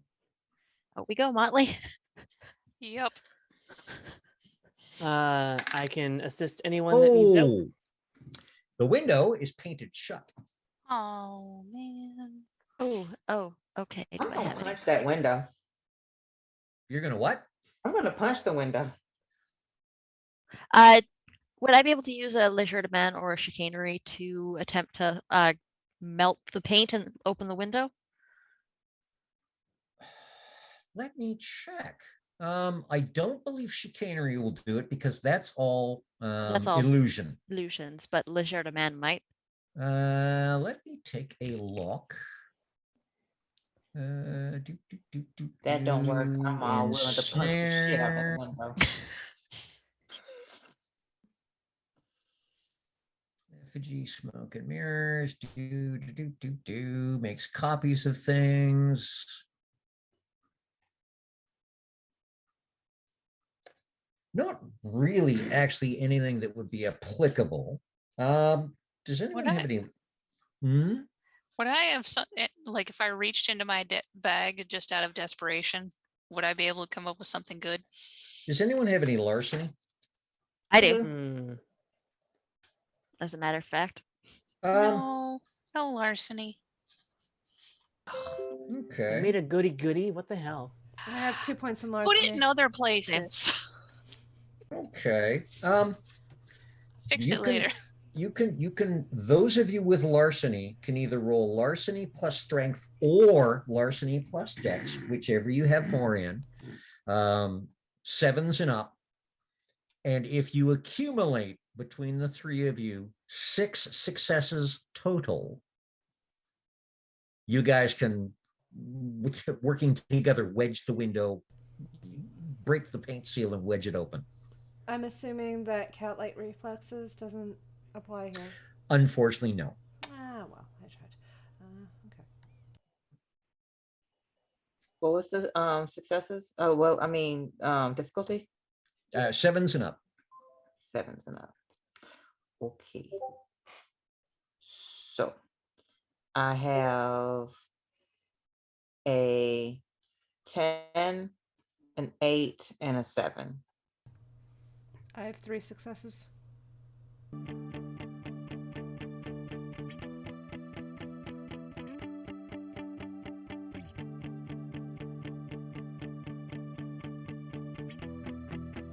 F: Out we go, Motley.
D: Yep.
C: I can assist anyone that needs help.
A: Oh, the window is painted shut.
D: Oh man.
F: Oh, okay. Do
E: I'm
F: I
E: gonna
F: have any?
E: punch that window.
A: You're gonna what?
E: I'm gonna punch the window.
F: Would I be able to use a leisure de man or a chicanery to attempt to melt the paint and open the window?
A: Let me check. I don't believe chicanery will do it because that's all
F: all
A: illusion.
F: Illusions, but leisure de man might.
A: Let me take a look.
E: That don't work. I'm all willing to punch the shit out of that window.
A: Effigy, smoke and mirrors, makes copies of things. Not really actually anything that would be applicable. Does anyone have any?
D: Would I have some, like if I reached into my bag just out of desperation, would I be able to come up with something good?
A: Does anyone have any larceny?
F: I do,
C: Hmm.
F: as a matter of fact.
D: No larceny.
C: I
A: Okay.
C: made a goody. What the hell?
B: I have 2 points in
D: Put
B: larceny.
D: it in other places.
A: Okay.
D: Fix
A: You
D: it
A: can-
D: later.
A: You can, those of you with larceny can either roll larceny plus strength or larceny plus dex, whichever you have more in, 7s and up. And if you accumulate between the 3 of you 6 successes total, you guys can, working together, wedge the window, break the paint seal and wedge it open.
B: I'm assuming that cat-like reflexes doesn't apply here.
A: Unfortunately, no.
B: Ah, well, I tried. Okay.
E: What was the successes? Oh, well, I mean, difficulty?
A: 7s and up.
E: 7s and up. Okay. So I have a 10, an 8, and a 7.
B: I have 3 successes.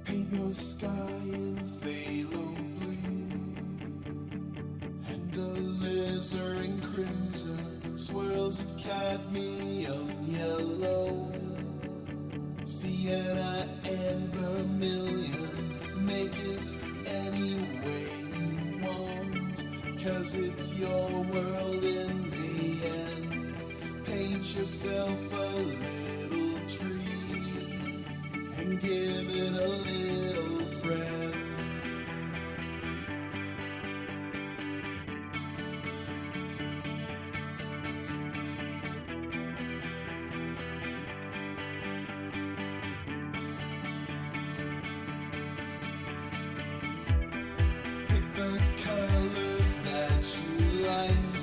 G: Paint your sky in phthalo blue and alizarin crimson, swirls of cadmium yellow, sienna and vermilion. Make it any way you want, 'cause it's your world in the end. Paint yourself a little tree and give it a little friend. Pick the colors that you like,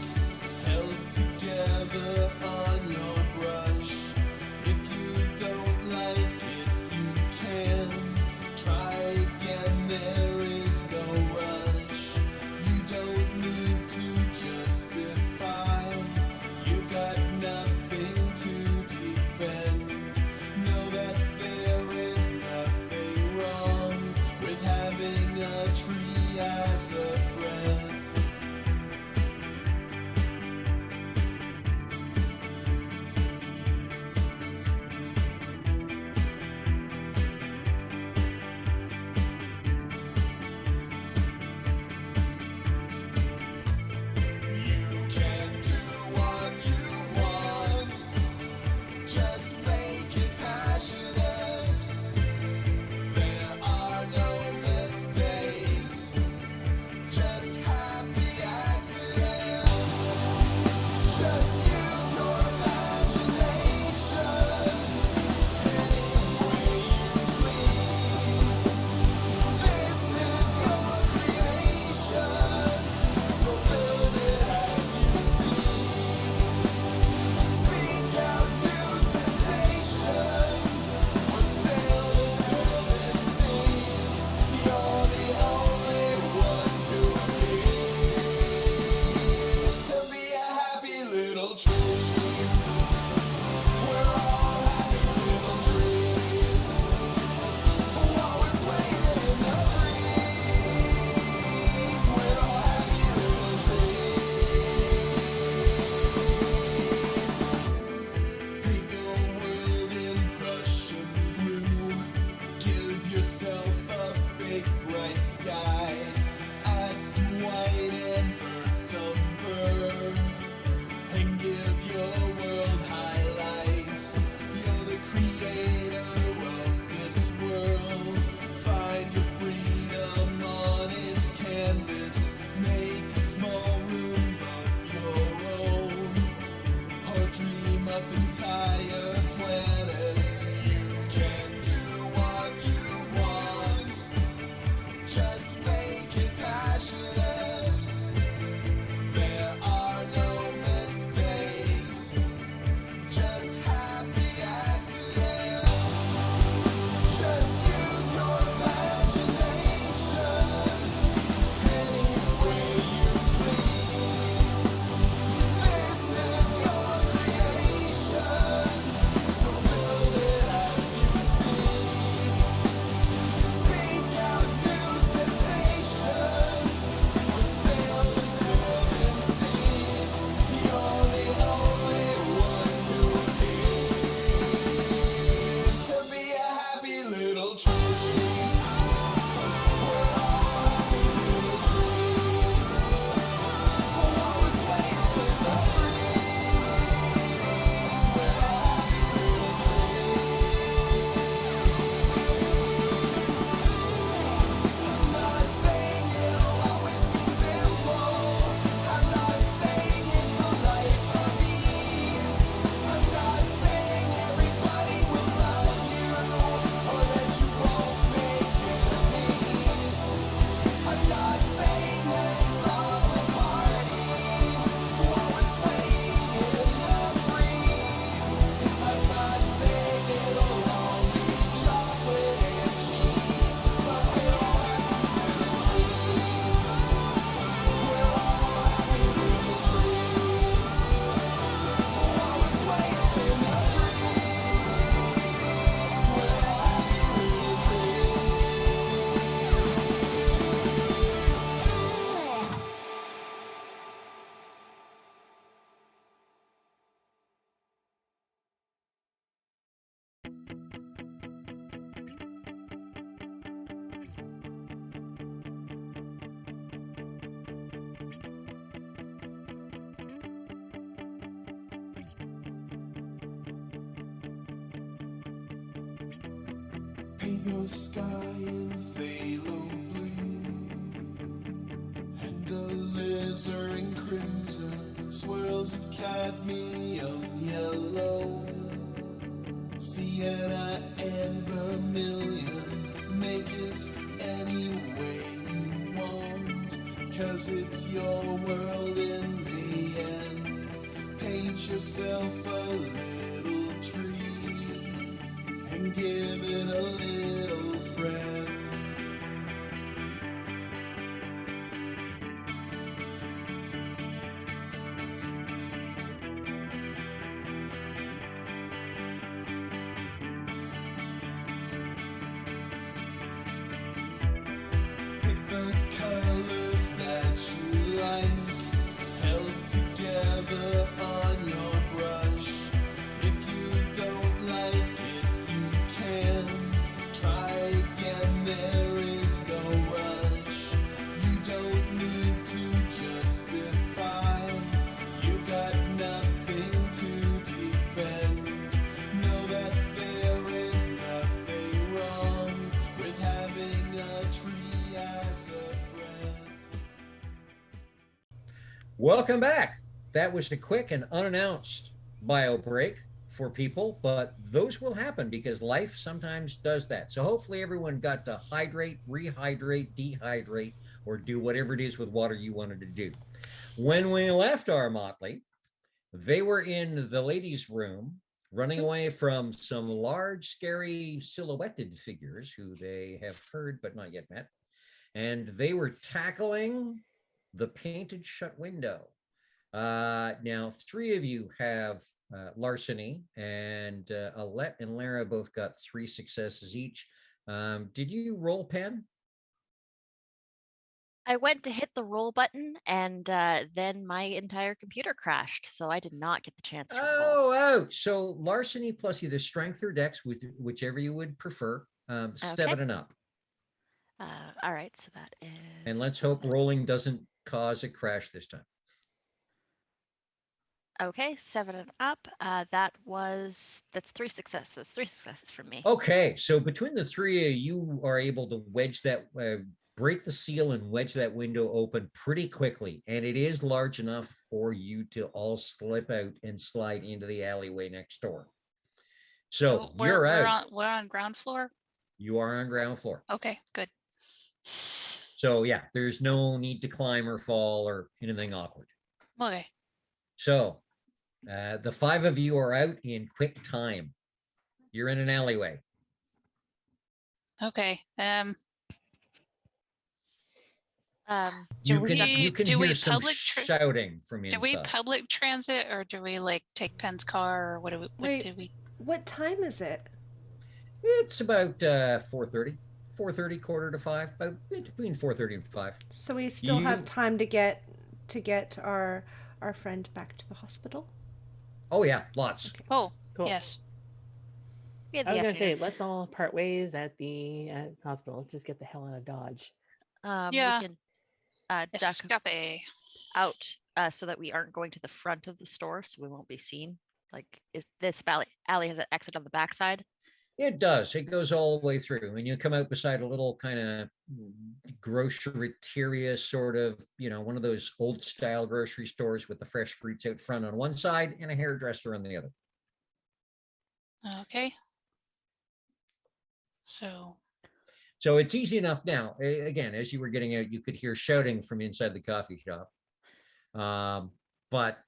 G: held together on your brush. If you don't like it, you can try again, there is no rush. You don't need to justify, you got nothing to defend. Know that there is nothing wrong with having a tree as a friend. your sky in phthalo blue, and a alizarin crimson, swirls of cadmium yellow, sienna and vermilion. Make it any way you want, 'cause it's your world in the end. Paint yourself a little tree and give it a little friend. Pick the colors that you like, held together on your brush. If you don't like it, you can try again. There is no rush. You don't need to justify. You got nothing to defend. Know that there is nothing wrong with having a tree as a friend.
A: Welcome back. That was a quick and unannounced bio break for people, but those will happen because life sometimes does that. So hopefully everyone got to hydrate, rehydrate, dehydrate, or do whatever it is with water you wanted to do. When we left our Motley, they were in the ladies' room running away from some large, scary, silhouetted figures who they have heard but not yet met. And they were tackling the painted shut window. Now, three of you have larceny, and Alette and Lara both got 3 successes each. Did you roll, Pen?
F: I went to hit the roll button and then my entire computer crashed, so I did not get the chance to roll.
A: Oh, ouch. So larceny plus either strength or dex, with whichever you would prefer. 7 and up.
F: All right, so that is.
A: And let's hope rolling doesn't cause a crash this time.
F: Okay, 7 and up. That's 3 successes. 3 successes from me.
A: Okay, so between the three of you are able to wedge that, break the seal and wedge that window open pretty quickly. And it is large enough for you to all slip out and slide into the alleyway next door. So you're out.
D: We're on ground floor.
A: You are on ground floor.
D: Okay, good.
A: So yeah, there's no need to climb or fall or anything awkward.
D: Okay.
A: So the 5 of you are out in quick time. You're in an alleyway.
D: Okay.
A: You can
D: do we
A: hear some
D: public
A: shouting from inside.
D: Do we public transit or do we like take Penn's car or what do we?
B: Wait.
D: Do we?
B: What time is it?
A: It's about 4:30, 4:30, quarter to 5, but between 4:30 and 5.
B: So we still have time to get our friend back to the hospital?
A: Oh yeah, lots.
B: Okay.
D: Oh,
C: Cool.
D: yes.
F: We had
C: I
F: the
C: was gonna say,
F: afternoon.
C: let's all part ways at the hospital. Let's just get the hell out of Dodge.
D: Yeah.
F: We can duck
D: Escape.
F: out so that we aren't going to the front of the store, so we won't be seen. Like, is this alley has an exit on the backside?
A: It does. It goes all the way through. And you come out beside a little kind of grocery-teria sort of, one of those old style grocery stores with the fresh fruits out front on one side and a hairdresser on the other.
D: Okay. So
A: it's easy enough now. Again, as you were getting out, you could hear shouting from inside the coffee shop. But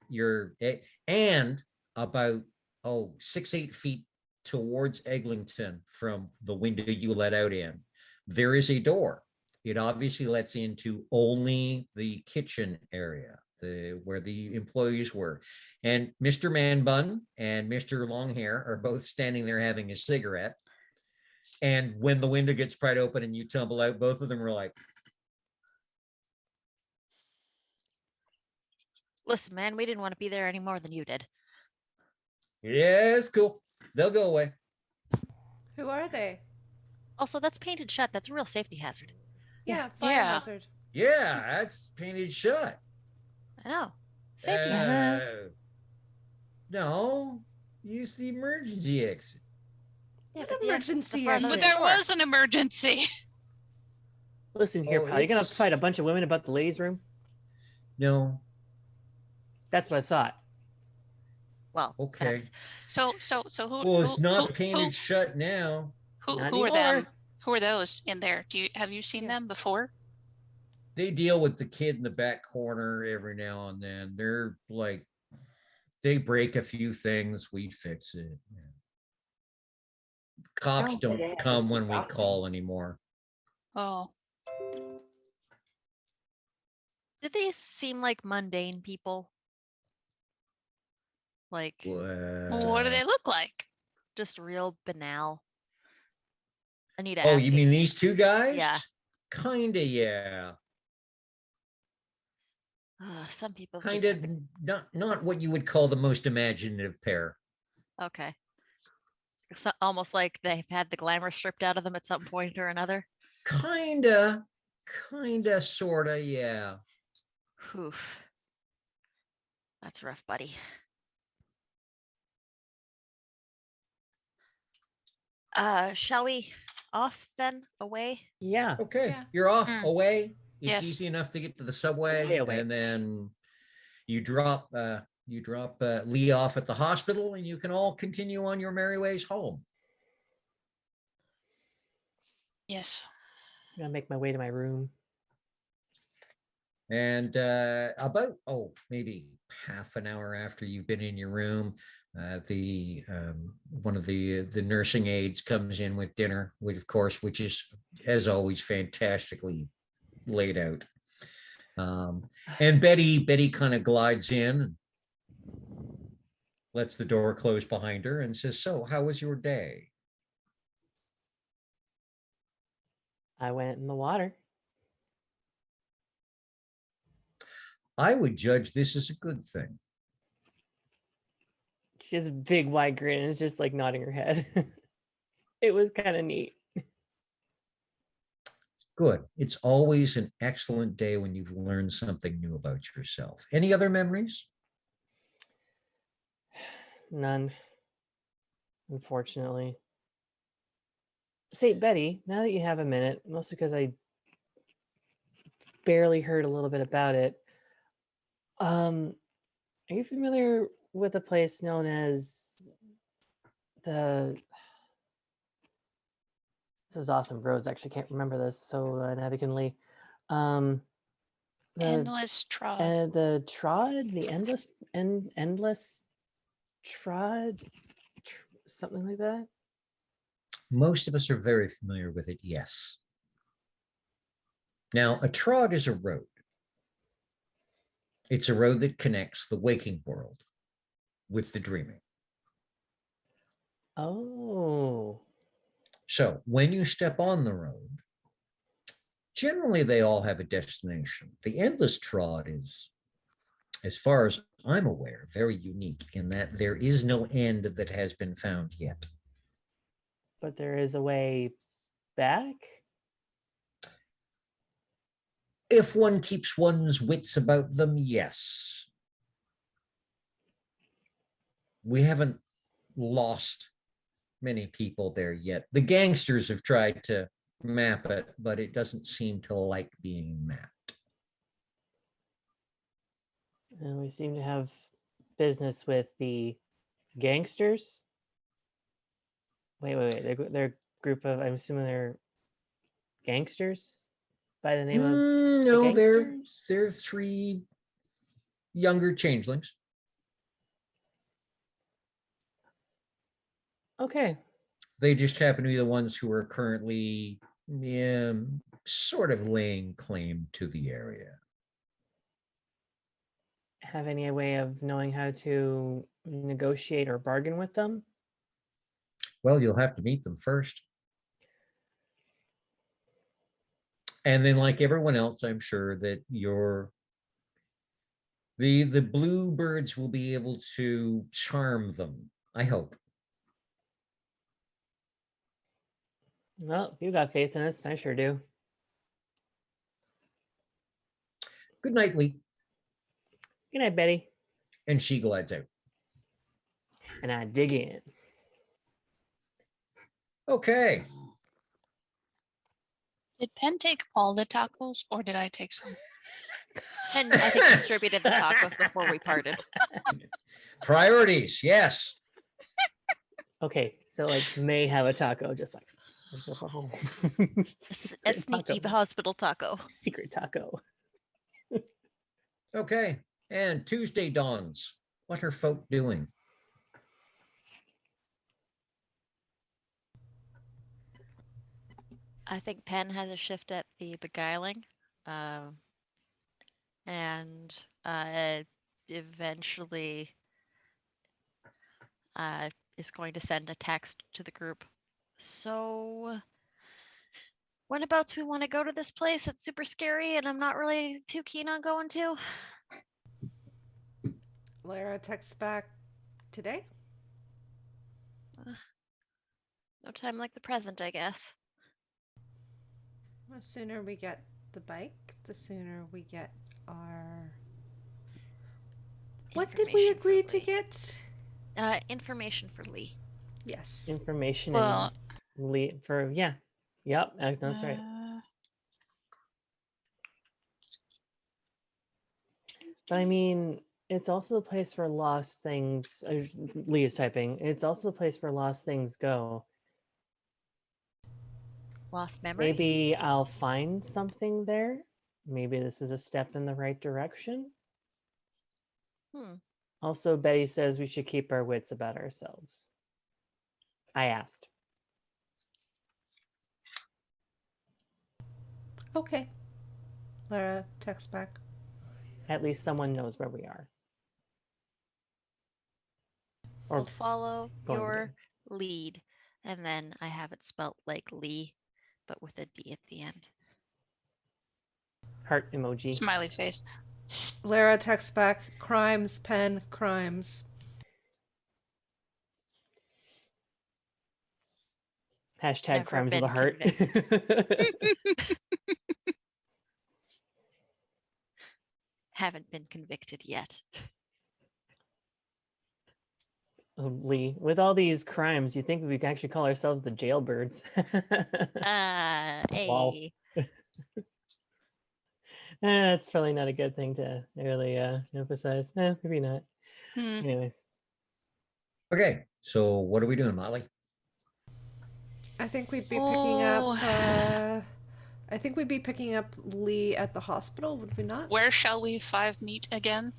A: and about 6-8 feet towards Eglinton from the window you let out in, there is a door. It obviously lets into only the kitchen area, where the employees were. And Mr. Man Bun and Mr. Long Hair are both standing there having a cigarette. And when the window gets pried open and you tumble out, both of them are like,
F: Listen, man, we didn't want to be there any more than you did.
A: yeah, it's cool. They'll go away.
B: Who are they?
F: Also, that's painted shut. That's a real safety hazard.
B: Yeah, fire
D: Yeah.
B: hazard.
A: Yeah, that's painted shut.
F: I know. Safety hazard.
A: No, use the emergency exit.
F: Yeah,
B: What
F: but the
B: emergency
F: front of
D: But
F: the
B: exit?
D: there
F: door.
D: was an emergency.
C: Listen here,
A: Oh,
C: pal. You gonna
A: it's-
C: fight a bunch of women about the ladies' room?
A: No.
C: That's what I thought.
F: Well,
A: Okay.
F: perhaps.
D: So who
A: Well,
D: who
A: it's not
D: who
A: painted shut now.
C: Not
D: who are them?
C: anymore.
D: Who are those in there? Have you seen
B: Yeah.
D: them before?
A: They deal with the kid in the back corner every now and then. They're like, they break a few things, we fix it. Cops
E: don't think they
A: don't
E: have to
A: come
E: speak
A: when we
E: out then.
A: call anymore.
D: Oh,
F: Do these seem like mundane people? Like
D: what do they look like?
F: just real banal. Anita
A: Oh, you
F: asking.
A: mean these two guys?
F: Yeah.
A: Kinda, yeah.
F: Some people just
A: Kind of
F: have
A: not what you would call the most imaginative pair.
F: okay. So, almost like they've had the glamour stripped out of them at some point or another.
A: Kinda, sorta, yeah.
F: Oof. That's rough, buddy. Shall we off then? Away?
C: Yeah.
A: Okay,
B: Yeah.
A: you're off
D: Mm.
A: away. It's
D: Yes.
A: easy enough to get to the subway,
C: Way away.
A: and then you drop Lee off at the hospital, and you can all continue on your merry ways home.
D: Yes.
C: I'm gonna make my way to my room.
A: And about maybe half an hour after you've been in your room, the one of the nursing aides comes in with dinner, which is as always fantastically laid out. And Betty kind of glides in, lets the door close behind her, and says, "So, how was your day?"
C: I went in the water.
A: I would judge this as a good thing.
C: She has a big wide grin and is just like nodding her head. It was kind of neat.
A: Good. It's always an excellent day when you've learned something new about yourself. Any other memories?
C: None, unfortunately. Say, Betty, now that you have a minute, mostly because I barely heard a little bit about it. Are you familiar with a place known as the? This is awesome. Rose actually can't remember this, so natically.
D: Endless trod.
C: The trod, the endless trod, something like that.
A: Most of us are very familiar with it, yes. Now, a trod is a road. It's a road that connects the waking world with the dreaming.
C: Oh.
A: So when you step on the road, generally they all have a destination. The endless trod is, as far as I'm aware, very unique in that there is no end that has been found yet.
C: But there is a way back?
A: If one keeps one's wits about them, yes. We haven't lost many people there yet. The gangsters have tried to map it, but it doesn't seem to like being mapped.
C: And we seem to have business with the gangsters. Wait. They're a group of, I'm assuming they're gangsters by the name of
A: No,
C: gangsters?
A: they're three younger changelings.
C: Okay.
A: They just happen to be the ones who are currently sort of laying claim to the area.
C: Have any way of knowing how to negotiate or bargain with them?
A: Well, you'll have to meet them first. And then, like everyone else, I'm sure that the bluebirds will be able to charm them, I hope.
C: Well, you got faith in us. I sure do.
A: Good night, Lee.
C: Good night, Betty.
A: And she glides out.
C: And I dig in.
A: Okay.
D: Did Penn take all the tacos or did I take some?
F: And I think distributed the tacos before we parted.
A: Priorities, yes.
C: Okay, so like may have a taco, just like
F: A
C: Secret
F: sneaky
C: taco.
F: hospital taco.
C: Secret taco.
A: Okay. And Tuesday dawns. What are folk doing?
F: I think Penn has a shift at the beguiling. Um, and eventually is going to send a text to the group. So whenabouts we want to go to this place? It's super scary and I'm not really too keen on going to.
B: Lara texts back today.
F: No time like the present, I guess.
B: The sooner we get the bike, the sooner we get our. What did we
F: Information for
B: agree to
F: Lee.
B: get?
F: Information for Lee.
B: Yes.
C: Information
D: Well,
C: and lead for yeah. Yep, that's right. But I mean, it's also a place where lost things. Lee is typing. It's also a place where lost things go.
F: Lost memories.
C: Maybe I'll find something there. Maybe this is a step in the right direction. Also, Betty says we should keep our wits about ourselves. I asked.
B: Okay. Lara texts back.
C: At least someone knows where we are. Or
F: I'll follow
C: going to
F: your lead. And then I have it spelt like Lee, but with a D at the end.
C: heart emoji.
D: smiley face.
B: Lara texts back. Crimes, Pen, crimes.
C: Hashtag
F: Never
C: crimes of the
F: been
C: heart.
F: Haven't been convicted yet.
C: Lee, with all these crimes, you think we could actually call ourselves the jailbirds? Wow.
F: Hey.
C: That's probably not a good thing to really emphasize. Maybe not.
D: Hmm.
C: Anyways,
A: Okay. So what are we doing, Motley?
B: I think we'd be picking up. I think we'd be picking up Lee at the hospital. Would we not?
D: Where shall we five meet again?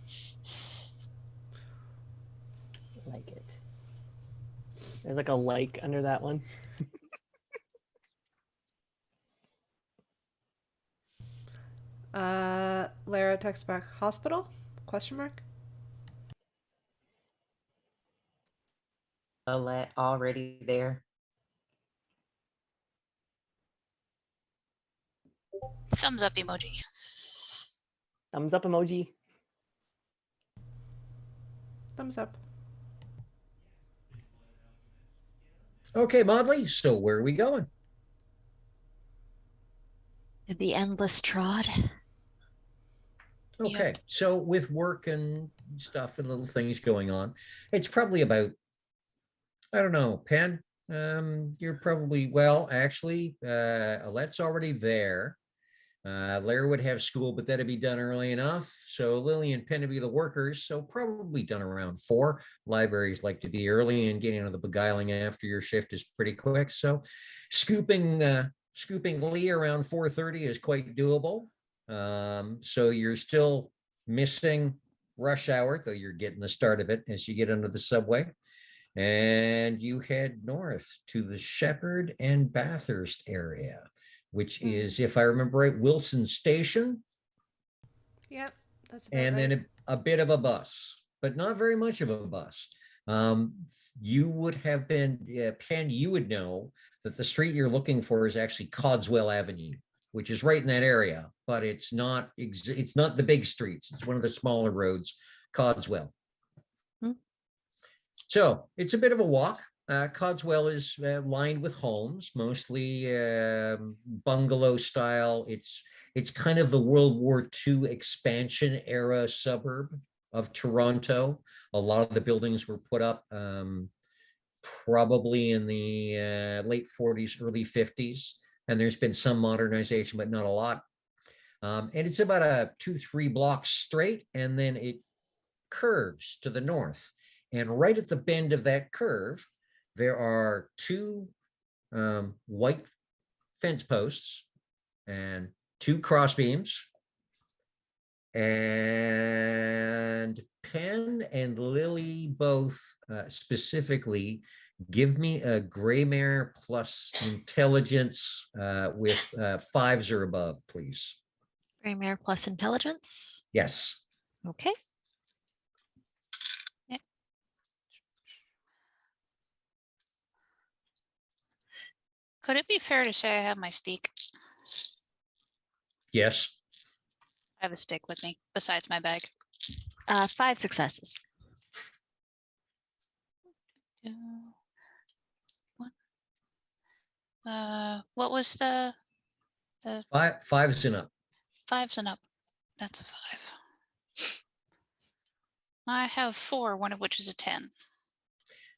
C: like it. There's like a like under that one.
B: Lara texts back. Hospital? Question mark.
E: Already there.
D: Thumbs up emoji.
C: Thumbs up emoji.
B: Thumbs up.
A: Okay, Motley. So where are we going?
F: The endless trod.
A: Okay. So with work and stuff and little things going on, it's probably about, I don't know, Pen. You're probably, well, actually, Alette's already there. Lara would have school, but that'd be done early enough. So Lily and Penn would be the workers. So probably done around 4. Libraries like to be early, and getting to the beguiling after your shift is pretty quick. So scooping Lee around 4:30 is quite doable. So you're still missing rush hour, though you're getting the start of it as you get under the subway. And you head north to the Shepherd and Bathurst area, which is, if I remember right, Wilson Station.
B: Yep, that's about
A: And
B: right.
A: then a bit of a bus, but not very much of a bus. You would have been, Pen, you would know that the street you're looking for is actually Codswell Avenue, which is right in that area, but it's not the big streets. It's one of the smaller roads, Codswell. So it's a bit of a walk. Codswell is lined with homes, mostly bungalow style. It's kind of the World War II expansion era suburb of Toronto. A lot of the buildings were put up probably in the late 40s, early 50s. And there's been some modernization, but not a lot. And it's about a 2-3 blocks straight, and then it curves to the north. And right at the bend of that curve, there are two white fence posts and two cross beams. And Penn and Lily both specifically give me a gray mare plus intelligence with 5s or above, please.
F: Premier plus intelligence.
A: Yes.
F: Okay.
D: Could it be fair to say I have my stick?
A: Yes.
D: I have a stick with me besides my bag.
F: 5 successes.
D: What was the
A: 5s and up.
D: 5s and up? That's a 5. I have 4, one of which is a 10.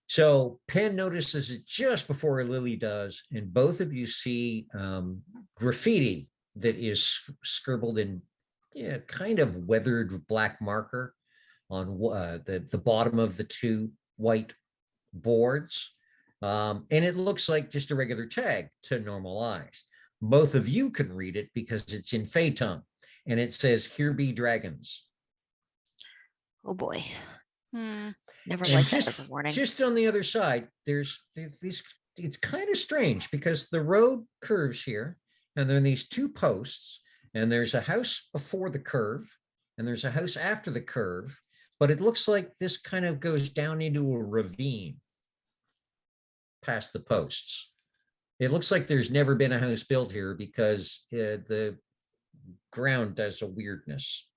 A: So Penn notices it just before Lily does, and both of you see graffiti that is scribbled in kind of weathered black marker on the bottom of the two white boards. And it looks like just a regular tag to normal eyes. Both of you can read it because it's in Fey tongue, and it says, "Here be dragons."
F: Oh boy. Never
A: And
F: liked that as a warning.
A: just on the other side, there's these, it's kind of strange because the road curves here, and there are these two posts, and there's a house before the curve, and there's a house after the curve, but it looks like this kind of goes down into a ravine past the posts. It looks like there's never been a house built here because the ground does a weirdness.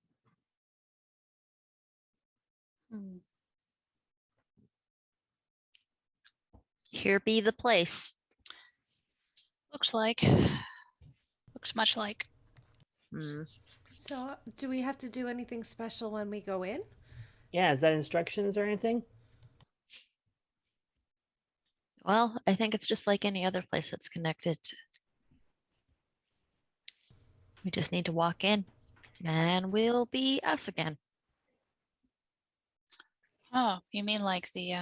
F: Here be the place.
D: Looks much like.
B: So, do we have to do anything special when we go in?
C: Yeah, is that instructions or anything?
F: Well, I think it's just like any other place that's connected. We just need to walk in and we'll be us again.
D: Oh, you mean like the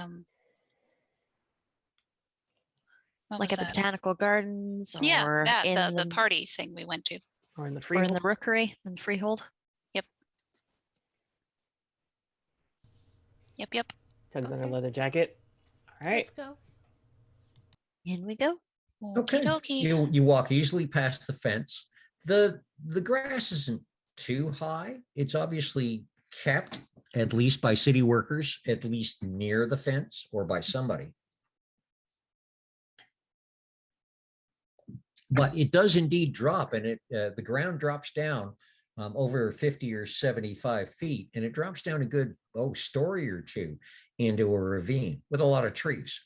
D: what
F: Like
D: was
F: at the
D: that?
F: botanical gardens or
D: Yeah, that
F: in
D: the party thing we went to.
C: Or in the
F: or
C: freehold?
F: in the Rookery and Freehold.
D: Yep.
C: Tugs on her
B: Okay.
C: leather jacket. All right.
B: Let's go.
F: In we go.
A: Okay.
D: Okey-dokey.
A: You walk easily past the fence. The grass isn't too high. It's obviously kept, at least by city workers, at least near the fence or by somebody. But it does indeed drop, and the ground drops down over 50 or 75 feet, and it drops down a good story or two into a ravine with a lot of trees.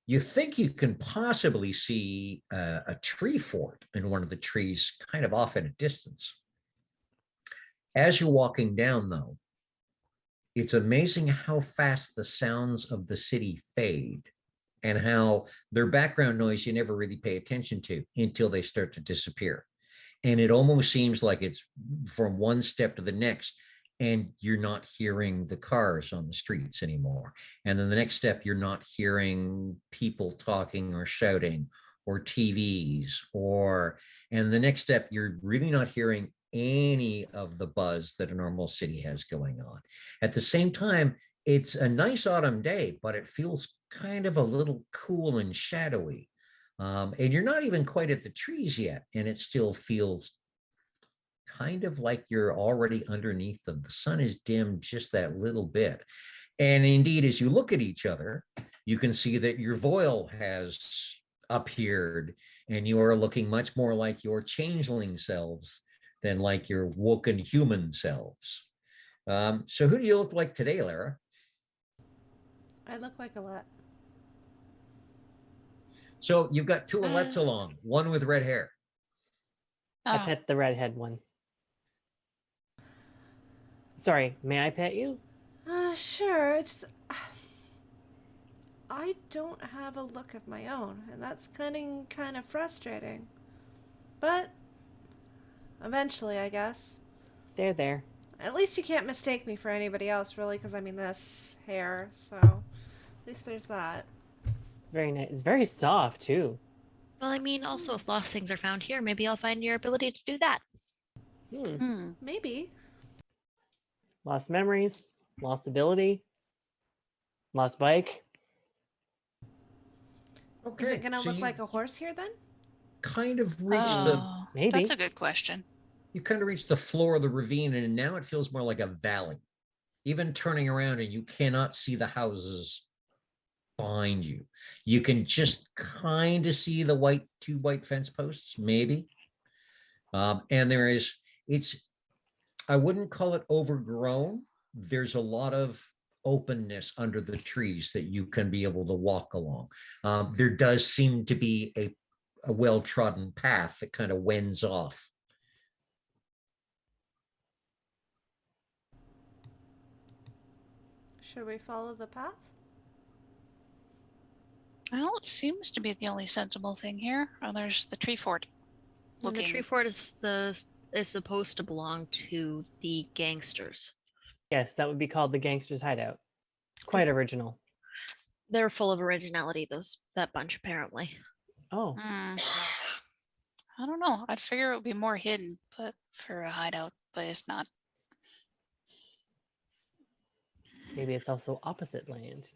A: You think you can possibly see a tree fort in one of the trees kind of off at a distance. As you're walking down, though, it's amazing how fast the sounds of the city fade and how their background noise you never really pay attention to until they start to disappear. And it almost seems like it's from one step to the next, and you're not hearing the cars on the streets anymore. And then the next step, you're not hearing people talking or shouting or TVs and the next step, you're really not hearing any of the buzz that a normal city has going on. At the same time, it's a nice autumn day, but it feels kind of a little cool and shadowy. And you're not even quite at the trees yet, and it still feels kind of like you're already underneath them. The sun is dimmed just that little bit. And indeed, as you look at each other, you can see that your voile has appeared, and you are looking much more like your changeling selves than like your woken human selves. So who do you look like today, Lara?
B: I look like a lot.
A: So you've got two Alettes along, one with red hair.
C: I
D: Oh,
C: pet the redhead one. Sorry, may I pet you?
B: Sure. It's I don't have a look of my own, and that's getting kind of frustrating. But eventually, I guess.
C: There.
B: At least you can't mistake me for anybody else, really, because I mean, this hair, so at least there's that.
C: It's very nice. It's very soft too.
F: Well, I mean, also, if lost things are found here, maybe I'll find your ability to do that.
D: Hmm.
B: Maybe.
C: Lost memories, lost ability, lost bike.
A: Okay.
B: Is it going to
A: so
B: look
A: you
B: like a horse here then?
A: kind of reached the
D: Oh,
C: Maybe.
D: that's a good question.
A: you kind of reach the floor of the ravine, and now it feels more like a valley. Even turning around, and you cannot see the houses behind you. You can just kind of see the two white fence posts, maybe. And I wouldn't call it overgrown. There's a lot of openness under the trees that you can be able to walk along. There does seem to be a well-trodden path that kind of wends off.
B: Should we follow the path?
D: Well, it seems to be the only sensible thing here. Oh, there's the tree fort.
F: And the tree fort is supposed to belong to the gangsters.
C: Yes, that would be called the Gangster's Hideout. It's quite original.
F: They're full of originality, that bunch apparently.
C: Oh,
D: I don't know. I'd figure it would be more hidden, but for a hideout, but it's not.
C: maybe it's also opposite land.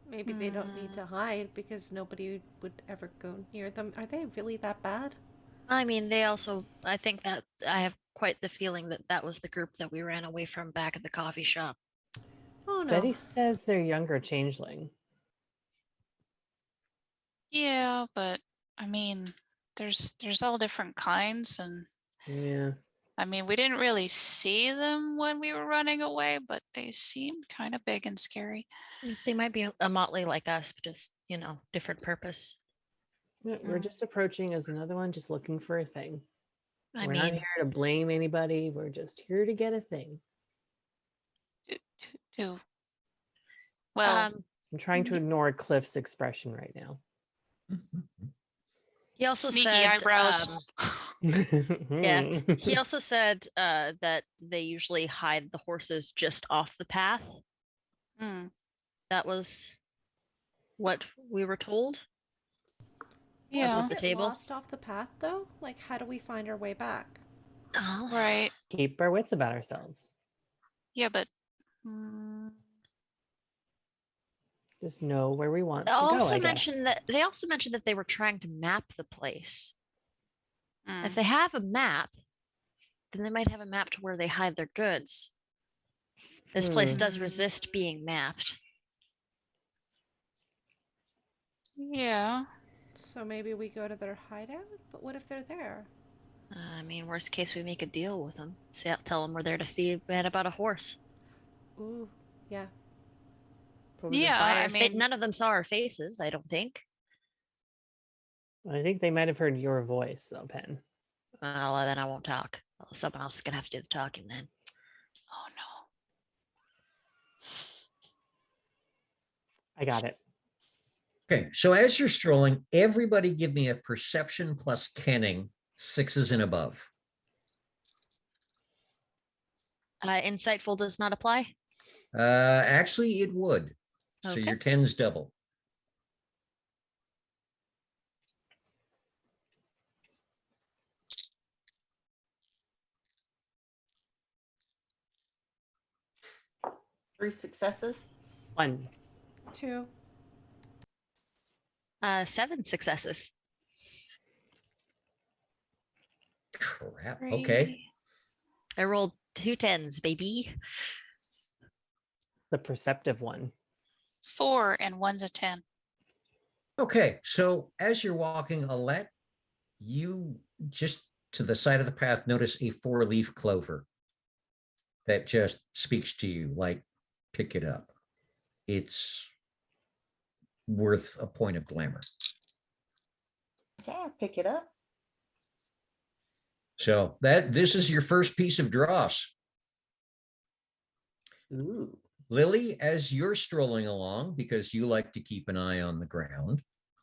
B: Maybe they don't need to hide because nobody would ever go near them. Are they really that bad?
F: I mean, I think that I have quite the feeling that that was the group that we ran away from back at the coffee shop.
B: Oh no.
C: Betty says they're younger changeling.
D: Yeah, but I mean, there's all different kinds, and
C: Yeah.
D: I mean, we didn't really see them when we were running away, but they seemed kind of big and scary.
F: They might be a motley like us, but just, different purpose.
C: Yeah, we're just approaching as another one, just looking for a thing.
F: I
C: We're not
F: mean,
C: here to blame anybody. We're just here to get a thing.
D: Well,
C: I'm trying to ignore Cliff's expression right now.
F: he also
D: sneaky
F: said,
D: eyebrows.
F: yeah, he also said that they usually hide the horses just off the path.
D: Hmm.
F: That was what we were told.
D: Yeah,
F: the
B: Get
F: table.
B: lost off the path though? Like, how do we find our way back?
F: Oh,
D: right.
C: Keep our wits about ourselves.
D: Yeah, but
C: Just know where we want
F: They
C: to go,
F: also
C: I guess.
F: mentioned that they were trying to map the place.
D: mm,
F: If they have a map, then they might have a map to where they hide their goods. This place does resist being mapped.
D: yeah.
B: So maybe we go to their hideout? But what if they're there?
F: I mean, worst case, we make a deal with them. Tell them we're there to see a man about a horse.
B: Ooh, yeah.
F: Pose as
D: Yeah, I
F: buyers.
D: mean-
F: None of them saw our faces, I don't think.
C: I think they might have heard your voice, though, Pen.
F: Well, then I won't talk. Well, someone else is gonna have to do the talking then.
D: Oh no.
C: I got it.
A: Okay, so as you're strolling, everybody give me a perception plus kenning, 6s and above.
F: Insightful does not apply.
A: Actually, it would. So
F: Okay.
A: your 10's double.
E: Three successes.
C: 1.
B: 2.
F: 7 successes.
A: Crap. Okay.
F: I rolled 2 10s, baby.
C: The perceptive one.
D: 4 and 1's a 10.
A: Okay. So as you're walking, Alette, you just to the side of the path notice a 4-leaf clover that just speaks to you like, pick it up. It's worth a point of glamour.
E: Okay, I'll pick it up.
A: So this is your first piece of dross.
E: Ooh.
A: Lily, as you're strolling along, because you like to keep an eye on the ground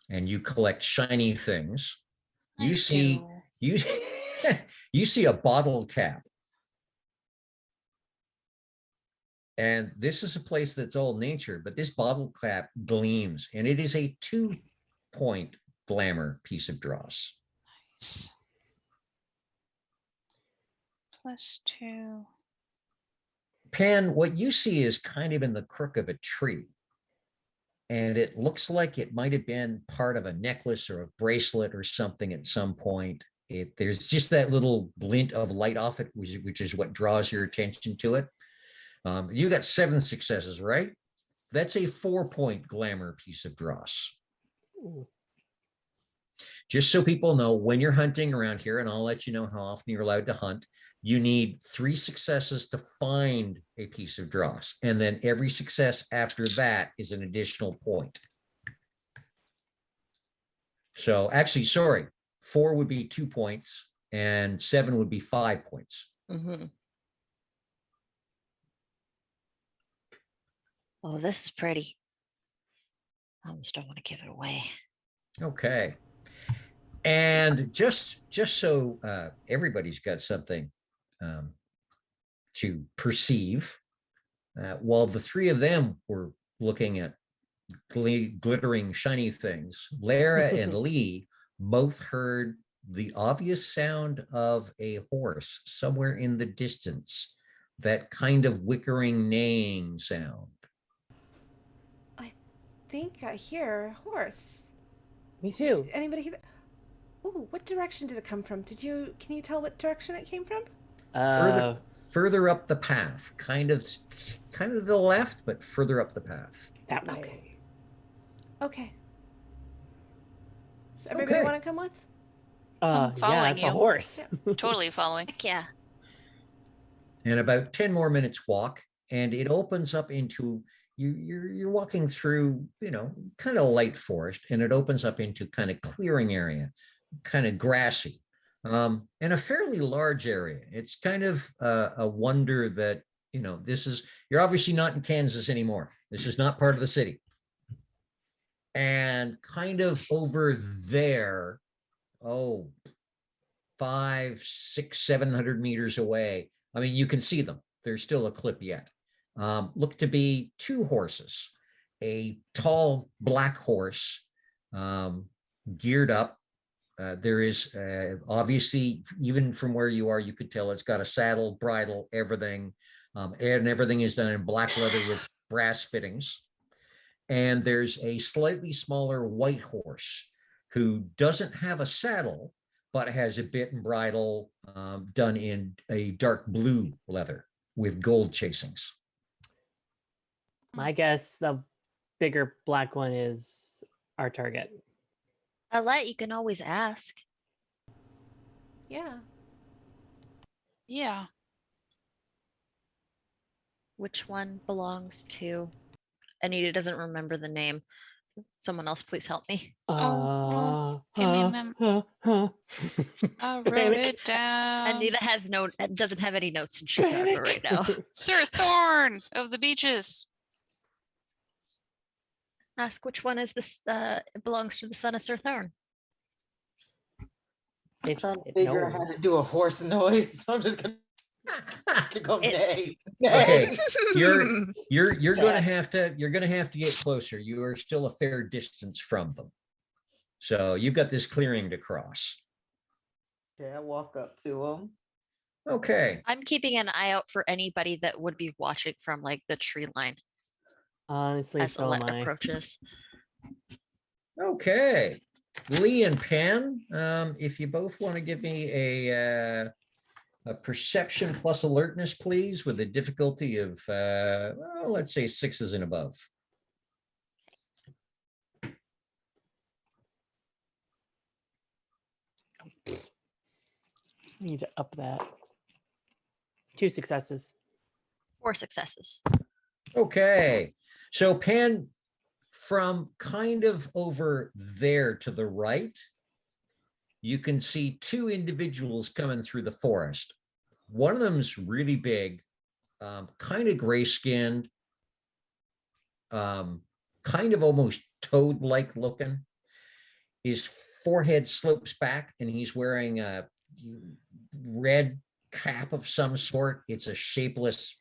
A: and you collect shiny things, you
D: I
A: see
D: do.
A: you you see a bottle cap. And this is a place that's all nature, but this bottle cap gleams, and it is a 2-point glamour piece of dross.
D: Nice. +2.
A: Pan, what you see is kind of in the crook of a tree. And it looks like it might have been part of a necklace or a bracelet or something at some point. There's just that little glint of light off it, which is what draws your attention to it. You got 7 successes, right? That's a 4-point glamour piece of dross.
C: Ooh.
A: Just so people know, when you're hunting around here, and I'll let you know how often you're allowed to hunt, you need 3 successes to find a piece of dross. And then every success after that is an additional point. So actually, sorry, 4 would be 2 points and 7 would be 5 points.
F: Mhm. Oh, this is pretty. I almost don't want to give it away.
A: Okay. And just so everybody's got something to perceive, while the 3 of them were looking at glittering shiny things, Lara and Lee both heard the obvious sound of a horse somewhere in the distance, that kind of wickering neighing sound.
B: I think I hear a horse.
C: Me too.
B: Anybody hear that? Ooh, what direction did it come from? Can you tell what direction it came from?
A: Further up the path, kind of to the left, but further up the path.
C: That way.
B: Okay. Okay. So everybody
A: Okay.
B: want to come with?
C: Yeah,
D: following
C: it's a
D: you.
C: horse.
D: Totally following.
F: Heck yeah.
A: And about 10 more minutes walk, and it opens up into you're walking through, kind of light forest, and it opens up into kind of clearing area, kind of grassy, and a fairly large area. It's kind of a wonder that, you're obviously not in Kansas anymore. This is not part of the city. And kind of over there, 500, 600, 700 meters away, I mean, you can see them. There's still a clip yet. Look to be 2 horses, a tall black horse, geared up. There is obviously, even from where you are, you could tell it's got a saddle, bridle, everything, and everything is done in black leather with brass fittings. And there's a slightly smaller white horse who doesn't have a saddle, but has a bit and bridle done in a dark blue leather with gold chasings.
C: My guess, the bigger black one is our target.
F: Alette, you can always ask.
B: Yeah.
D: Yeah.
F: Which one belongs to? Anita doesn't remember the name. Someone else please help me.
D: Give me a minute. I wrote
C: Panic.
D: it down.
F: Anita doesn't have any notes in Chicago right now.
D: Sir Thorn of the Beaches.
F: Ask which one is this belongs to the son of Sir Thorn.
C: It-
E: Trying to
C: it
E: figure out how
C: knows.
E: to do a horse noise, so I'm just gonna go
F: It's-
E: neigh.
A: Okay, you're gonna have to get closer. You are still a fair distance from them, so you've got this clearing to cross.
E: Okay, I walk up to him.
A: Okay,
F: I'm keeping an eye out for anybody that would be watching from like the tree line
C: Honestly,
F: as
C: so am
F: Alette
C: I.
F: approaches.
A: okay. Lee and Pan, if you both want to give me a perception plus alertness, please, with a difficulty of, let's say 6s and above.
C: Need to up that. 2 successes.
F: 4 successes.
A: Okay, so Pan, from kind of over there to the right, you can see 2 individuals coming through the forest. One of them's really big, kind of gray skinned, kind of almost toad-like looking. His forehead slopes back, and he's wearing a red cap of some sort. It's a shapeless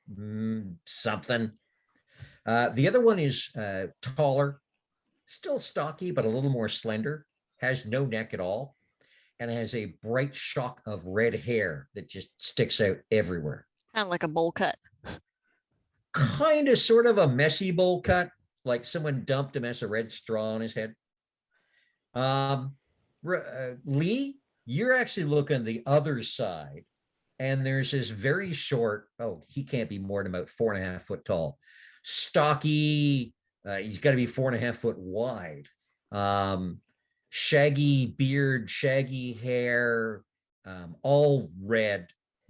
A: something. The other one is taller, still stocky, but a little more slender, has no neck at all, and has a bright shock of red hair that just sticks out everywhere.
F: Kind of like a bowl cut.
A: Kind of sort of a messy bowl cut, like someone dumped a mess of red straw on his head. Lee, you're actually looking the other side, and there's this very short, oh, he can't be more than about 4.5 foot tall, stocky, he's got to be 4.5 foot wide, shaggy beard, shaggy hair, all red,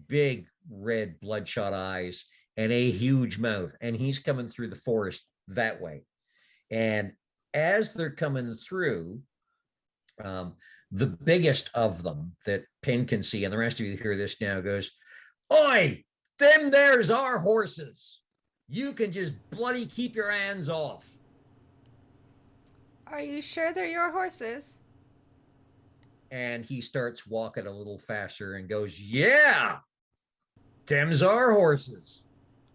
A: big red bloodshot eyes, and a huge mouth. And he's coming through the forest that way. And as they're coming through, the biggest of them that Penn can see, and the rest of you hear this now, goes, "Oi, them there's our horses. You can just bloody keep your hands off."
B: Are you sure they're your horses?
A: And he starts walking a little faster and goes, "Yeah, them's our horses.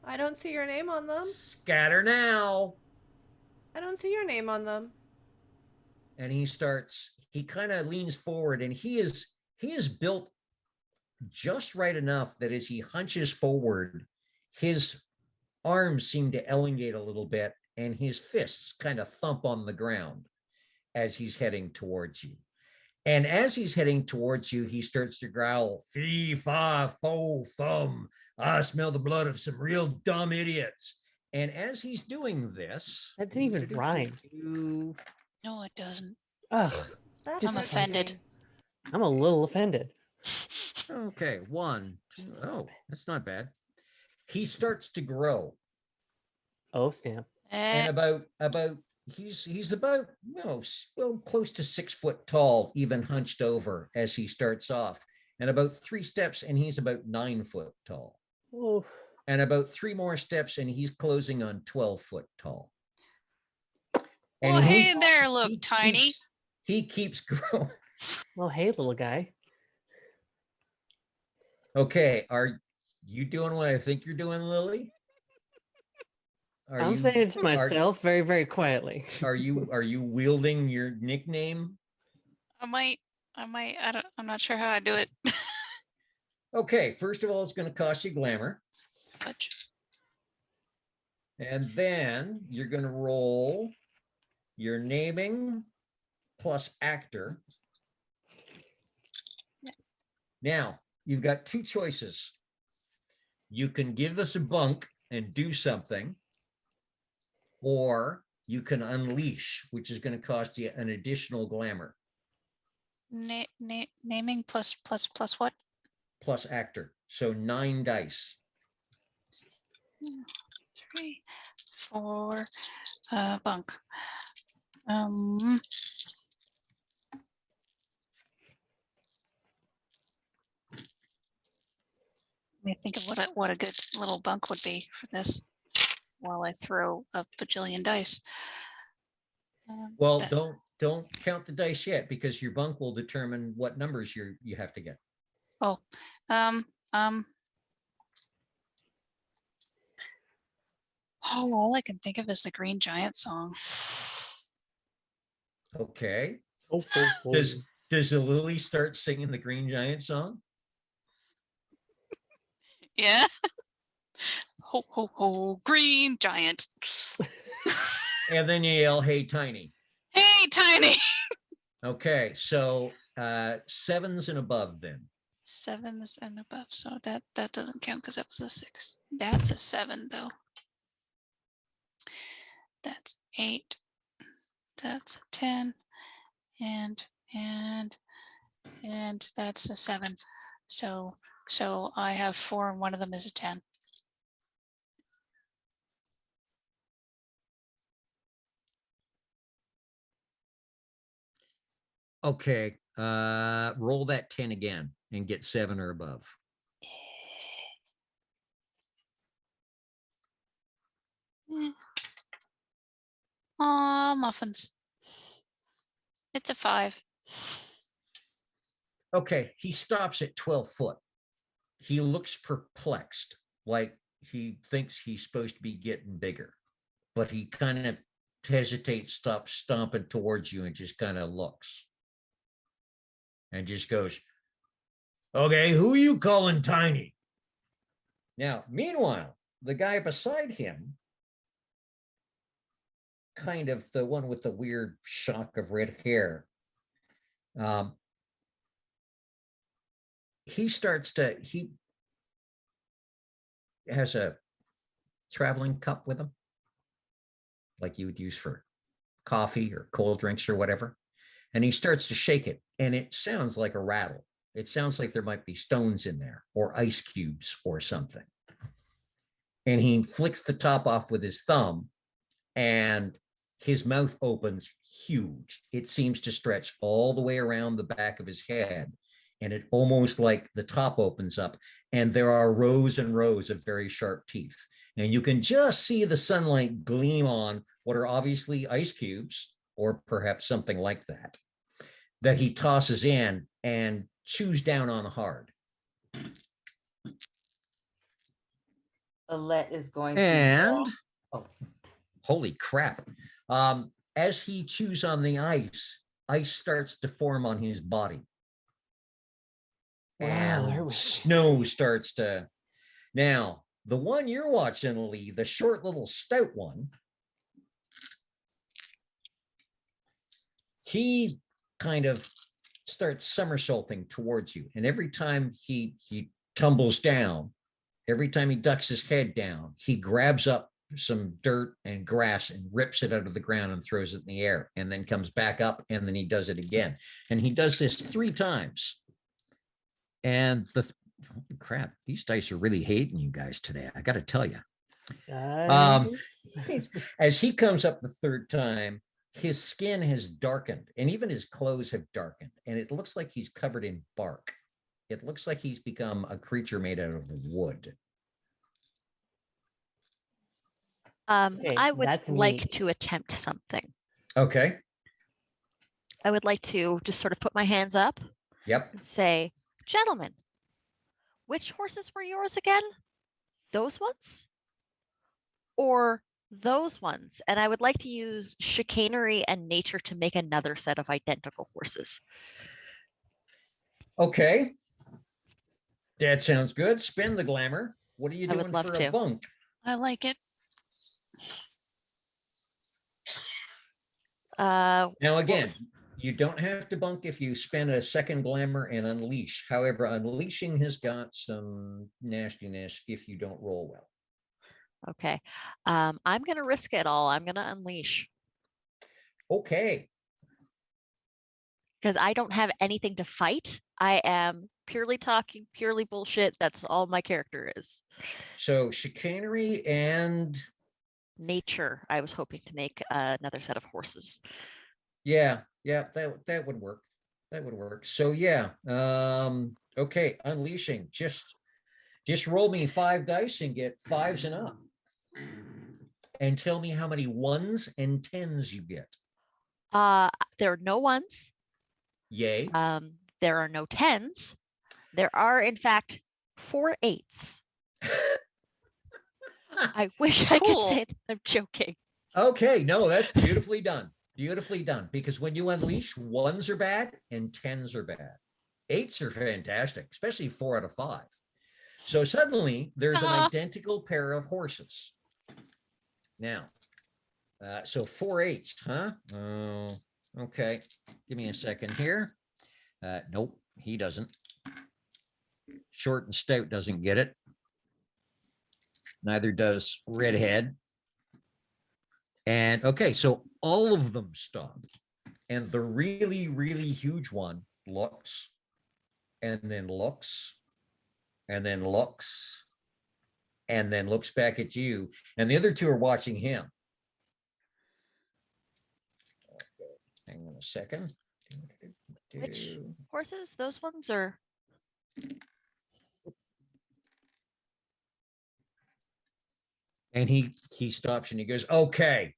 B: I don't see your name on them.
A: Scatter now."
B: I don't see your name on them.
A: And he kind of leans forward, and he is built just right enough that as he hunches forward, his arms seem to elongate a little bit, and his fists kind of thump on the ground as he's heading towards you. And as he's heading towards you, he starts to growl, "Fee, fa, fo, thum. I smell the blood of some real dumb idiots." And as he's doing this,
C: That didn't even rhyme.
D: No, it doesn't.
C: Ugh,
B: That's
C: I'm
D: offended.
B: interesting.
C: I'm a little offended.
A: okay, 1, 2, oh, that's not bad. He starts to grow,
C: Oh, snap.
A: and he's about close to 6 foot tall, even hunched over as he starts off, and about 3 steps, and he's about 9 foot tall,
C: Oof.
A: and about 3 more steps, and he's closing on 12 foot tall. And
D: Well, hey there, look, tiny.
A: He keeps growing.
C: Well, hey, little guy.
A: Okay, are you doing what I think you're doing, Lily?
C: I'm saying it to myself very, very quietly.
A: Are you wielding your nickname?
D: I might, I'm not sure how I do it.
A: Okay, first of all, it's going to cost you glamour.
D: Fudge.
A: And then you're going to roll your naming plus actor.
D: Yeah.
A: Now, you've got 2 choices. You can give us a bunk and do something, or you can unleash, which is going to cost you an additional glamour.
D: Naming plus what?
A: Plus actor. So 9 dice.
D: 3, 4, bunk. Let me think of what a good little bunk would be for this while I throw a bajillion dice.
A: Well, don't count the dice yet, because your bunk will determine what numbers you have to get.
D: Oh, all I can think of is the Green Giant song.
A: Okay.
C: Oh,
A: Does the Lily start singing the Green Giant song?
D: Yeah. Ho, ho, ho, Green Giant.
A: And then you yell, "Hey, Tiny."
D: Hey, Tiny.
A: Okay, so 7s and above then.
D: 7s and above. So that doesn't count because that was a 6. That's a 7 though. That's 8. That's a 10. And that's a 7. So I have 4 and one of them is a 10.
A: Okay, roll that 10 again and get 7 or above.
D: muffins. It's a 5.
A: Okay, he stops at 12 foot. He looks perplexed, like he thinks he's supposed to be getting bigger, but he kind of hesitates, stops stomping towards you and just kind of looks and just goes, okay, who you calling tiny? Now, meanwhile, the guy beside him, kind of the one with the weird shock of red hair, he has a traveling cup with him, like you would use for coffee or cold drinks or whatever. And he starts to shake it, and it sounds like a rattle. It sounds like there might be stones in there or ice cubes or something. And he flicks the top off with his thumb, and his mouth opens huge. It seems to stretch all the way around the back of his head. And it almost like the top opens up, and there are rows and rows of very sharp teeth. And you can just see the sunlight gleam on what are obviously ice cubes, or perhaps something like that he tosses in and chews down on hard.
E: Alette is going to
A: And
E: oh,
A: holy crap. As he chews on the ice starts to form on his body.
C: Wow,
A: And snow starts to. Now, the one you're watching, Lee, the short little stout one, he kind of starts somersaulting towards you. And every time he tumbles down, every time he ducks his head down, he grabs up some dirt and grass and rips it out of the ground and throws it in the air, and then comes back up, and then he does it again. And he does this 3 times. And holy crap, these dice are really hating you guys today, I got to tell you. As he comes up the 3rd time, his skin has darkened, and even his clothes have darkened, and it looks like he's covered in bark. It looks like he's become a creature made out of wood.
C: Okay,
F: I would
C: that's
F: like
C: neat.
F: to attempt something.
A: Okay.
F: I would like to just sort of put my hands up
A: Yep.
F: and say, gentlemen, which horses were yours again? Those ones? Or those ones? And I would like to use chicanery and nature to make another set of identical horses.
A: Okay. That sounds good. Spin the glamour. What are you
F: I would
A: doing
F: love
A: for
F: to.
A: a bunk?
D: I like it.
A: Now,
F: what
A: again,
F: was-
A: you don't have to bunk if you spend a second glamour and unleash. However, unleashing has got some nastiness if you don't roll well.
F: Okay. I'm going to risk it all. I'm going to unleash
A: Okay.
F: because I don't have anything to fight. I am purely talking, purely bullshit. That's all my character is.
A: So chicanery and
F: Nature. I was hoping to make another set of horses.
A: yeah, that would work. That would work. So yeah. Okay, unleashing. Just roll me 5 dice and get 5s and up. And tell me how many 1s and 10s you get.
F: There are no ones.
A: Yay.
F: There are no 10s. There are, in fact, 4 8s. I wish I could
D: Cool.
F: say that I'm joking.
A: Okay, no, that's beautifully done. Beautifully done. Because when you unleash, 1s are bad and 10s are bad. 8s are fantastic, especially 4 out of 5. So suddenly there's an identical pair of horses. Now, so 4 8s, huh? Okay, give me a second here. Nope, he doesn't. Short and stout doesn't get it. Neither does redhead. And okay, so all of them stop. And the really, really huge one looks, and then looks, and then looks, and then looks back at you. And the other 2 are watching him. Okay, hang on a second.
F: Which horses? Those ones are.
A: And he stops and he goes, okay,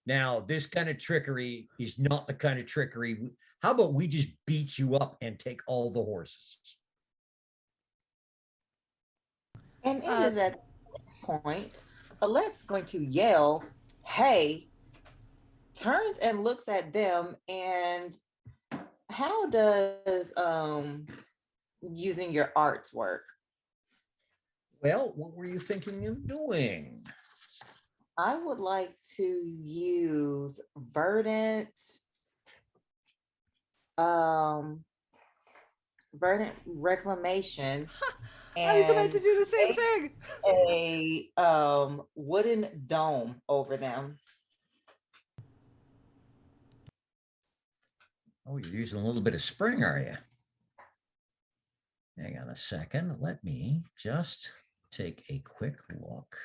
A: Now, this kind of trickery is not the kind of trickery. How about we just beat you up and take all the horses?
E: And it is at this point, Alette's going to yell, "Hey," turns and looks at them. And how does using your arts work?
A: Well, what were you thinking of doing?
E: I would like to use verdant reclamation.
B: I was about to
E: And
B: do the same
E: make
B: thing.
E: a wooden dome over them.
A: Oh, you're using a little bit of spring, are you? Hang on a second. Let me just take a quick look.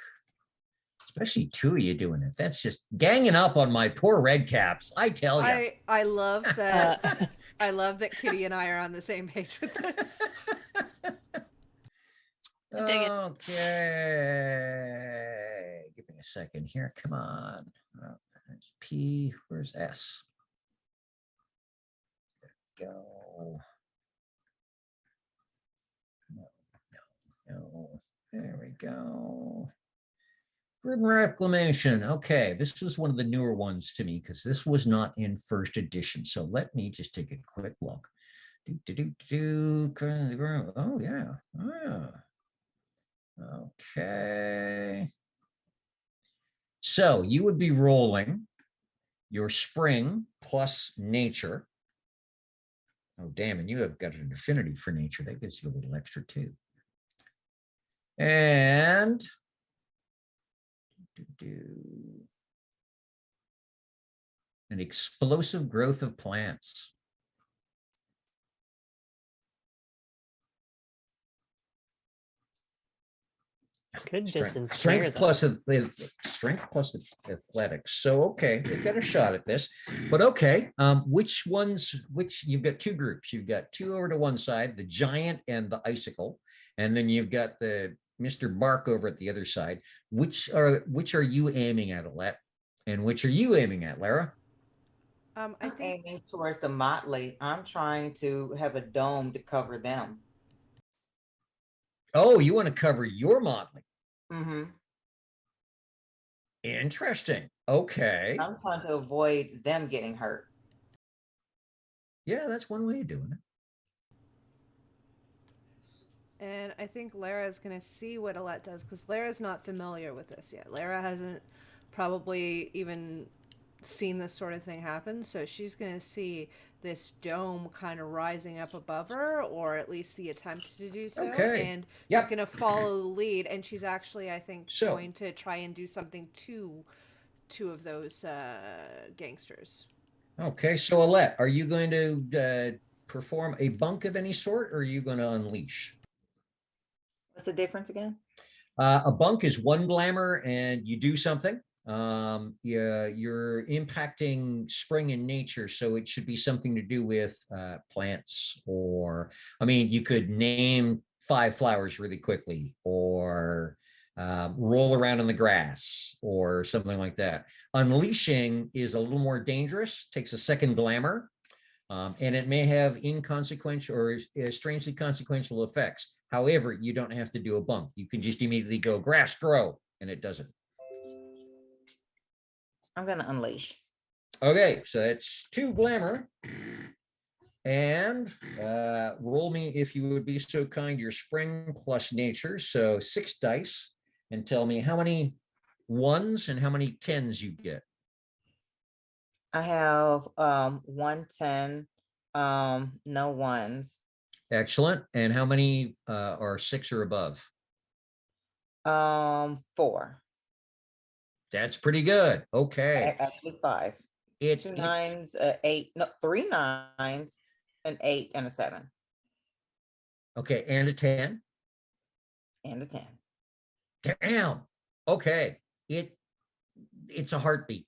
A: Especially two of you doing it. That's just ganging up on my poor red caps. I tell you.
B: I love that. I love that Kitty and I are on the same page with this.
D: dig it.
A: Okay. Give me a second here. Come on. That's P. Where's S? There we go. No. There we go. Urban Reclamation. Okay, this was one of the newer ones to me because this was not in first edition. So let me just take a quick look. Oh, yeah. Okay. So you would be rolling your spring plus nature. Oh, damn, and you have got an affinity for nature. That gives you a little extra too. And an explosive growth of plants.
C: Could just ensnare
A: Strength
C: them.
A: plus athletics. So okay, they've got a shot at this. But okay, which you've got two groups. You've got two over to one side, the giant and the icicle, and then you've got the Mr. Bark over at the other side. Which are you aiming at, Alette? And which are you aiming at, Lara?
B: I
E: I'm
B: think
E: aiming towards the Motley. I'm trying to have a dome to cover them.
A: Oh, you want to cover your Motley.
E: Mm-hmm.
A: Interesting. Okay.
E: I'm trying to avoid them getting hurt.
A: Yeah, that's one way of doing it.
B: And I think Lara's going to see what Alette does because Lara's not familiar with this yet. Lara hasn't probably even seen this sort of thing happen. So she's going to see this dome kind of rising up above her, or at least the attempt to do so.
A: Okay.
B: And
A: Yep.
B: she's going to follow the lead. And she's actually, I think,
A: So-
B: going to try and do something to two of those gangsters.
A: Okay, so Alette, are you going to perform a bunk of any sort, or are you going to unleash?
E: What's the difference again?
A: A bunk is one glamour, and you do something. You're impacting spring and nature, so it should be something to do with plants, or I mean, you could name 5 flowers really quickly, or roll around in the grass, or something like that. Unleashing is a little more dangerous, takes a second glamour, and it may have inconsequential or strangely consequential effects. However, you don't have to do a bump. You can just immediately go grass grow, and it doesn't.
E: I'm going to unleash.
A: Okay, so that's 2 glamour. And roll me, if you would be so kind, your spring plus nature. So 6 dice, and tell me how many 1s and how many 10s you get.
E: I have 1 10, no 1s.
A: Excellent. And how many are 6 or above?
E: 4.
A: That's pretty good. Okay.
E: Actually 5. 2 9s, 8, no, 3 9s, an 8, and a 7.
A: Okay, and a 10.
E: And a 10.
A: Damn. Okay. It's a heartbeat.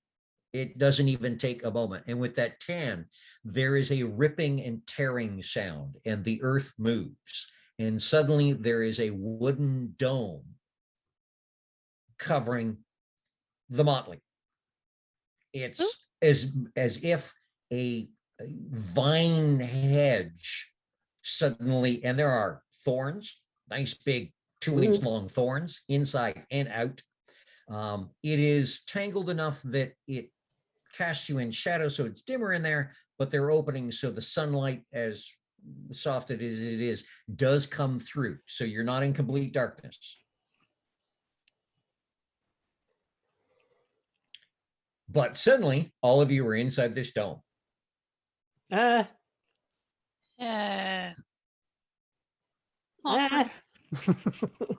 A: It doesn't even take a moment. And with that 10, there is a ripping and tearing sound, and the earth moves. And suddenly there is a wooden dome covering the Motley. It's as if a vine hedge suddenly, and there are thorns, nice big 2-inch long thorns inside and out. It is tangled enough that it casts you in shadow, so it's dimmer in there, but they're opening so the sunlight, as soft as it is, does come through. So you're not in complete darkness. But suddenly, all of you are inside this dome.
C: Ah,
D: Yeah.
C: ah.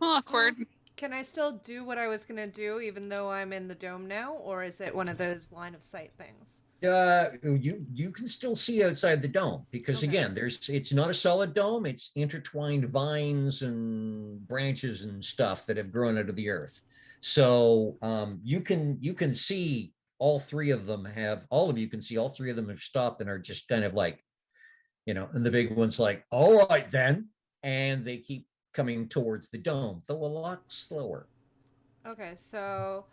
D: Awkward.
B: Can I still do what I was gonna do even though I'm in the dome now, or is it one of those line of sight things?
A: You can still see outside the dome because
B: Okay.
A: again, it's not a solid dome. It's intertwined vines and branches and stuff that have grown out of the earth. So you can see all three of them have stopped and are just kind of like, and the big one's like, all right then, and they keep coming towards the dome, though a lot slower.
B: Okay, so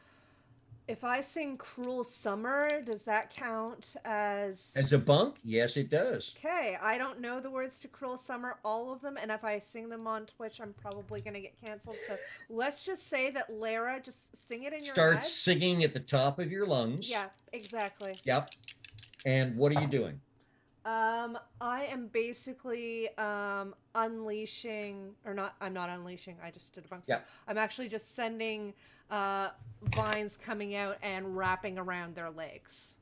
B: if I sing Cruel Summer, does that count as
A: a bunk? Yes, it does.
B: Okay, I don't know the words to Cruel Summer, all of them, and if I sing them on Twitch, I'm probably going to get canceled. So let's just say that Lara, just sing it in your
A: Start
B: head.
A: singing at the top of your lungs.
B: Yeah, exactly.
A: Yep. And what are you doing?
B: I am basically unleashing, or not. I'm not unleashing. I just did a bunch.
A: Yep.
B: I'm actually just sending vines coming out and wrapping around their legs.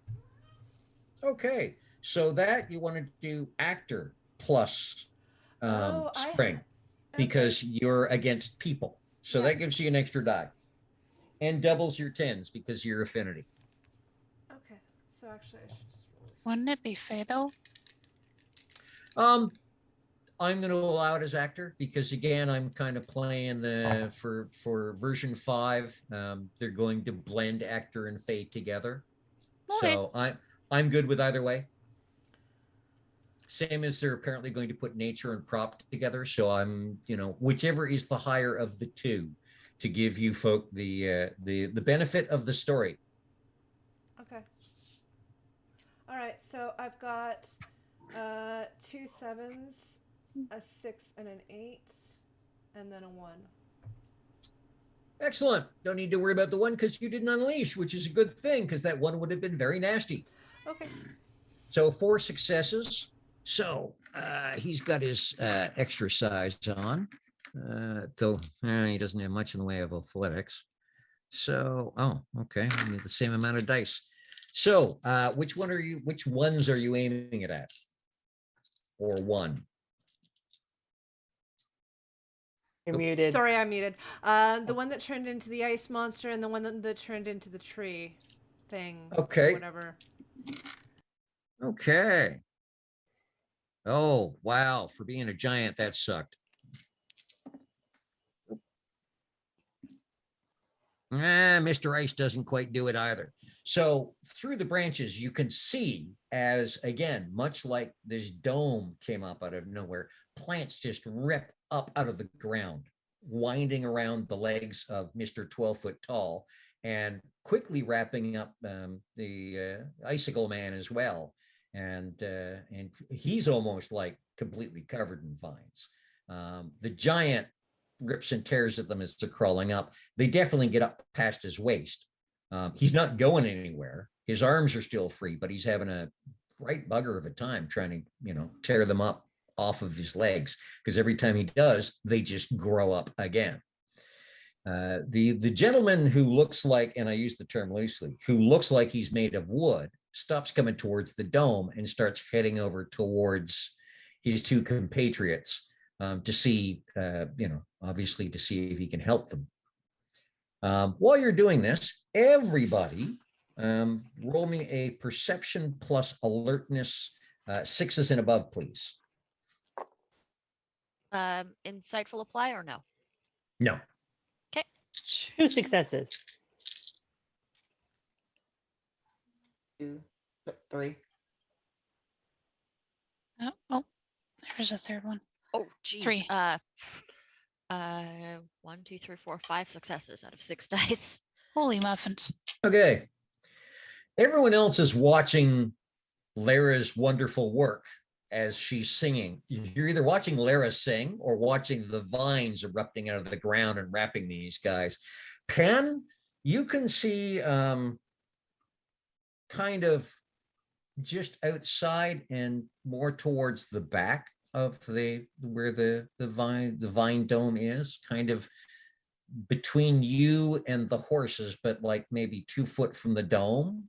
A: Okay, so that you want to do actor plus spring because you're against people. So that gives you an extra die and doubles your tens because you're affinity.
B: Okay, so actually I should just roll this.
D: Wouldn't it be Faye though?
A: I'm going to allow it as actor because again, I'm kind of playing for version 5. They're going to blend actor and Faye together.
D: Okay.
A: So I'm good with either way. Same as they're apparently going to put nature and prop together. So I'm, whichever is the higher of the two to give you folk the benefit of the story.
B: Okay. All right, so I've got 2 7s, a 6 and an 8, and then a 1.
A: Excellent. Don't need to worry about the one because you didn't unleash, which is a good thing because that one would have been very nasty.
B: Okay.
A: So 4 successes. So he's got his extra size on, though he doesn't have much in the way of athletics. So, okay, I need the same amount of dice. So which ones are you aiming it at? Or one?
C: You're muted.
B: Sorry, I'm muted. The one that turned into the ice monster and the one that turned into the tree thing.
A: Okay.
B: Whatever.
A: Okay. Oh, wow. For being a giant, that sucked. Mr. Ice doesn't quite do it either. So through the branches, you can see as, again, much like this dome came up out of nowhere, plants just rip up out of the ground, winding around the legs of Mr. 12-foot tall and quickly wrapping up the icicle man as well. And he's almost like completely covered in vines. The giant rips and tears at them as they're crawling up. They definitely get up past his waist. He's not going anywhere. His arms are still free, but he's having a right bugger of a time trying to, tear them up off of his legs because every time he does, they just grow up again. The gentleman who looks like, and I use the term loosely, who looks like he's made of wood, stops coming towards the dome and starts heading over towards his 2 compatriots to see, obviously to see if he can help them. While you're doing this, everybody roll me a perception plus alertness, 6s and above, please.
F: Insightful apply or no?
A: No.
C: 2 successes.
E: 2, 3.
D: Oh, there's a third one.
F: Oh, geez.
D: 3.
F: 1, 2, 3, 4, 5 successes out of 6 dice.
D: Holy muffins.
A: Okay. Everyone else is watching Lara's wonderful work as she's singing. You're either watching Lara sing or watching the vines erupting out of the ground and wrapping these guys. Pen, you can see kind of just outside and more towards the back of the where the vine dome is, kind of between you and the horses, but like maybe 2 foot from the dome,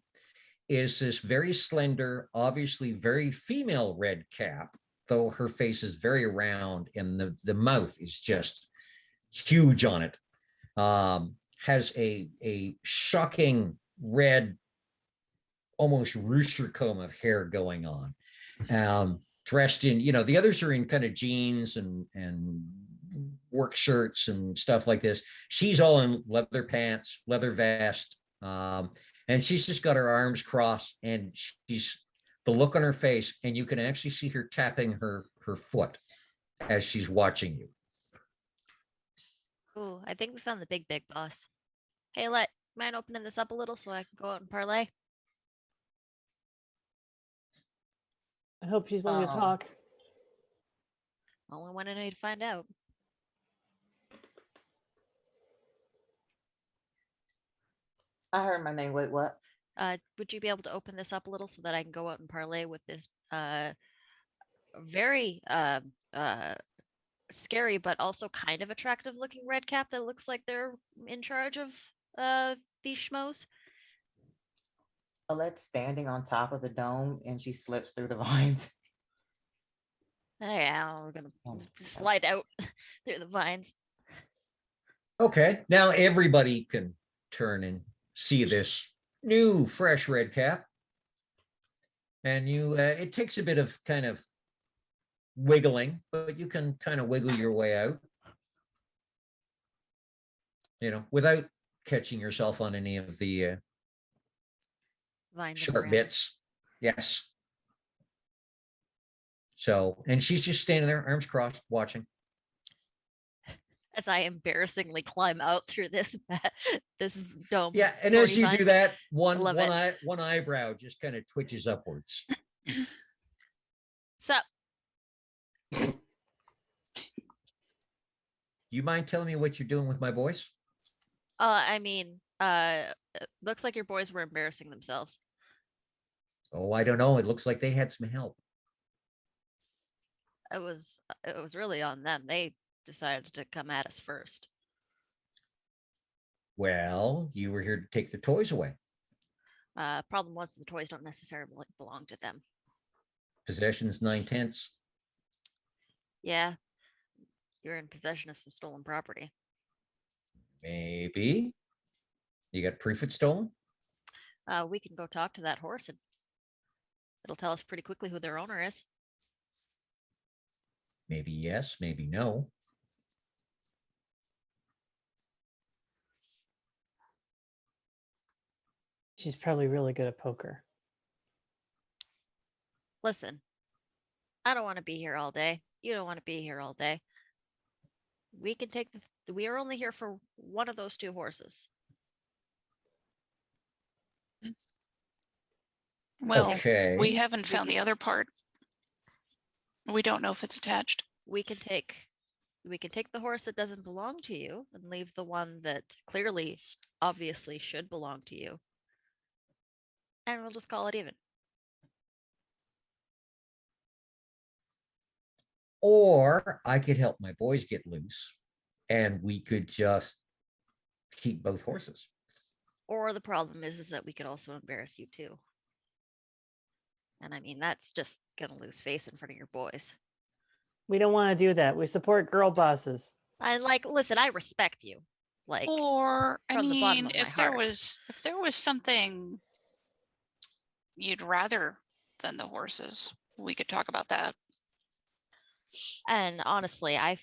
A: is this very slender, obviously very female red cap, though her face is very round and the mouth is just huge on it. Has a shocking red, almost rooster comb of hair going on. Dressed in, the others are in kind of jeans and work shirts and stuff like this. She's all in leather pants, leather vest, and she's just got her arms crossed, and she's the look on her face, and you can actually see her tapping her foot as she's watching you.
F: Ooh, I think we found the big boss. Hey, mind opening this up a little so I can go out and parlay?
C: I hope she's willing to talk.
F: Only one I need to find out.
E: I heard my name. Wait, what?
F: Would you be able to open this up a little so that I can go out and parlay with this very scary but also kind of attractive looking red cap that looks like they're in charge of these schmoes?
E: Alette's standing on top of the dome and she slips through the vines.
F: Yeah, we're gonna slide out through the vines.
A: Okay, now everybody can turn and see this new fresh red cap. And it takes a bit of kind of wiggling, but you can kind of wiggle your way out, without catching yourself on any of the
F: Vines
A: sharp bits. Yes. So, and she's just standing there, arms crossed, watching.
F: As I embarrassingly climb out through this dome.
A: Yeah, and as you do that, one
F: it.
A: eyebrow just kind of twitches upwards.
F: So,
A: you mind telling me what you're doing with my boys?
F: looks like your boys were embarrassing themselves.
A: Oh, I don't know. It looks like they had some help.
F: It was really on them. They decided to come at us first.
A: Well, you were here to take the toys away.
F: Problem was the toys don't necessarily belong to them.
A: Possession's 9/10.
F: Yeah, you're in possession of some stolen property.
A: Maybe. You got proof it's stolen?
F: We can go talk to that horse and it'll tell us pretty quickly who their owner is.
A: Maybe yes, maybe no.
C: She's probably really good at poker.
F: Listen, I don't want to be here all day. You don't want to be here all day. We can take we are only here for one of those 2 horses.
D: Well,
A: okay.
D: we haven't found the other part. We don't know if it's attached.
F: We can take the horse that doesn't belong to you and leave the one that clearly, obviously should belong to you. And we'll just call it even.
A: Or I could help my boys get loose and we could just keep both horses.
F: Or the problem is that we could also embarrass you too. And I mean, that's just gonna lose face in front of your boys.
C: We don't want to do that. We support girl bosses.
F: Listen, I respect you.
D: Or I
F: from the bottom
D: mean,
F: of my
D: if there
F: heart.
D: was something you'd rather than the horses, we could talk about that.
F: And honestly, I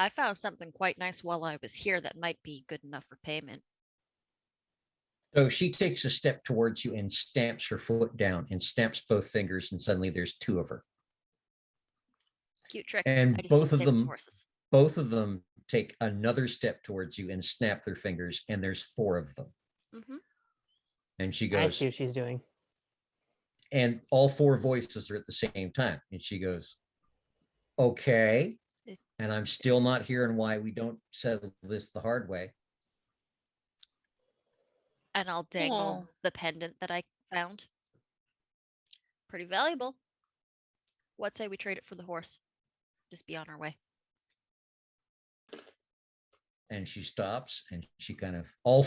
F: found something quite nice while I was here that might be good enough for payment.
A: So she takes a step towards you and stamps her foot down and stamps both fingers, and suddenly there's 2 of her.
F: Cute trick.
A: And
F: I just
A: both
F: do the
A: of
F: same with
A: them,
F: horses.
A: both of them take another step towards you and snap their fingers, and there's 4 of them.
F: Mhm.
A: And she
C: I
A: goes,
C: see what she's doing.
A: and all four voices are at the same time. And she goes, okay. And I'm still not hearing why we don't settle this the hard way.
F: And I'll dangle
D: Oh.
F: the pendant that I found. Pretty valuable. What say we trade it for the horse? Just be on our way.
A: And she stops and she kind of all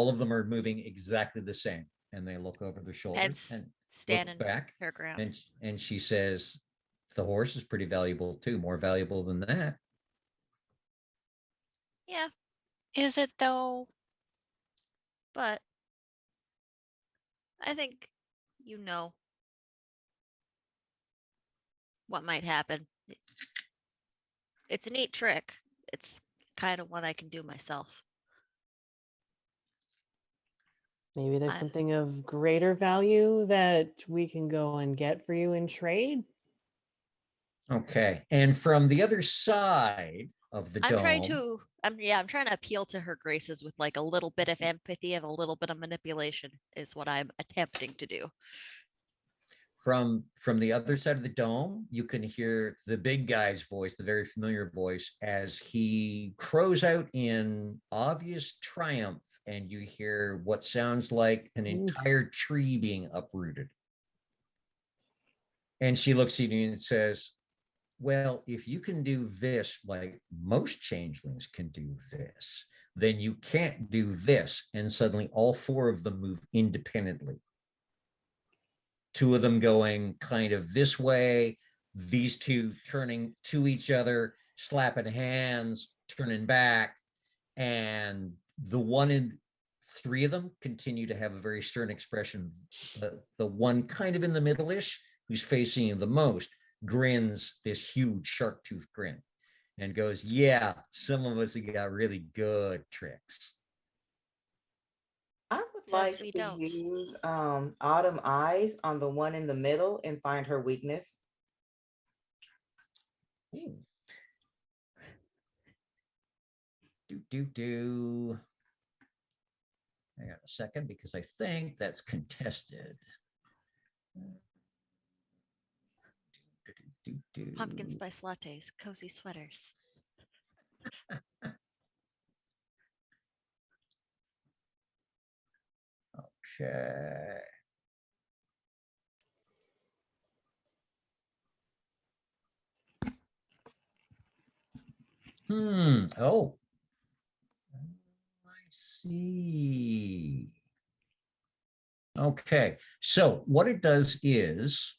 A: of them are moving exactly the same. And they look over their shoulder
F: Heads
A: and
F: standing
A: look back.
F: her ground.
A: And she says, the horse is pretty valuable too, more valuable than that.
F: Yeah,
D: Is it though?
F: but I think you know what might happen. It's a neat trick. It's kind of what I can do myself.
C: Maybe there's
F: I-
C: something of greater value that we can go and get for you in trade.
A: Okay. And from the other side of the
F: I'm trying
A: dome,
F: to I'm trying to appeal to her graces with like a little bit of empathy and a little bit of manipulation is what I'm attempting to do.
A: from the other side of the dome, you can hear the big guy's voice, the very familiar voice, as he crows out in obvious triumph, and you hear what sounds like an entire tree being uprooted. And she looks at you and says, well, if you can do this like most changelings can do this, then you can't do this. And suddenly all four of them move independently. Two of them going kind of this way, these two turning to each other, slapping hands, turning back, and the one in three of them continue to have a very stern expression. The one kind of in the middle-ish, who's facing you the most, grins this huge shark tooth grin and goes, yeah, some of us have got really good tricks.
E: I would
F: Says
E: like
F: we
E: to
F: don't.
E: use Autumn Eyes on the one in the middle and find her weakness.
A: Ooh. Do. I got a second because I think that's contested.
F: Pumpkin spice lattes, cozy sweaters.
A: Okay. Oh. I see. Okay. So what it does is,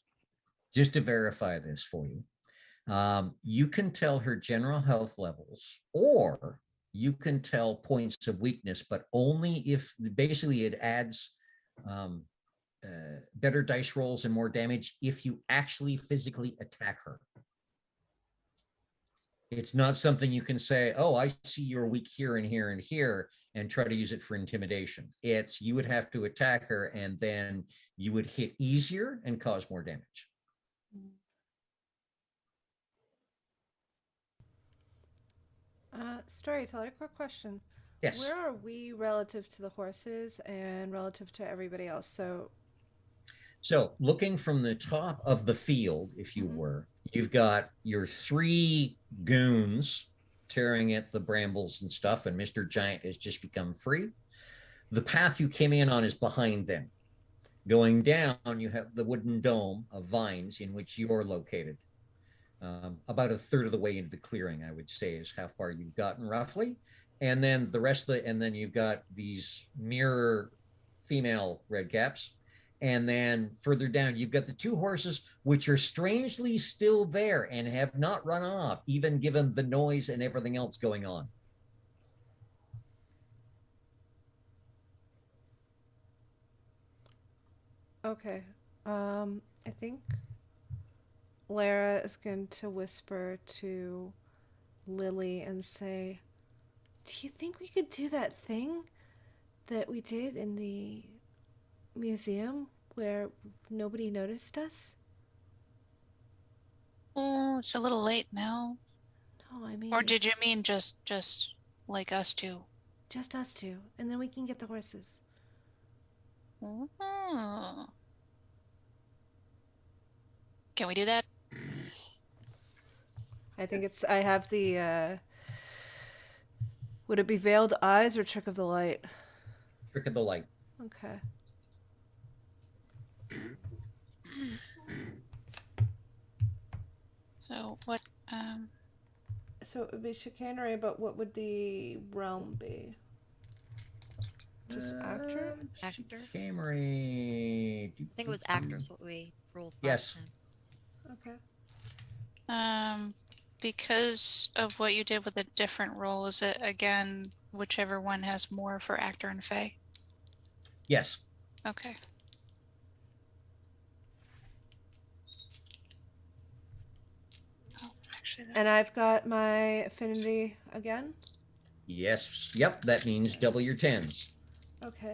A: just to verify this for you, you can tell her general health levels, or you can tell points of weakness, but only if basically it adds better dice rolls and more damage if you actually physically attack her. It's not something you can say, oh, I see you're weak here and here and here, and try to use it for intimidation. It's you would have to attack her, and then you would hit easier and cause more damage.
B: Storyteller, quick question.
A: Yes.
B: Where are we relative to the horses and relative to everybody else?
A: So looking from the top of the field, if you were, you've got your three goons tearing at the brambles and stuff, and Mr. Giant has just become free. The path you came in on is behind them. Going down, you have the wooden dome of vines in which you're located. About a third of the way into the clearing, I would say, is how far you've gotten roughly. And then the rest of and then you've got these mirror female redcaps. And then further down, you've got the two horses, which are strangely still there and have not run off, even given the noise and everything else going on.
B: Okay. I think Lara is going to whisper to Lily and say, do you think we could do that thing that we did in the museum where nobody noticed us?
D: Oh, it's a little late now.
B: No, I mean,
D: Or did you mean just like us two?
B: just us two, and then we can get the horses.
D: Oh. Can we do that?
B: I think I have would it be Veiled Eyes or Trick of the Light?
A: Trick of the light.
B: Okay.
D: So what?
B: So it would be chicanery, but what would the realm be? Just actor?
F: Actor?
A: Camry.
F: I think it was actors what we rolled
A: Yes.
F: last time.
B: Okay.
D: Because of what you did with a different role, is it again whichever one has more for actor and fae?
A: Yes.
D: Okay. Oh, actually,
B: And
D: that's...
B: I've got my affinity again.
A: Yes. Yep. That means double your 10s.
B: Okay.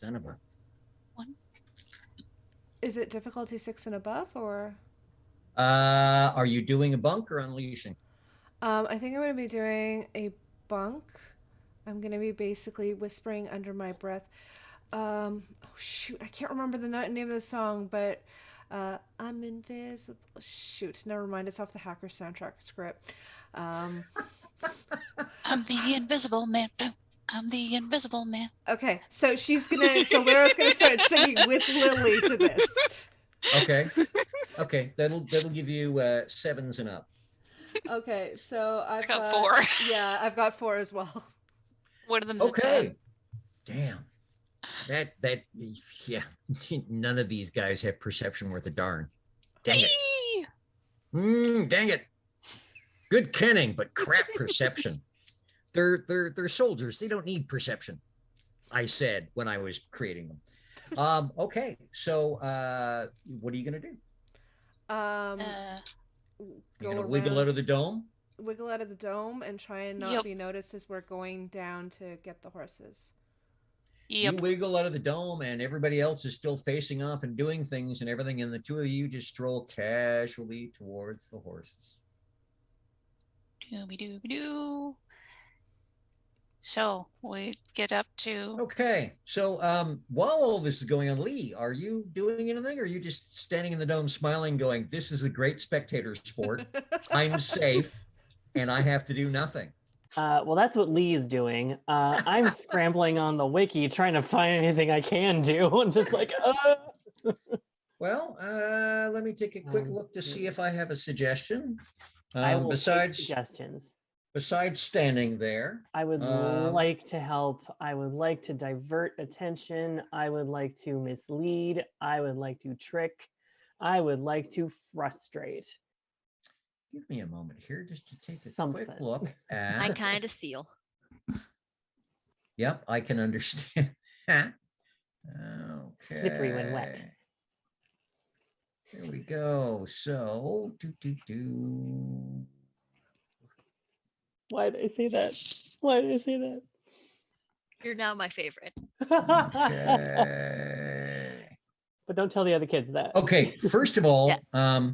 A: Son of a.
D: one.
B: Is it difficulty 6 and above, or?
A: Are you doing a bunk or unleashing?
B: I think I'm going to be doing a bunk. I'm going to be basically whispering under my breath. Oh shoot, I can't remember the name of the song, but I'm invisible. Shoot, never mind. It's off the Hacker soundtrack script.
D: I'm the invisible man. I'm the invisible man.
B: Okay, so Lyra's gonna start singing with Lily to this.
A: Okay. Okay. That'll give you 7s and up.
B: Okay, so I've
D: got 4.
B: Yeah, I've got 4 as well.
D: One of them's a 10.
A: Okay. Damn. That yeah. None of these guys have perception worth a darn. Dang it.
D: Whee!
A: Dang it. Good kenning, but crap perception. They're soldiers. They don't need perception. I said when I was creating them. Okay. So what are you gonna do? You're gonna wiggle out of the dome?
B: Wiggle out of the dome and try and not be noticed as we're going down to get the horses.
D: Yep.
A: You wiggle out of the dome and everybody else is still facing off and doing things and everything, and the two of you just stroll casually towards the horses.
D: Dooby-dooby-doo. So we get up to...
A: Okay, so while all this is going on, Lee, are you doing anything, or are you just standing in the dome smiling, going, this is a great spectator sport, I'm safe, and I have to do nothing?
C: Well, that's what Lee's doing. I'm scrambling on the wiki trying to find anything I can do. I'm just like,
A: Well, let me take a quick look to see if I have a suggestion.
C: I will
A: Besides
C: take suggestions.
A: Besides standing there,
C: I would like to help. I would like to divert attention. I would like to mislead. I would like to trick. I would like to frustrate.
A: give me a moment here just to take a quick
C: Something.
A: look at.
F: I kind of seal.
A: Yep, I can understand that. Okay.
C: Slippery when wet.
A: Here we go. So,
C: Why did I say that? Why did I say that?
F: You're now my favorite.
A: Okay.
C: But don't tell the other kids that.
A: Okay. First of all,
F: Yeah.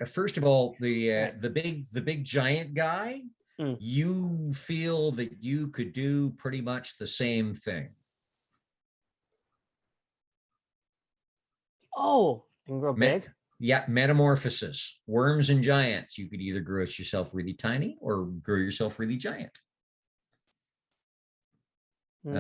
A: first of all, the big giant guy, you feel that you could do pretty much the same thing.
C: Oh, and grow big.
A: Yeah, metamorphosis, worms and giants. You could either grow yourself really tiny or grow yourself really giant.
C: All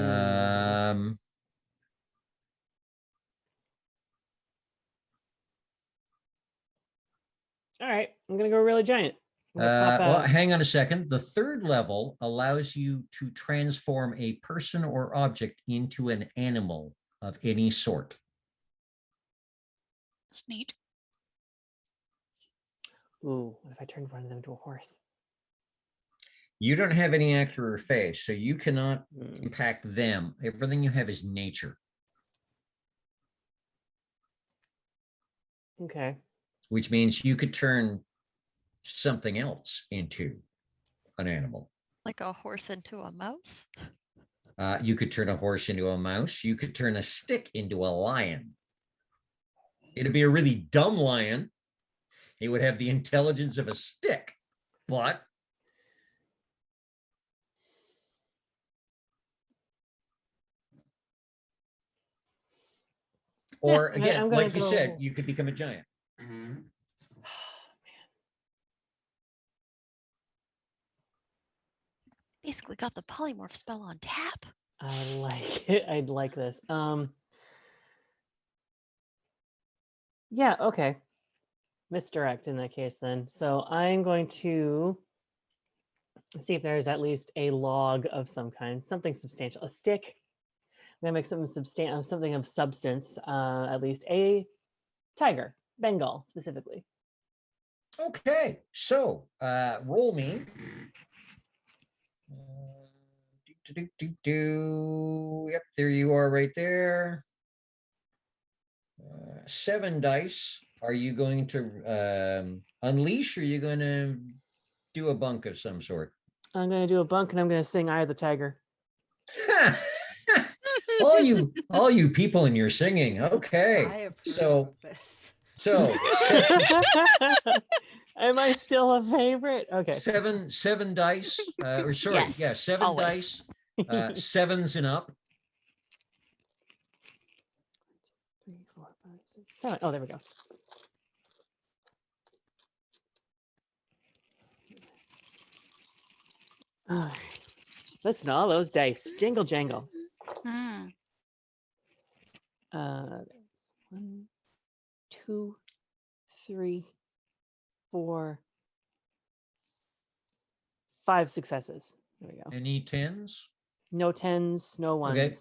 C: right, I'm gonna go really giant.
A: Well, hang on a second. The third level allows you to transform a person or object into an animal of any sort.
D: It's neat.
C: Ooh, what if I turned one of them into a horse?
A: You don't have any actor or face, so you cannot impact them. Everything you have is nature.
C: Okay.
A: Which means you could turn something else into an animal.
F: Like a horse into a mouse?
A: You could turn a horse into a mouse. You could turn a stick into a lion. It'd be a really dumb lion. He would have the intelligence of a stick, but or again,
C: I'm gonna
A: like you said,
C: go-
A: you could become a giant.
F: Basically got the polymorph spell on tap.
C: I like it. I'd like this. Yeah, okay. Misdirect in that case then. So I'm going to see if there's at least a log of some kind, something substantial, a stick. I'm gonna make something of substance, at least a tiger, Bengal specifically.
A: Okay, so roll me. Yep, there you are right there. 7 dice. Are you going to unleash or are you going to do a bunk of some sort?
C: I'm gonna do a bunk and I'm gonna sing "Eye of the Tiger."
A: all you people in your singing.
B: I
A: Okay,
B: approve
A: so
B: of this.
A: so
C: Am I still a favorite? Okay.
A: seven dice. Or sorry,
F: Yes,
A: yeah, 7
F: always.
A: dice. 7s and up.
C: 3, 4, 5, 6, 7. Oh, there we go. All right. Listen to all those dice. Jingle jangle.
D: Hmm.
C: There's 1, 2, 3, 4, 5 successes. There we go.
A: Any 10s?
C: No 10s, no 1s.
A: Okay.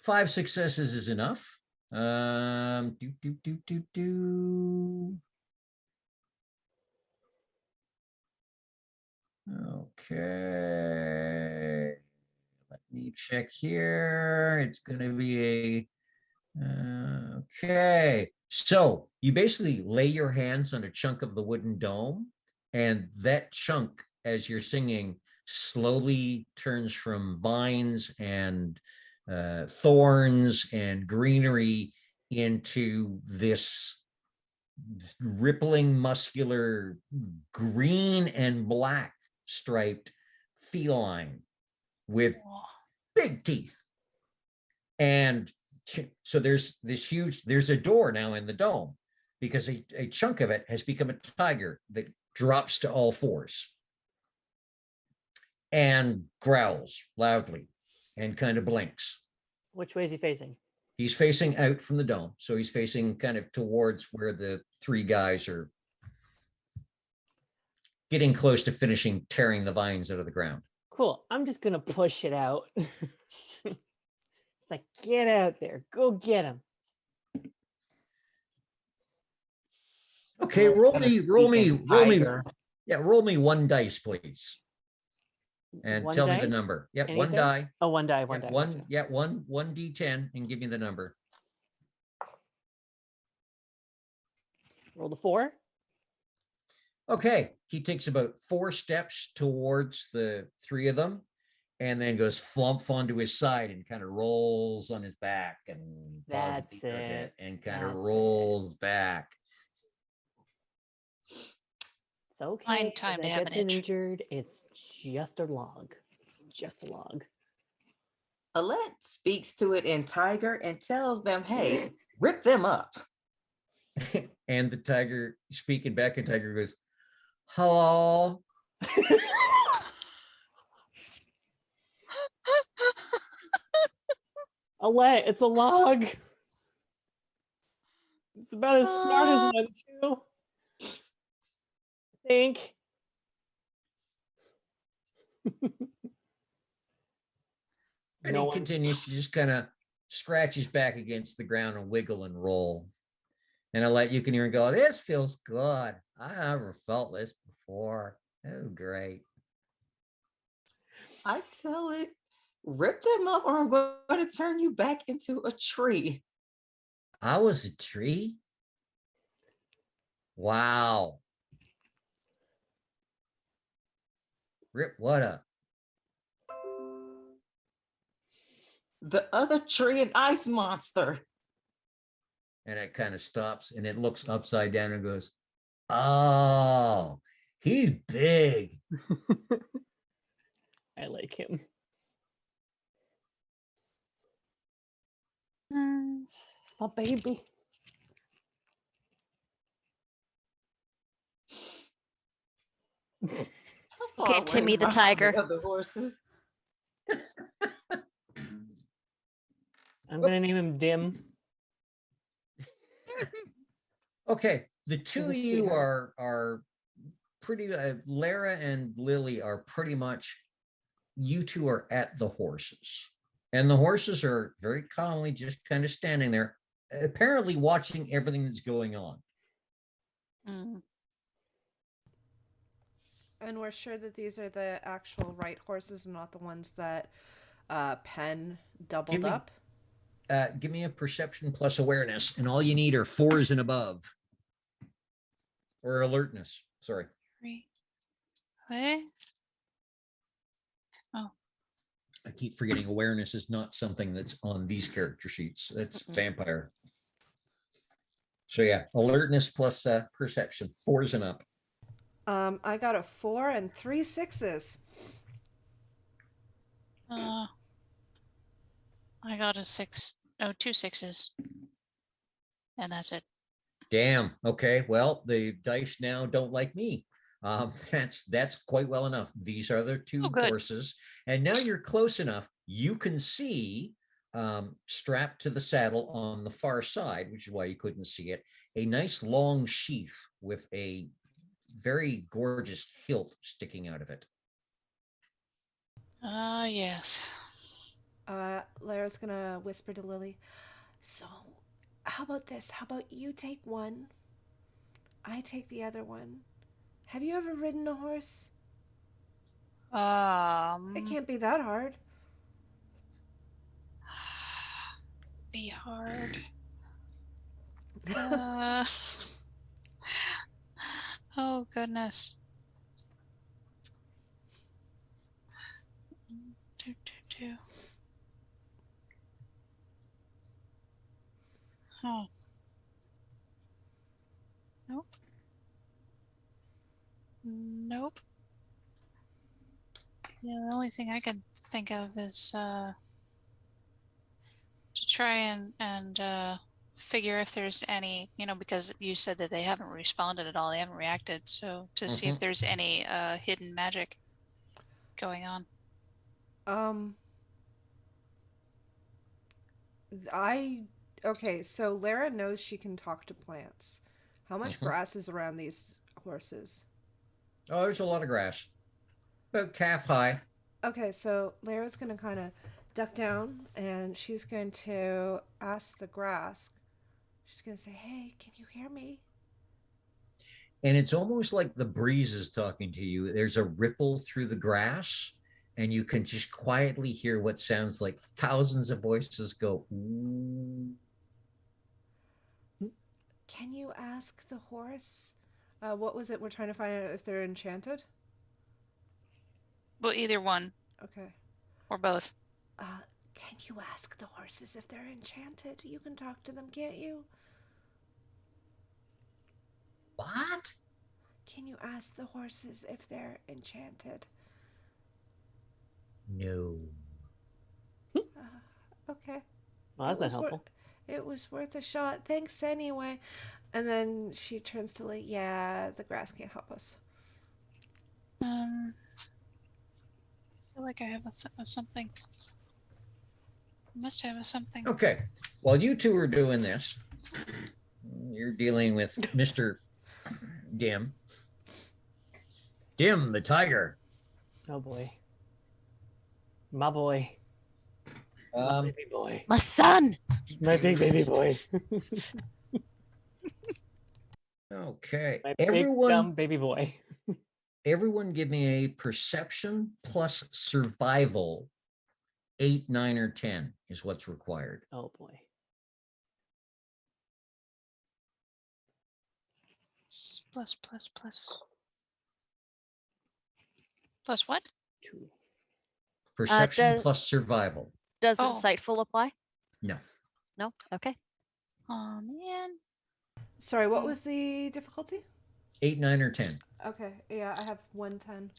A: 5 successes is enough. Do. Okay. Let me check here. It's going to be okay. So you basically lay your hands on a chunk of the wooden dome, and that chunk, as you're singing, slowly turns from vines and thorns and greenery into this rippling, muscular, green and black striped feline with big teeth. And so there's a door now in the dome because a chunk of it has become a tiger that drops to all fours and growls loudly and kind of blinks.
C: Which way is he facing?
A: He's facing out from the dome. So he's facing kind of towards where the 3 guys are getting close to finishing tearing the vines out of the ground.
C: Cool. I'm just gonna push it out. It's like, get out there. Go get him.
A: Okay, roll me. Yeah, roll me 1 dice, please. And
C: One
A: tell me the
C: dice?
A: number. Yeah, 1
C: Anything?
A: die.
C: Oh, 1 die.
A: Yeah,
C: 1 die.
A: one,
C: Gotcha.
A: yeah, one D10 and give me the number.
C: Roll the 4.
A: Okay, he takes about 4 steps towards the 3 of them and then goes flump onto his side and kind of rolls on his back and
C: That's
A: pauses a bit
C: it.
A: and kind of
C: That's it.
A: rolls back.
C: It's okay.
D: Find time
C: if
D: to
C: I
D: have
C: get
D: an itch.
C: injured. It's just a log. It's just a log.
E: Alette speaks to it in tiger and tells them, hey, rip them up.
A: And the tiger, speaking back, and tiger goes, hello.
C: Alette, it's a log. It's about as smart as one too. I think.
A: And
C: No
A: he
C: one-
A: continues to just kind of scratch his back against the ground and wiggle and roll. And I'll let you can hear him go, this feels good. I never felt this before. Oh, great.
E: I tell it, rip them up or I'm going to turn you back into a tree.
A: I was a tree? Wow. Rip what up?
E: The other tree and ice monster.
A: And it kind of stops and it looks upside down and goes, oh, he's big.
C: I like him.
D: Mm,
C: Oh, baby.
E: How far
F: Okay,
E: away
F: Timmy the
E: are
F: tiger.
E: other horses?
C: I'm gonna name him Dim.
A: Okay, the two
C: a
A: of you
C: sweetheart.
A: are pretty. Lara and Lily are pretty much. You two are at the horses, and the horses are very calmly just kind of standing there, apparently watching everything that's going on.
D: mm.
B: And we're sure that these are the actual right horses and not the ones that Penn doubled
A: Give me-
B: up.
A: Give me a perception plus awareness, and all you need are 4s and above, or alertness. Sorry.
D: Three. What?
A: I keep forgetting awareness is not something that's on these character sheets. That's vampire. So yeah, alertness plus perception, 4s and up.
B: I got a 4 and 3 6s.
D: I got a 6. Oh, 2 6s. And that's it.
A: Damn. Okay. Well, the dice now don't like me. That's quite well enough. These are the two
D: Oh, good.
A: horses, and now you're close enough. You can see strapped to the saddle on the far side, which is why you couldn't see it, a nice long sheath with a very gorgeous hilt sticking out of it.
D: Yes.
B: Lara's gonna whisper to Lily, so how about this? How about you take one? I take the other one. Have you ever ridden a horse? It can't be that hard.
D: Be hard. Uh, oh goodness. Two. Oh. Nope. Nope. Yeah, the only thing I can think of is to try and figure if there's any, because you said that they haven't responded at all, they haven't reacted, so to see if there's any hidden magic going on.
B: Okay, so Lara knows she can talk to plants. How much grass is around these horses?
A: Oh, there's a lot of grass, about calf high.
B: Okay, so Lara's gonna kind of duck down and she's going to ask the grass. She's gonna say, "Hey, can you hear me?"
A: And it's almost like the breeze is talking to you. There's a ripple through the grass, and you can just quietly hear what sounds like thousands of voices go, ooh.
B: Can you ask the horse? What was it? We're trying to find out if they're enchanted.
D: Well, either one
B: Okay.
D: or both.
B: Can you ask the horses if they're enchanted? You can talk to them, can't you?
A: What?
B: Can you ask the horses if they're enchanted?
A: No.
B: Okay.
C: Well, that's not helpful.
B: It was worth a shot. Thanks anyway. And then she turns to Lee. Yeah, the grass can't help us.
D: I feel like I have a something. I must have a something.
A: Okay. While you two are doing this, you're dealing with Mr. Dim. Dim, the tiger.
C: Oh boy. My boy. My baby boy.
F: My son.
C: My big baby boy.
A: Okay.
C: My big dumb baby boy.
A: Everyone give me a perception plus survival. 8, 9, or 10 is what's required.
C: Oh boy.
D: Plus. Plus what?
C: 2.
A: Perception plus survival.
F: Does
D: Oh.
F: insightful apply?
A: No.
F: No? Okay.
D: Oh man.
B: Sorry, what was the difficulty?
A: 8, 9, or 10.
B: Okay, yeah, I have 110.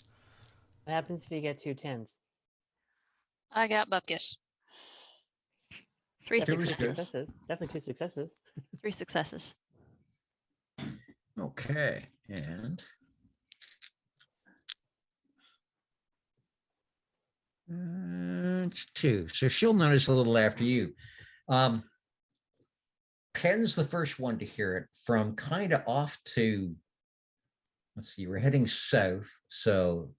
C: What happens if you get 2 10s?
D: I got Bupkis.
F: 3
A: Two is
C: Definitely 2
A: good.
F: successes.
C: successes. Definitely 2 successes.
F: 3 successes.
A: Okay, and it's 2. So she'll notice a little after you. Pen's the first one to hear it from kind of off to, let's see, we're heading south. So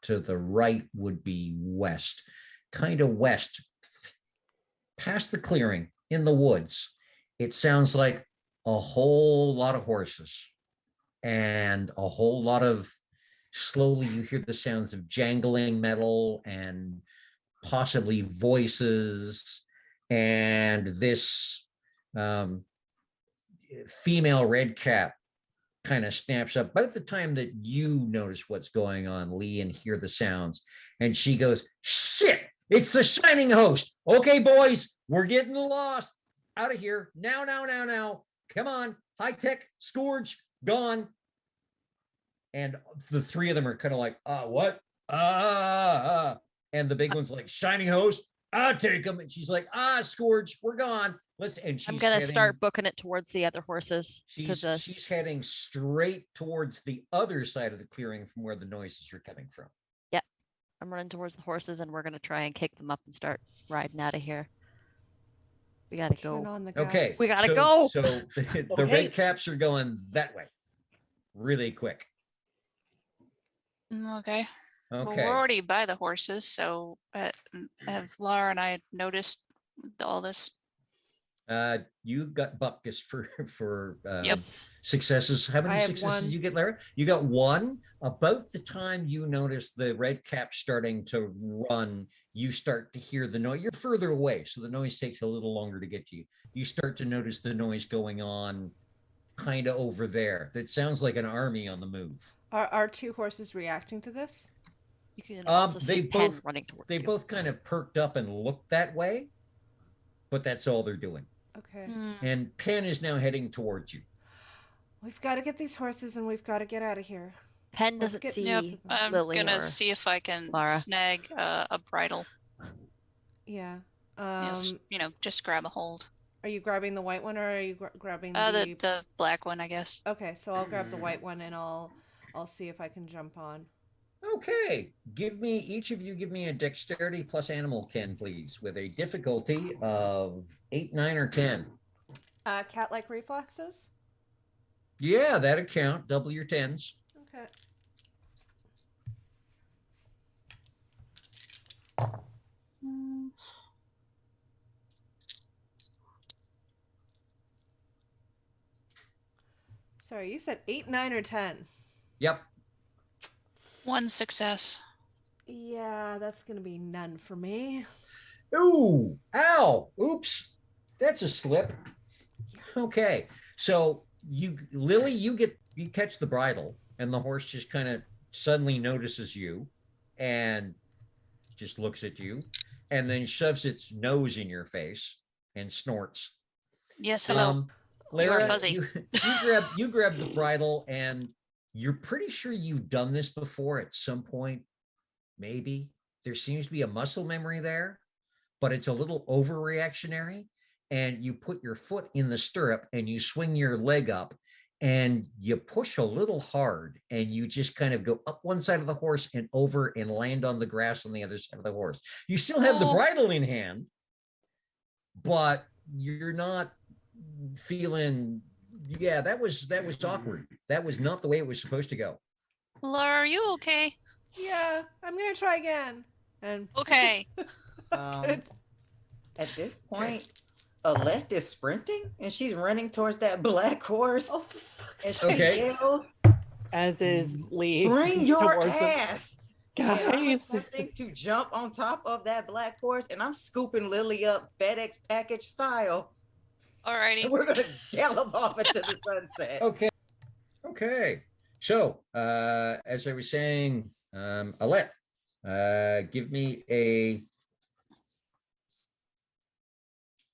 A: to the right would be west, kind of west, past the clearing in the woods. It sounds like a whole lot of horses and a whole lot of, slowly you hear the sounds of jangling metal and possibly voices, and this female red cap kind of snaps up about the time that you notice what's going on, Lee, and hear the sounds. And she goes, shit, it's the Shining Host. Okay, boys, we're getting lost. Out of here. Now. Come on. High Tech, Scourge, gone. And the three of them are kind of like, what? And the big one's like, Shining Host, I'll take them. And she's like, Scourge, we're gone. And she's
F: I'm gonna
A: heading,
F: start booking it towards the other horses.
A: she's heading straight towards the other side of the clearing from where the noises are coming from.
F: I'm running towards the horses, and we're gonna try and kick them up and start riding out of here. We gotta
B: Turn
F: go.
B: on the gas.
A: Okay.
F: We gotta
A: so-
F: go.
A: So the
C: Okay.
A: red caps are going that way really quick.
D: Okay. Well,
A: Okay.
D: we're already by the horses, so have Laura and I noticed all this?
A: You got Bupkis for
D: Yep.
A: successes. How many
B: I have
A: successes
B: 1.
A: you get, Lara? You got 1. About the time you notice the red cap starting to run, you start to hear the noise. You're further away, so the noise takes a little longer to get to you. You start to notice the noise going on kind of over there. That sounds like an army on the move.
B: Are 2 horses reacting to this?
F: You can also
A: they
F: see Pen
A: both-
F: running towards
A: They
F: you.
A: both kind of perked up and looked that way, but that's all they're doing.
B: Okay.
A: And Penn is now heading towards you.
B: We've got to get these horses and we've got to get out of here.
F: Pen
B: let's
F: doesn't
B: get-
F: see
D: Yep. I'm
F: Lily
D: gonna
F: or
D: see if I can
F: Laura.
D: snag a bridle.
B: Yeah.
D: Yes, just grab a hold.
B: Are you grabbing the white one or are you grabbing
D: The black one, I guess.
B: Okay, so I'll grab the white one and I'll see if I can jump on.
A: Okay, each of you give me a dexterity plus animal ken, please, with a difficulty of 8, 9, or 10.
B: Cat-like reflexes?
A: Yeah, that'd count. Double your 10s.
B: Okay. Sorry, you said 8, 9, or 10.
A: Yep.
D: 1 success.
B: Yeah, that's gonna be none for me.
A: Ooh, ow, oops. That's a slip. Okay, so Lily, you catch the bridle and the horse just kind of suddenly notices you and just looks at you and then shoves its nose in your face and snorts.
D: Yes, hello.
A: Lara,
D: fuzzy.
A: you grab the bridle and you're pretty sure you've done this before at some point. Maybe there seems to be a muscle memory there, but it's a little overreactionary. And you put your foot in the stirrup and you swing your leg up and you push a little hard and you just kind of go up one side of the horse and over and land on the grass on the other side of the horse. You still have the
D: Oh.
A: bridle in hand, but you're not feeling, yeah, that was awkward. That was not the way it was supposed to go.
D: Laura, are you okay?
B: Yeah, I'm gonna try again. And
D: Okay.
B: Good.
E: At this point, Alette is sprinting and she's running towards that black horse.
B: Oh, for fuck's
E: And
B: sake.
E: she
A: Okay.
E: yelled,
C: As is Lee.
E: bring your
C: towards them.
E: ass. And I'm
C: Guys.
E: attempting to jump on top of that black horse and I'm scooping Lily up FedEx package style.
D: Alrighty.
E: And we're gonna gallop off into the sunset.
A: Okay. So, as I was saying, Alette, give me a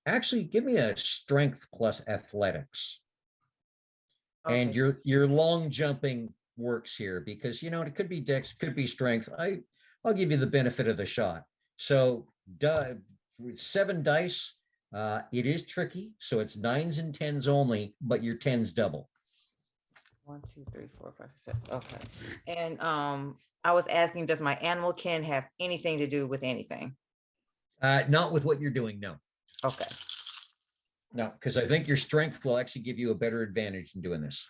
A: Actually, give me a strength plus athletics. And
E: Okay.
A: your long jumping works here because it could be dex, could be strength. I'll give you the benefit of the shot. So with 7 dice, it is tricky. So it's 9s and 10s only, but your 10s double.
E: 1, 2, 3, 4, 5, 6. Okay. And I was asking, does my animal kin have anything to do with anything?
A: Not with what you're doing, no.
E: Okay.
A: No, because I think your strength will actually give you a better advantage in doing this.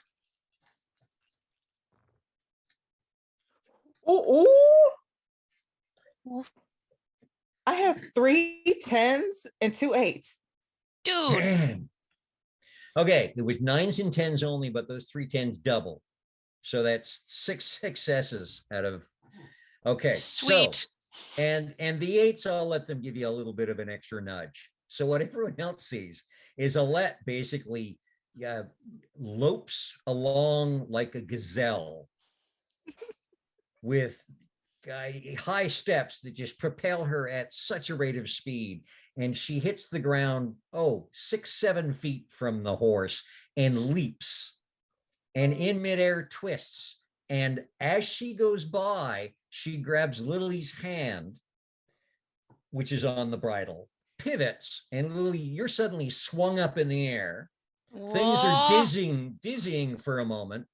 E: Ooh,
D: Ooh.
E: I have 3 10s and 2 8s.
D: Dude,
A: Damn. Okay, it was 9s and 10s only, but those 3 10s double. So that's 6 successes out of. Okay,
D: sweet.
A: so and the 8s, I'll let them give you a little bit of an extra nudge. So what everyone else sees is Alette basically lopes along like a gazelle with high steps that just propel her at such a rate of speed. And she hits the ground, 6-7 feet from the horse and leaps and in midair twists. And as she goes by, she grabs Lily's hand, which is on the bridle, pivots, and Lily, you're suddenly swung up in the air. Things are
D: Whoa.
A: dizzying for a moment,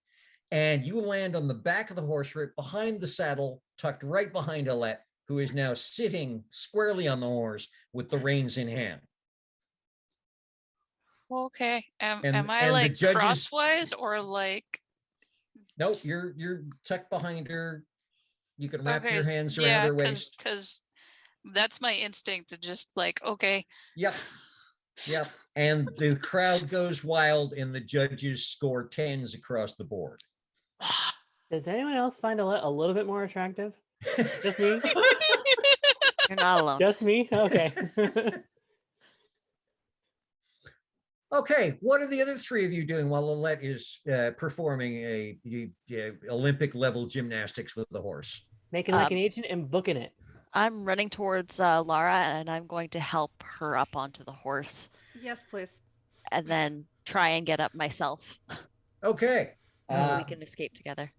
A: and you land on the back of the horse right behind the saddle, tucked right behind Alette, who is now sitting squarely on the horse with the reins in hand.
D: Okay. Am
A: And
D: I
A: the
D: like
A: judges,
D: crosswise or like
A: nope, you're tucked behind her. You can wrap
D: okay?
A: your hands around
D: Yeah,
A: her waist.
D: because that's my instinct to just like, okay.
A: Yep. Yep. And the crowd goes wild and the judges score 10s across the board.
C: Does anyone else find a little bit more attractive? Just me?
F: You're not alone.
C: Just me? Okay.
A: Okay, what are the other 3 of you doing while Alette is performing a Olympic level gymnastics with the horse?
C: Making like an agent and booking it.
F: I'm running towards Lara, and I'm going to help her up onto the horse,
B: Yes, please.
F: and then try and get up myself.
A: Okay.
F: So we can escape together.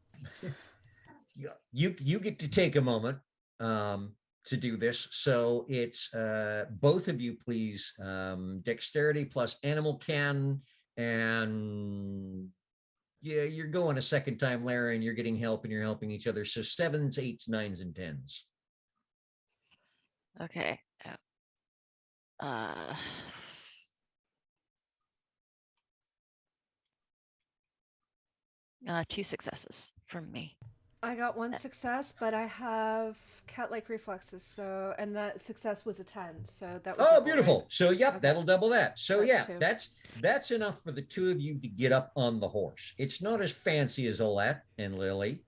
A: You get to take a moment to do this. So it's both of you, please. Dexterity plus animal can, and yeah, you're going a second time, Lara, and you're getting help, and you're helping each other. So 7s, 8s, 9s, and 10s.
F: Okay. Uh, 2 successes from me.
B: I got 1 success, but I have cat-like reflexes, so and that success was a 10, so that would double,
A: Beautiful.
B: right?
A: So yep,
B: Okay.
A: that'll double that. So
B: So
A: yeah,
B: that's 2.
A: that's enough for the 2 of you to get up on the horse. It's not as fancy as Alette and Lily,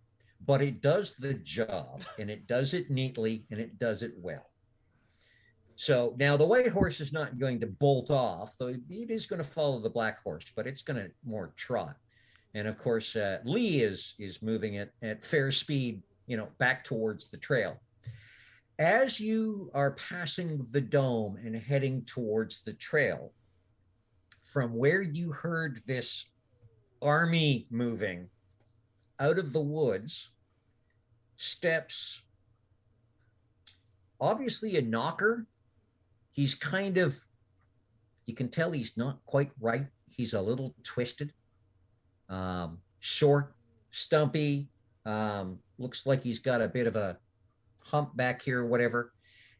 A: but it does the job, and it does it neatly, and it does it well. So now the white horse is not going to bolt off, though it is going to follow the black horse, but it's going to more trot. And of course, Lee is moving at fair speed, back towards the trail. As you are passing the dome and heading towards the trail, from where you heard this army moving out of the woods, steps obviously a knocker. He's kind of, you can tell he's not quite right. He's a little twisted, short, stumpy, looks like he's got a bit of a hump back here or whatever.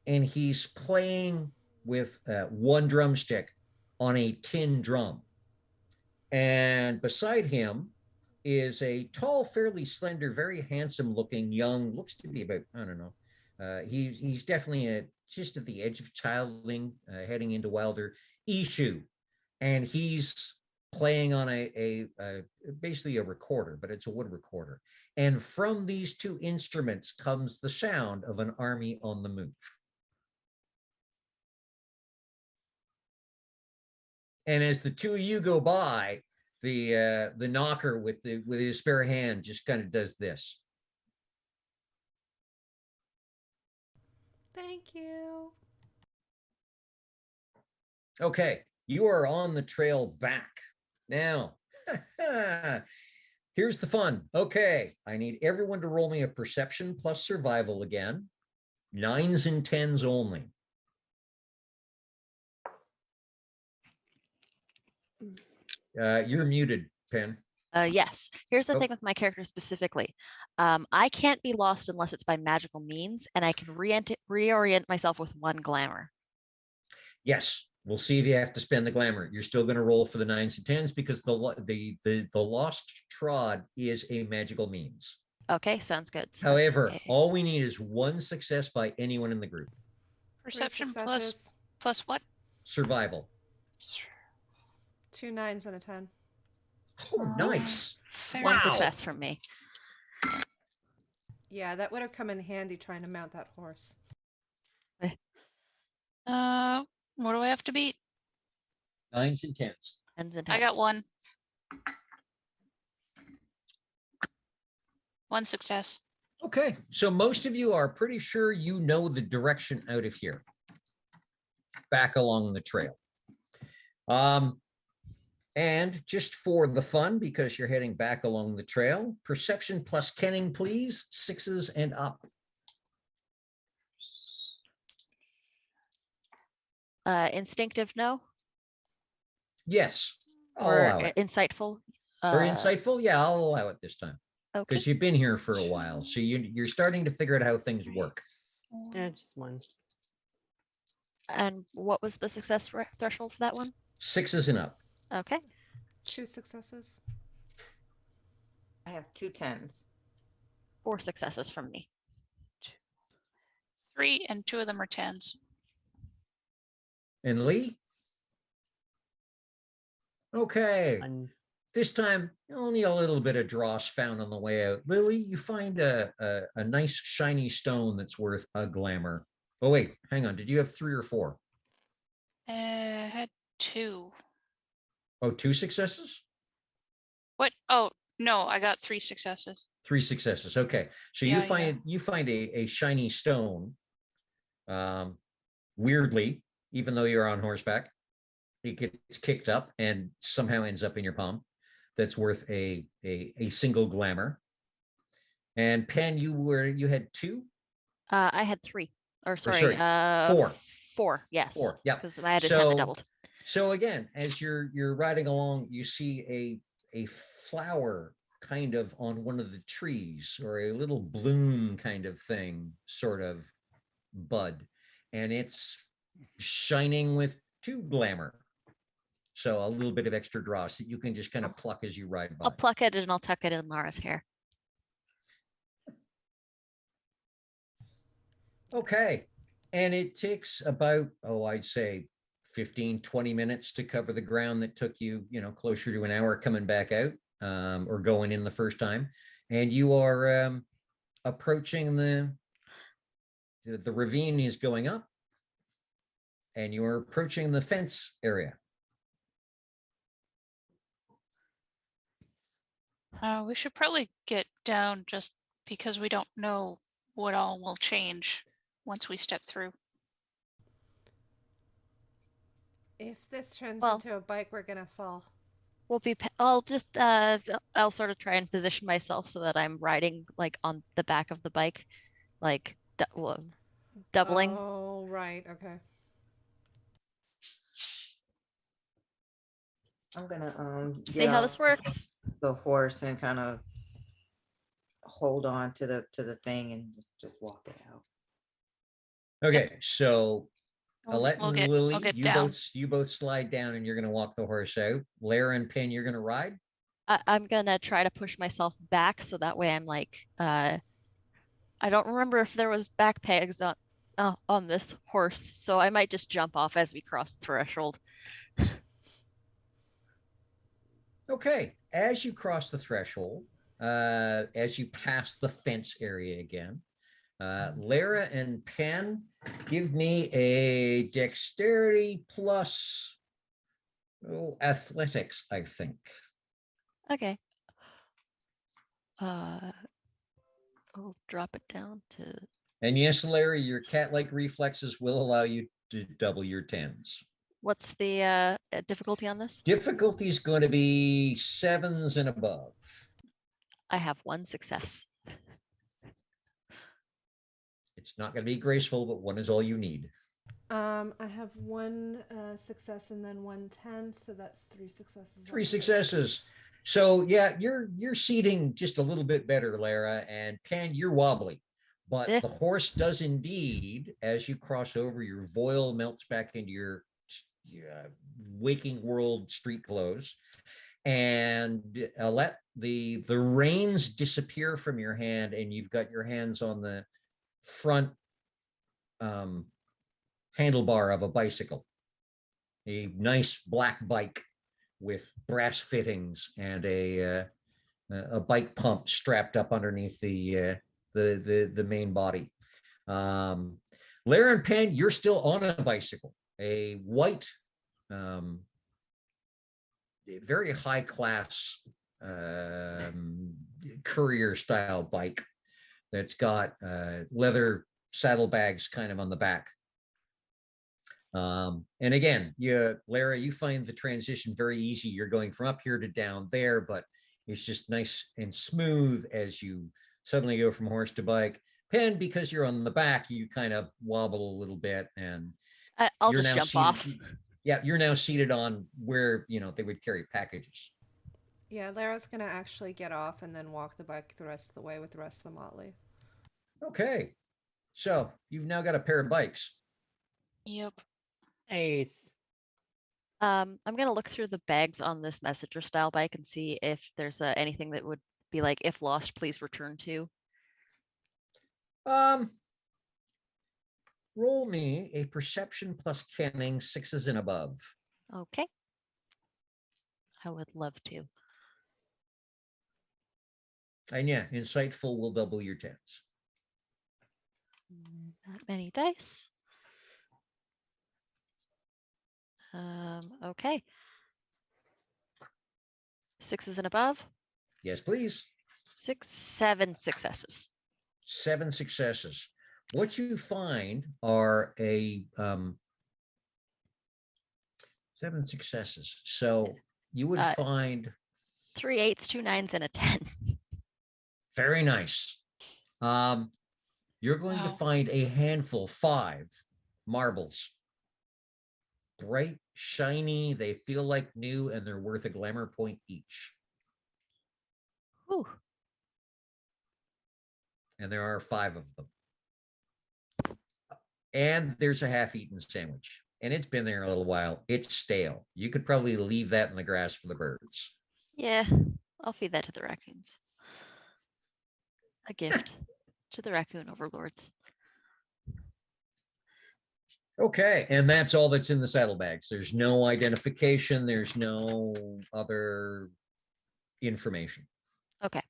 A: And he's playing with 1 drumstick on a tin drum. And beside him is a tall, fairly slender, very handsome looking young, looks to be about, I don't know. He's definitely just at the edge of childling, heading into wilder, Ishu. And he's playing on a basically a recorder, but it's a wood recorder. And from these 2 instruments comes the sound of an army on the move. And as the 2 of you go by, the knocker with his spare hand just kind of does this.
B: Thank you.
A: Okay, you are on the trail back. Now, here's the fun. Okay, I need everyone to roll me a perception plus survival again. 9s and 10s only. You're muted, Pen.
F: Yes. Here's the
A: Oh.
F: thing with my character specifically. I can't be lost unless it's by magical means, and I can reorient myself with 1 glamour.
A: Yes, we'll see if you have to spend the glamour. You're still going to roll for the 9s and 10s because the lost trod is a magical means.
F: Okay, sounds good. So that's
A: However,
F: okay.
A: all we need is 1 success by anyone in the group.
D: Perception plus
B: successes,
D: what?
A: Survival.
B: 2 9s and a 10.
A: Oh, nice.
D: Fair
F: One
A: Wow.
F: success from me.
B: Yeah, that would have come in handy trying to mount that horse.
D: What do I have to beat?
A: 9s and 10s.
F: Tens and
D: I got
F: tens.
D: 1. 1 success.
A: Okay, so most of you are pretty sure you know the direction out of here, back along the trail. And just for the fun, because you're heading back along the trail, perception plus kenning, please, 6s and up.
F: Instinctive, no?
A: Yes, I'll
F: Or
A: allow it.
F: insightful?
A: Or insightful, yeah, I'll allow it this time
F: Okay.
A: because you've been here for a while, so you're starting to figure out how things work.
C: Yeah, just 1.
F: And what was the success threshold for that one?
A: 6s and up.
F: Okay.
B: 2 successes.
E: I have 2 10s.
F: 4 successes from me.
D: 3 and 2 of them are 10s.
A: And Lee? Okay. This time, only a little bit of dross found on the way out. Lily, you find a nice shiny stone that's worth a glamour. Oh, wait, hang on. Did you have 3 or 4?
D: Had 2.
A: Oh, 2 successes?
D: What? Oh, no, I got 3 successes.
A: 3 successes. Okay. So
D: Yeah,
A: you find a shiny stone. Weirdly, even though you're on horseback, it gets kicked up and somehow ends up in your palm. That's worth a single glamour. And Pen, you had 2?
F: I had 3. Or
A: sorry,
F: sorry,
A: 4.
F: 4, yes.
A: 4, yeah.
F: Because I had to have it doubled.
A: So again, as you're riding along, you see a flower kind of on one of the trees, or a little bloom kind of thing, sort of bud, and it's shining with 2 glamour. So a little bit of extra dross that you can just kind of pluck as you ride by.
F: I'll pluck it and I'll tuck it in Laura's hair.
A: Okay. And it takes about, I'd say 15, 20 minutes to cover the ground that took you, closer to an hour coming back out, or going in the first time. And you are approaching the ravine is going up, and you're approaching the fence area.
D: We should probably get down just because we don't know what all will change once we step through.
B: If this turns
F: Well-
B: into a bike, we're gonna fall.
F: I'll just I'll sort of try and position myself so that I'm riding like on the back of the bike, like doubling.
B: Oh, right. Okay.
E: I'm gonna
F: See
E: get
F: how
E: off
F: this works.
E: the horse and kind of hold on to the thing and just walk it out.
A: Okay, so Alette
D: We'll
A: and
D: get
A: Lily,
D: down.
A: you both slide down, and you're going to walk the horse out. Lara and Pen, you're going to ride.
F: I'm gonna try to push myself back so that way I'm like I don't remember if there was back pegs on this horse, so I might just jump off as we cross the threshold.
A: Okay, as you cross the threshold, as you pass the fence area again, Lara and Pen, give me a dexterity plus athletics, I think.
F: Okay. I'll drop it down to
A: And yes, Larry, your cat-like reflexes will allow you to double your 10s.
F: What's the difficulty on this?
A: Difficulty is going to be 7s and above.
F: I have 1 success.
A: It's not going to be graceful, but 1 is all you need.
B: I have 1 success and then 1 10, so that's 3 successes.
A: 3 successes. So yeah, you're seating just a little bit better, Lara, and Pan, you're wobbly. But
F: Eh.
A: the horse does indeed, as you cross over, your voil melts back into your waking world street clothes, and let the reins disappear from your hand, and you've got your hands on the front handlebar of a bicycle, a nice black bike with brass fittings and a bike pump strapped up underneath the main body. Lara and Penn, you're still on a bicycle, a white, very high class courier style bike that's got leather saddlebags kind of on the back. And again, Lara, you find the transition very easy. You're going from up here to down there, but it's just nice and smooth as you suddenly go from horse to bike. Penn, because you're on the back, you kind of wobble a little bit, and
F: I'll
A: you're
F: just
A: now
F: jump
A: seated,
F: off.
A: Yeah, you're now seated on where they would carry packages.
B: Yeah, Lara's gonna actually get off and then walk the bike the rest of the way with the rest of the Motley.
A: Okay, so you've now got a pair of bikes.
D: Yep.
C: Nice.
F: I'm gonna look through the bags on this messenger style bike and see if there's anything that would be like, if lost, please return to.
A: Roll me a perception plus kenning, 6s and above.
F: Okay. I would love to.
A: And yeah, insightful will double your 10s.
F: That many dice. Okay. 6s and above.
A: Yes, please.
F: 7 successes.
A: 7 successes. What you find are 7 successes. So you would find
F: 3 8s, 2 9s, and a 10.
A: very nice. You're going to find a handful, 5 marbles. Bright, shiny, they feel like new, and they're worth a glamour point each.
F: Whew.
A: And there are 5 of them. And there's a half-eaten sandwich, and it's been there a little while. It's stale. You could probably leave that in the grass for the birds.
F: Yeah, I'll feed that to the raccoons. A gift to the raccoon overlords.
A: Okay, and that's all that's in the saddlebags. There's no identification. There's no other information.
F: Okay.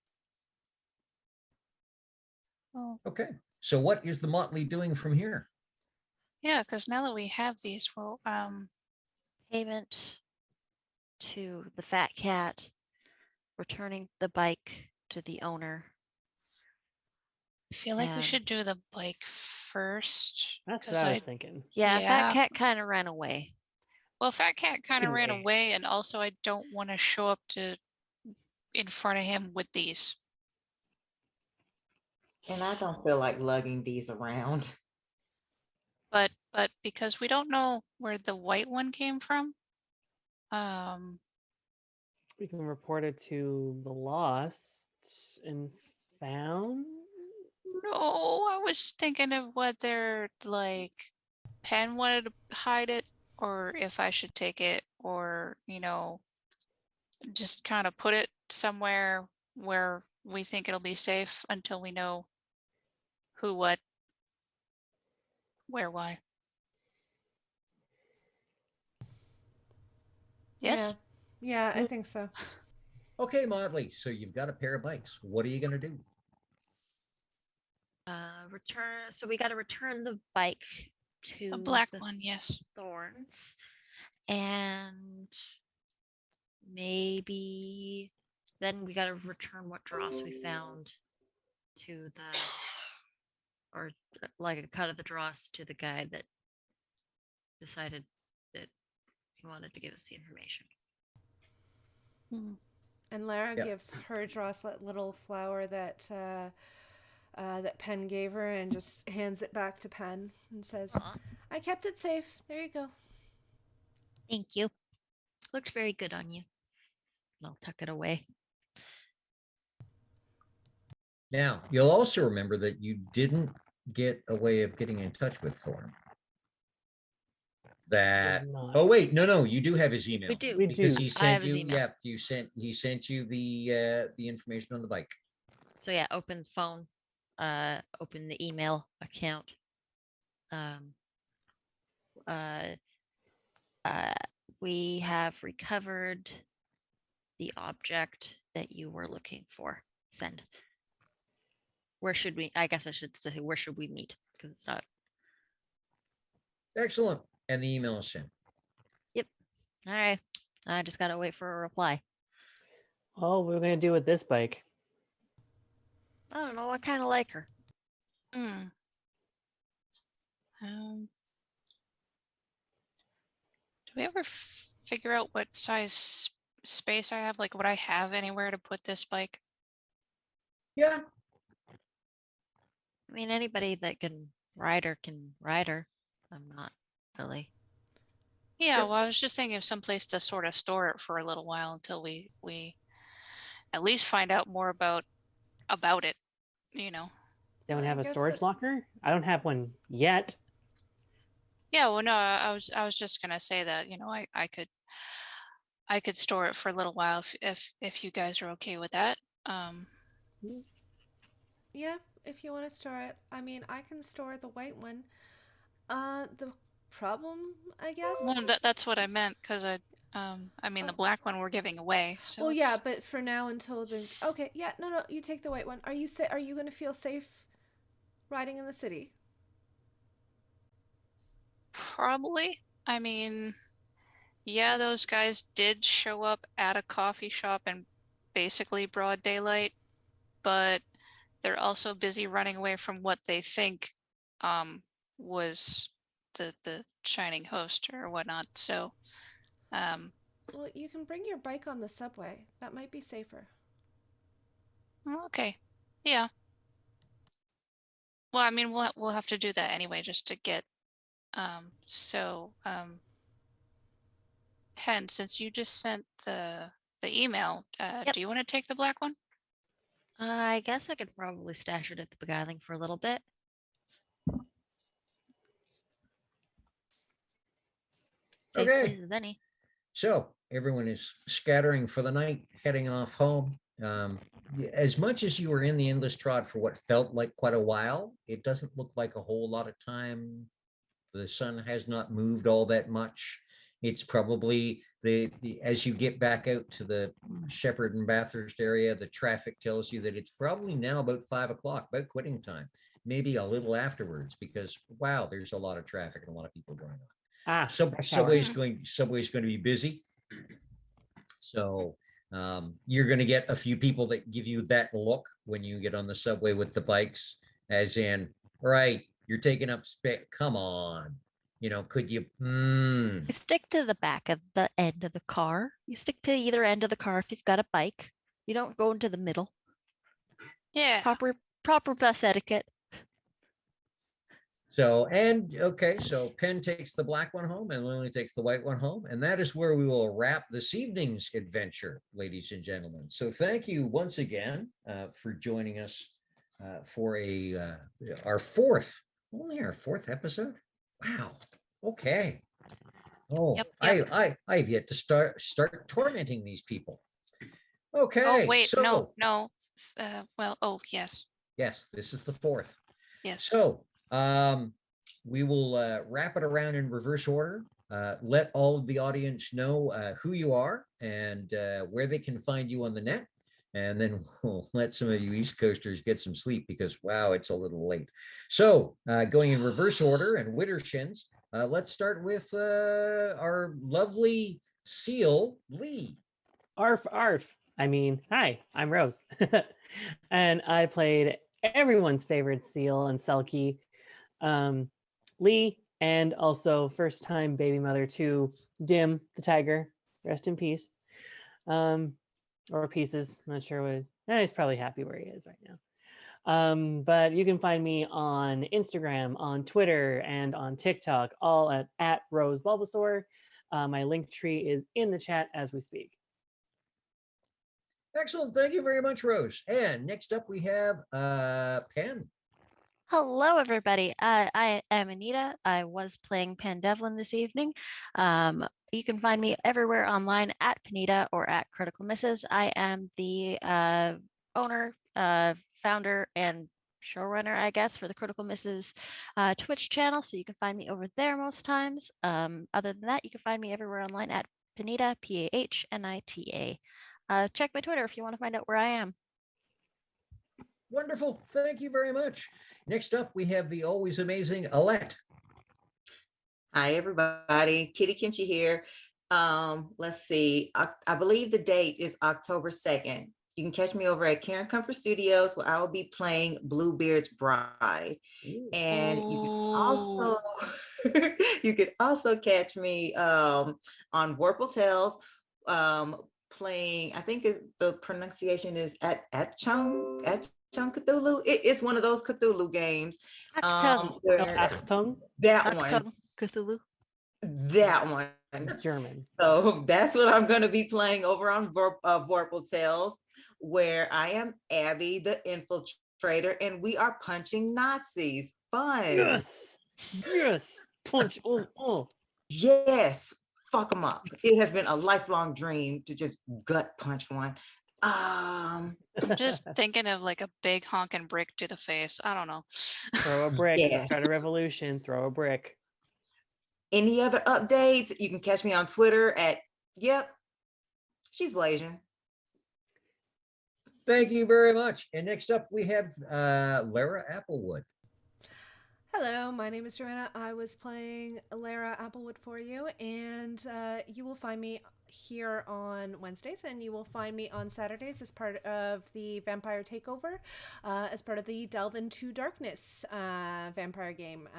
D: Well,
A: Okay, so what is the Motley doing from here?
D: yeah, because now that we have these, well,
F: Payment to the fat cat, returning the bike to the owner.
D: I feel like we
F: And-
D: should do the bike first.
C: That's
D: 'cause
C: what I was thinking.
F: Yeah,
D: Yeah.
F: fat cat kind of ran away.
D: Well, Fat Cat kind of ran
C: Anyway.
D: away, and also I don't want to show up in front of him with these.
E: And I don't feel like lugging these around.
D: But because we don't know where the white one came from,
C: We can report it to the lost and found.
D: no, I was thinking of whether like Penn wanted to hide it, or if I should take it, or just kind of put it somewhere where we think it'll be safe until we know who, what, where, why. Yes.
B: Yeah, I think so.
A: Okay, Motley, so you've got a pair of bikes. What are you going to do?
F: Return. So we got to return the bike to
D: The black
F: the
D: one, yes.
F: Thorns, and maybe then we got to return what dross we found to the, or like a cut of the dross to the guy that decided that he wanted to give us the information.
D: Hmm.
B: And Lara
A: Yeah.
B: gives her Dross that little flower that that Pen gave her, and just hands it back to Pen and says,
F: Aw,
B: "I kept it safe. There you go."
F: thank you. Looked very good on you. And I'll tuck it away.
A: Now, you'll also remember that you didn't get a way of getting in touch with Thorn. That,
C: not.
A: oh wait, no, you do have his email.
F: We do.
C: We
A: Because
C: do.
A: he
F: I
A: sent
F: have his
A: you,
F: email.
A: he sent you the information on the bike.
F: So yeah, open phone, open the email account. Um, uh, we have recovered the object that you were looking for. Send. Where should we? I guess I should say where should we meet, because it's not.
A: Excellent. And the email is sent.
F: All right. I just gotta wait for a reply.
C: Oh, what we're gonna do with this bike?
F: I don't know. I kind of like her.
D: Hmm. Um, do we ever figure out what size space I have? Like, would I have anywhere to put this bike?
A: Yeah.
F: I mean, anybody that can ride her can ride her. I'm not really.
D: Yeah,
A: Yep.
D: well, I was just thinking of some place to sort of store it for a little while until we at least find out more about it, you know.
C: Don't
B: I
C: have a
B: guess
C: storage
B: that-
C: locker? I don't have one yet.
D: Yeah, well, no, I was just gonna say that, you know, I could store it for a little while if you guys are okay with that.
B: Yeah, if you want to store it. I mean, I can store the white one. The problem, I guess.
D: Well, that's what I meant, because I mean, the black one we're giving away, so
B: Well, yeah,
D: it's-
B: but for now until the okay, yeah, no, you take the white one. Are you going to feel safe riding in the city?
D: probably. I mean, yeah, those guys did show up at a coffee shop in basically broad daylight, but they're also busy running away from what they think was the shining host or whatnot. So
B: Well, you can bring your bike on the subway. That might be safer.
D: okay. Yeah. Well, I mean, we'll have to do that anyway, just to get Pen, since you just sent the email,
F: Yep.
D: do you want to take the black one?
F: I guess I could probably stash it at the beguiling for a little bit. Safe
A: Okay.
F: place as any.
A: So everyone is scattering for the night, heading off home. As much as you were in the endless trot for what felt like quite a while, it doesn't look like a whole lot of time. The sun has not moved all that much. It's probably the as you get back out to the Shepherd and Bathurst area, the traffic tells you that it's probably now about 5 o'clock, about quitting time, maybe a little afterwards, because wow, there's a lot of traffic and a lot of people going on.
C: Ah,
A: So
C: rush hour.
A: subway's going to be busy. So you're going to get a few people that give you that look when you get on the subway with the bikes, as in, right, you're taking up space. Come on, you know, could you?
F: You stick to the back of the end of the car. You stick to either end of the car if you've got a bike. You don't go into the middle.
D: Yeah.
F: Proper bus etiquette.
A: So, and okay, so Penn takes the black one home and Lily takes the white one home. And that is where we will wrap this evening's adventure, ladies and gentlemen. So thank you once again for joining us for our fourth episode. Wow. Okay. Oh,
D: Yep.
A: I've yet to start tormenting these people. Okay.
D: Oh wait,
A: so,
D: no. Well, oh yes,
A: yes, this is the fourth.
D: yes.
A: So we will wrap it around in reverse order. Let all of the audience know who you are and where they can find you on the net. And then we'll let some of you East Coasters get some sleep because, wow, it's a little late. So going in reverse order and Widdershins, let's start with our lovely seal, Lee.
C: Arf, arf. I mean, hi, I'm Rose. And I played everyone's favorite seal and Selkie, Lee, and also first time baby mother to Dim the tiger. Rest in peace. Or pieces. I'm not sure what. He's probably happy where he is right now. But you can find me on Instagram, on Twitter, and on TikTok, all at Rose Bulbasaur. My link tree is in the chat as we speak.
A: Excellent. Thank you very much, Rose. And next up we have Pen.
F: Hello, everybody. I am Anita. I was playing Pandevlin this evening. You can find me everywhere online at Panita or at Critical Misses. I am the owner, founder, and showrunner, I guess, for the Critical Misses Twitch channel. So you can find me over there most times. Other than that, you can find me everywhere online at Panita, P-A-H-N-I-T-A. Check my Twitter if you want to find out where I am.
A: Wonderful. Thank you very much. Next up, we have the always amazing Alette.
E: Hi, everybody. Kitty Kimchi here. Let's see. I believe the date is October 2nd. You can catch me over at Karen Comfort Studios, where I will be playing Bluebeard's Bride. And you can also you can also catch me on Vorpal Tales, playing. I think the pronunciation is at Chung Cthulhu. It's one of those Cthulhu games.
F: Achtung.
C: Achtung.
E: That one.
F: Achtung, Cthulhu.
E: That one.
C: German.
E: So that's what I'm going to be playing over on Vorpal Tales, where I am Abby, the infiltrator, and we are punching Nazis. Fun.
C: Yes. Yes. Punch. Oh.
E: Yes. Fuck them up. It has been a lifelong dream to just gut punch one.
D: I'm just thinking of like a big honking brick to the face. I don't know.
C: Throw a brick.
E: Yeah.
C: Start a revolution. Throw a brick.
E: Any other updates? You can catch me on Twitter at, yep, she's Blasian.
A: Thank you very much. And next up, we have Lara Applewood.
B: Hello, my name is Joanna. I was playing Lara Applewood for you, and you will find me here on Wednesdays, and you will find me on Saturdays as part of the Vampire Takeover, as part of the Delve into Darkness vampire game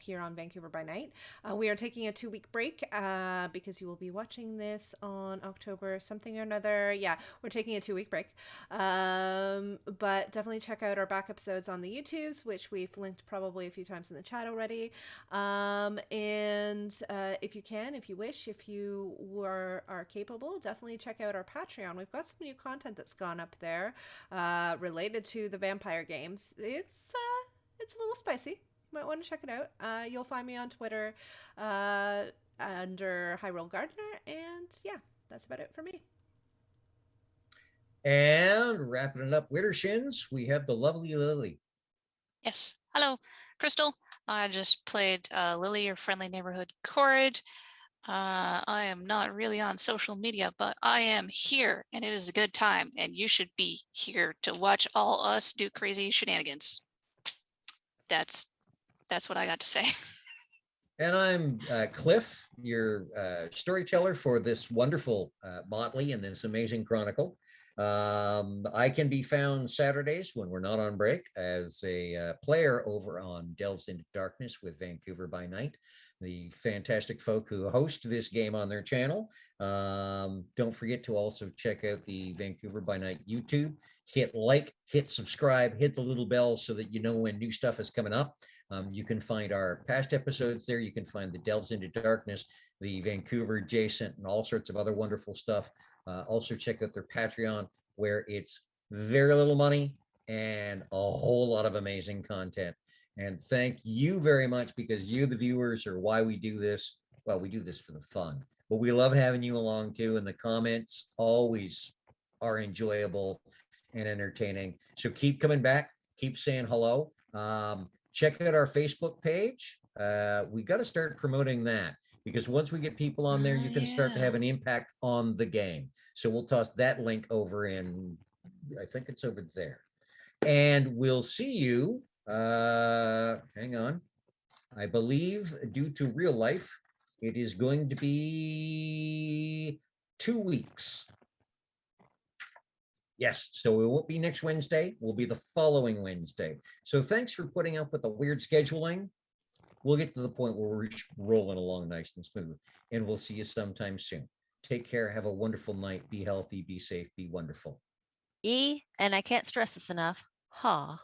B: here on Vancouver by Night. We are taking a 2-week break because you will be watching this on October something or another. Yeah, we're taking a 2-week break. But definitely check out our back episodes on the YouTubes, which we've linked probably a few times in the chat already. And if you can, if you wish, if you are capable, definitely check out our Patreon. We've got some new content that's gone up there related to the vampire games. It's a little spicy. Might want to check it out. You'll find me on Twitter under Hyrule Gardener, and yeah, that's about it for me.
A: And wrapping it up, Wittershins, we have the lovely Lily.
D: Yes. Hello, Crystal. I just played Lily, your friendly neighborhood Corrid. I am not really on social media, but I am here, and it is a good time, and you should be here to watch all us do crazy shenanigans. That's what I got to say.
A: And I'm Cliff, your storyteller for this wonderful Motley and this amazing chronicle. I can be found Saturdays when we're not on break as a player over on Delves into Darkness with Vancouver by Night, the fantastic folk who host this game on their channel. Don't forget to also check out the Vancouver by Night YouTube. Hit like, hit subscribe, hit the little bell so that you know when new stuff is coming up. You can find our past episodes there. You can find the Delves into Darkness, the Vancouver adjacent, and all sorts of other wonderful stuff. Also check out their Patreon, where it's very little money and a whole lot of amazing content. And thank you very much, because you, the viewers, are why we do this. Well, we do this for the fun, but we love having you along too. And the comments always are enjoyable and entertaining. So keep coming back, keep saying hello. Check out our Facebook page. We got to start promoting that, because once we get people on there, you can start to have an impact on the game. So we'll toss that link over in, I think it's over there. And we'll see you, hang on. I believe due to real life, it is going to be 2 weeks. Yes, so it won't be next Wednesday, will be the following Wednesday. So thanks for putting up with the weird scheduling. we'll get to the point where we're just rolling along nice and smooth. And we'll see you sometime soon. Take care. Have a wonderful night. Be healthy, be safe, be wonderful.
F: And I can't stress this enough. Ha.